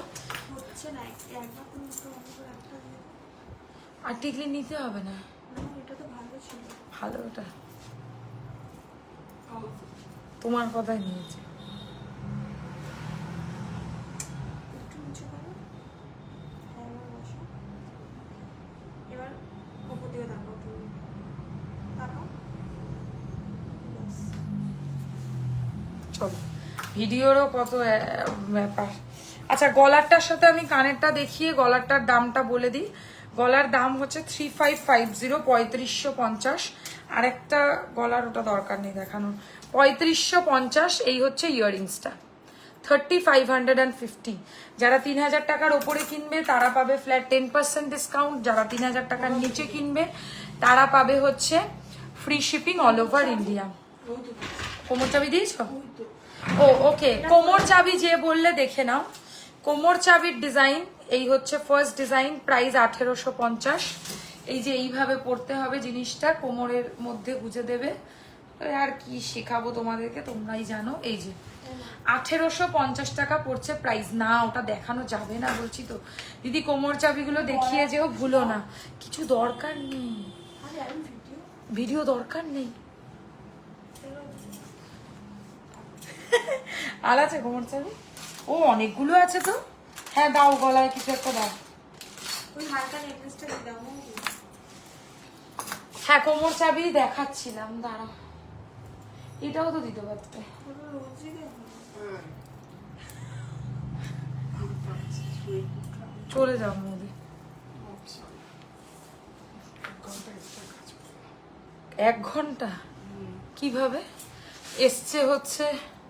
S3: হচ্ছে না, একবার তুমি একটু অন্য করে একটা দিয়ে দাও।
S1: আর টিকলি নিতে হবে না,
S3: না, এটা তো ভালো ছিল।
S1: ভালো ওটা তোমার কথাই নিয়েছে।
S3: একটু নিচু করো। হ্যাঁ, এবার বসো। এবার ওপর দিকে তাকাও তুমি। তাকাও। ব্যাস।
S1: চলো, ভিডিওরও কত ব্যাপার। আচ্ছা, গলারটার সাথে আমি কানেরটা দেখিয়ে গলারটার দামটা বলে দিই। গলার দাম হচ্ছে 3550, 3550। আর একটা গলার, ওটা দরকার নেই দেখানোর, 3550। এই হচ্ছে ইয়াররিংসটা 3550। যারা 3000 টাকার ওপরে কিনবে তারা পাবে ফ্ল্যাট 10% ডিসকাউন্ট, যারা 3000 টাকার নিচে কিনবে তারা পাবে হচ্ছে free shipping all over India. কোমর চাবি দিয়েছ? ও ওকে, কোমর চাবি যে বললে দেখে নাও। কোমর চাবির ডিজাইন এই হচ্ছে ফার্স্ট ডিজাইন, প্রাইস 1850। এই যে এইভাবে পড়তে হবে জিনিসটা, কোমরের মধ্যে গুজে দেবে। আর কি শেখাবো তোমাদেরকে, তোমরাই জানো। এই যে 1850 টাকা পড়ছে প্রাইস। না ওটা দেখানো যাবে না বলছি তো দিদি, কোমর চাবিগুলো দেখিয়ে যেও, ভুলো না। কিছু দরকার নেই,
S3: আরে আমি
S1: ভিডিও দরকার নেই। আর আছে কোমর চাবি? ও অনেকগুলো আছে তো। হ্যাঁ দাও, গলায় কিছু একটা দাও।
S3: ওই হালকা নেকলেসটা দিয়ে দাও না।
S1: হ্যাঁ কোমর চাবি দেখাচ্ছিলাম, দাঁড়া। এটাও তো দিতে পারতে।
S3: ওটা রোজই দেখো।
S1: চলে যাও মোদি। 1 ঘন্টা কিভাবে এসছে? হচ্ছে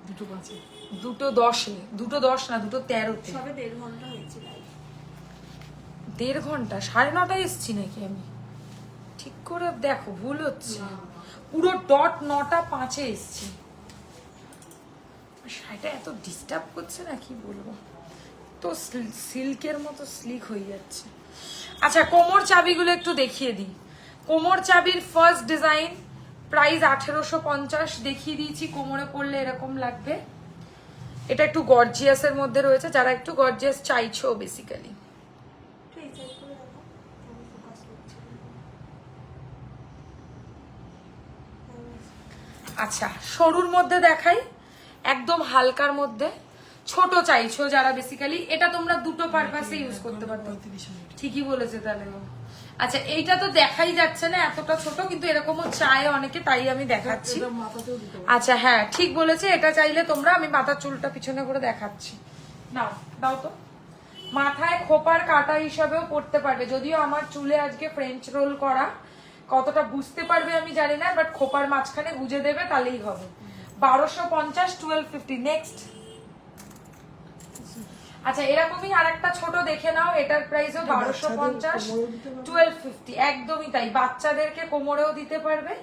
S2: 2:05
S1: 2:10-এ, 2:10 না 2:13-তে।
S3: সবে 1.5 ঘন্টা হয়েছে লাইভ।
S1: 1.5 ঘন্টা? 9:30 এসছি নাকি আমি? ঠিক করে দেখো, ভুল হচ্ছে। পুরো ডট 9:05-এ এসছি। শাড়িটা এত ডিস্টার্ব করছে না, কি বলবো, তো সিল্কের মতো স্লিক হয়ে যাচ্ছে। আচ্ছা, কোমর চাবিগুলো একটু দেখিয়ে দিই। কোমর চাবির ফার্স্ট ডিজাইন, প্রাইস 1850 দেখিয়ে দিয়েছি। কোমরে পরলে এরকম লাগবে। এটা একটু গর্জিয়াসের মধ্যে রয়েছে, যারা একটু গর্জিয়াস চাইছো বেসিক্যালি।
S3: একটু এই সাইড করে দেখো, আমি ফোকাস করছি।
S1: আচ্ছা, সরুর মধ্যে দেখাই, একদম হালকার মধ্যে। ছোট চাইছো যারা বেসিক্যালি, এটা তোমরা দুটো পারপাসে ইউজ করতে পারতো। ঠিকই বলেছে তাহলে ও। আচ্ছা, এইটা তো দেখাই যাচ্ছে না, এতটা ছোট, কিন্তু এরকমও চায় অনেকে, তাই আমি দেখাচ্ছি। আচ্ছা হ্যাঁ ঠিক বলেছে, এটা চাইলে তোমরা, আমি মাথার চুলটা পিছনে করে দেখাচ্ছি। নাও, দাও তো। মাথায় খোপার কাটা হিসাবেও পড়তে পারবে, যদিও আমার চুলে আজকে ফ্রেঞ্চ রোল করা, কতটা বুঝতে পারবে আমি জানি না, বাট খোপার মাঝখানে গুজে দেবে তাহলেই হবে। 1250, 1250। নেক্সট। আচ্ছা, এরকমই আরেকটা ছোট দেখে নাও, এটার প্রাইসও 1250, 1250। একদমই তাই, বাচ্চাদেরকে কোমরেও দিতে পারবে,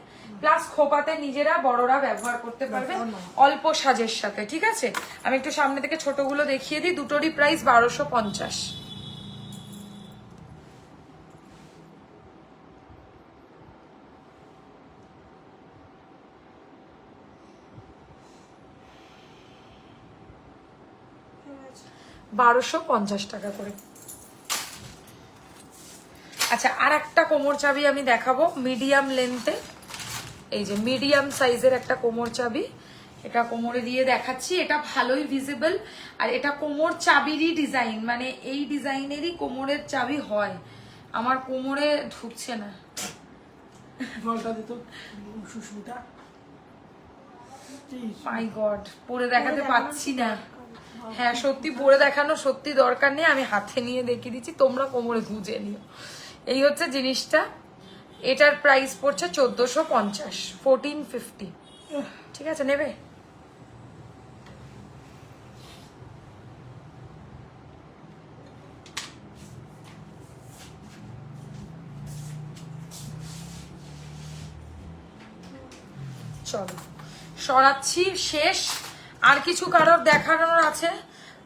S1: প্লাস খোপাতে নিজেরা বড়রা ব্যবহার করতে পারবে অল্প সাজের সাথে। ঠিক আছে, আমি একটু সামনে থেকে ছোটগুলো দেখিয়ে দিই। দুটোরই প্রাইস 1250।
S3: আছে।
S1: 1250 টাকা করে। আচ্ছা, আর একটা কোমর চাবি আমি দেখাবো মিডিয়াম লেন্থে। এই যে মিডিয়াম সাইজের একটা কোমর চাবি, এটা কোমরে দিয়ে দেখাচ্ছি। এটা ভালোই ভিজিবল, আর এটা কোমর চাবিরই ডিজাইন, মানে এই ডিজাইনেরই কোমরের চাবি হয়। আমার কোমরে ঢুকছে না।
S2: বলটা দিত সুস্মিতা।
S1: মাই গড, পরে দেখাতে পাচ্ছি না। হ্যাঁ সত্যি পরে দেখানো সত্যি দরকার নেই, আমি হাতে নিয়ে দেখিয়ে দিচ্ছি, তোমরা কোমরে গুঁজে নিও। এই হচ্ছে জিনিসটা। এটার প্রাইস পড়ছে 1450, 1450। ঠিক আছে, নেবে? চলো সরাচ্ছি, শেষ। আর কিছু কারোর দেখানোর আছে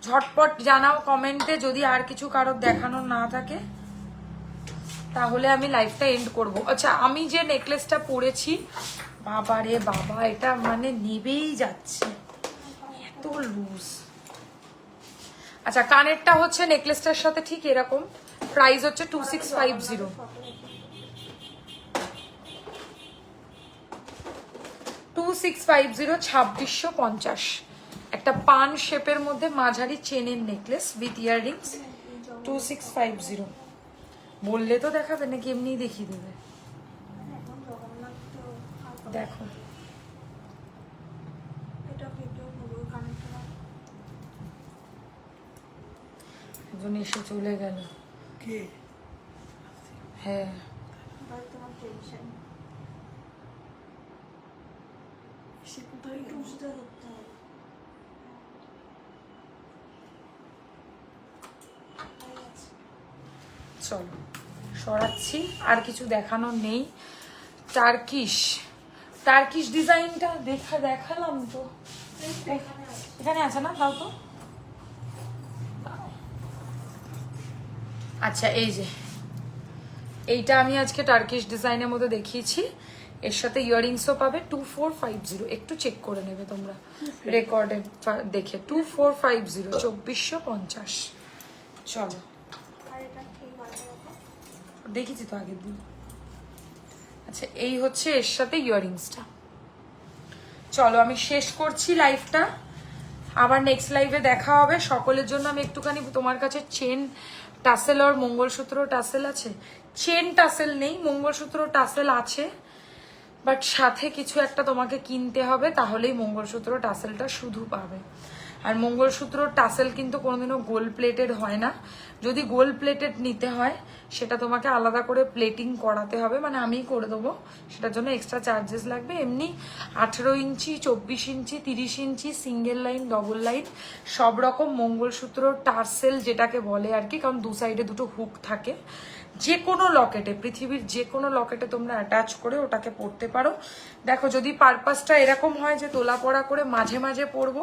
S1: ঝটপট জানাও কমেন্টে, যদি আর কিছু কারোর দেখানোর না থাকে তাহলে আমি লাইভটা এন্ড করব। আচ্ছা, আমি যে নেকলেসটা পরেছি, বাবা রে বাবা, এটা মানে নেবেই যাচ্ছে, এত লুজ। আচ্ছা, কানেরটা হচ্ছে নেকলেসটার সাথে ঠিক এরকম, প্রাইস হচ্ছে 2650। 2650, 2650। একটা পান শেপের মধ্যে মাঝারি চেনের নেকলেস উইথ ইয়াররিংস, 2650। বললে তো দেখাবে নাকি এমনিই দেখিয়ে দেবে?
S3: এখন জগন্নাথ তো
S1: দেখো,
S3: এটা কেটেও হলো কানেক্টটা।
S1: একজন এসে চলে গেল।
S2: কে?
S1: হ্যাঁ,
S3: ভাই তোমার টেনশন
S2: সে কোথায়
S3: একটু
S2: গেল?
S3: উঁচুতে ধরতে হবে। হয়ে গেছে।
S1: চলো সরাচ্ছি, আর কিছু দেখানোর নেই। টার্কিশ ডিজাইনটা দেখালাম তো,
S3: এখানে আছে।
S1: এখানে আছে না? তাও তো। আচ্ছা, এই যে এইটা আমি আজকে টার্কিশ ডিজাইনের মধ্যে দেখিয়েছি, এর সাথে ইয়াররিংসও পাবে। 2450, একটু চেক করে নেবে তোমরা রেকর্ডে দেখে। 2450, 2450। চলো,
S3: আর এটা কি বানাবে ওটা?
S1: দেখেছি তো আগের দিন। আচ্ছা, এই হচ্ছে এর সাথে ইয়াররিংসটা। চলো আমি শেষ করছি লাইভটা, আবার নেক্সট লাইভে দেখা হবে। সকলের জন্য আমি একটুখানি, তোমার কাছে চেন টাসেল আর মঙ্গলসূত্র টাসেল আছে? চেন টাসেল নেই, মঙ্গলসূত্র টাসেল আছে, বাট সাথে কিছু একটা তোমাকে কিনতে হবে, তাহলেই মঙ্গলসূত্র টাসেলটা শুধু পাবে। আর মঙ্গলসূত্র টাসেল কিন্তু কোনোদিনও গোল্ড প্লেটেড হয় না। যদি গোল্ড প্লেটেড নিতে হয় সেটা তোমাকে আলাদা করে প্লেটিং করাতে হবে, মানে আমিই করে দেবো, সেটার জন্য এক্সট্রা চার্জেস লাগবে। এমনি 18 ইঞ্চি, 24 ইঞ্চি, 30 ইঞ্চি, সিঙ্গেল লাইন, ডবল লাইন, সব রকম মঙ্গলসূত্র টাসেল যেটাকে বলে আর কি, কারণ দু সাইডে দুটো হুক থাকে, যে কোনো লকেটে, পৃথিবীর যে কোনো লকেটে তোমরা অ্যাটাচ করে ওটাকে পরতে পারো। দেখো, যদি পারপাসটা এরকম হয় যে তোলা পড়া করে মাঝে মাঝে পরবো,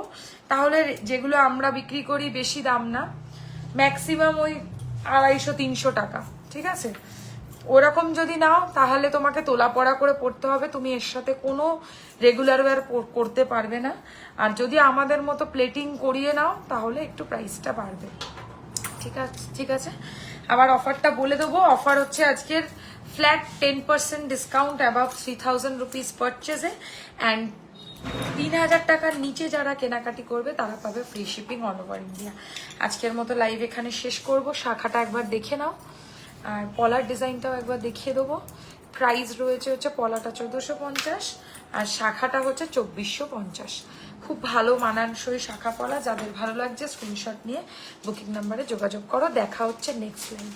S1: তাহলে যেগুলো আমরা বিক্রি করি বেশি দাম না, ম্যাক্সিমাম ওই 250-300 টাকা, ঠিক আছে? ওরকম যদি নাও তাহলে তোমাকে তোলা পড়া করে পড়তে হবে, তুমি এর সাথে কোনো রেগুলার ওয়্যার করতে পারবে না। আর যদি আমাদের মতো প্লেটিং করিয়ে নাও তাহলে একটু প্রাইসটা বাড়বে, ঠিক আছে? আবার অফারটা বলে দেবো, অফার হচ্ছে আজকের ফ্ল্যাট 10% ডিসকাউন্ট অ্যাবাভ 3000 রুপিস পারচেজে, অ্যান্ড 3000 টাকার নিচে যারা কেনাকাটি করবে তারা পাবে free shipping all over India. আজকের মতো লাইভ এখানে শেষ করব। শাখাটা একবার দেখে নাও, আর পলার ডিজাইনটাও একবার দেখিয়ে দেবো। প্রাইস রয়েছে হচ্ছে পলাটা 1450 আর শাখাটা হচ্ছে 2450। খুব ভালো মানানসই শাখা পলা, যাদের ভালো লাগছে স্ক্রিনশট নিয়ে বুকিং নাম্বারে যোগাযোগ করো। দেখা হচ্ছে নেক্সট লাইভ।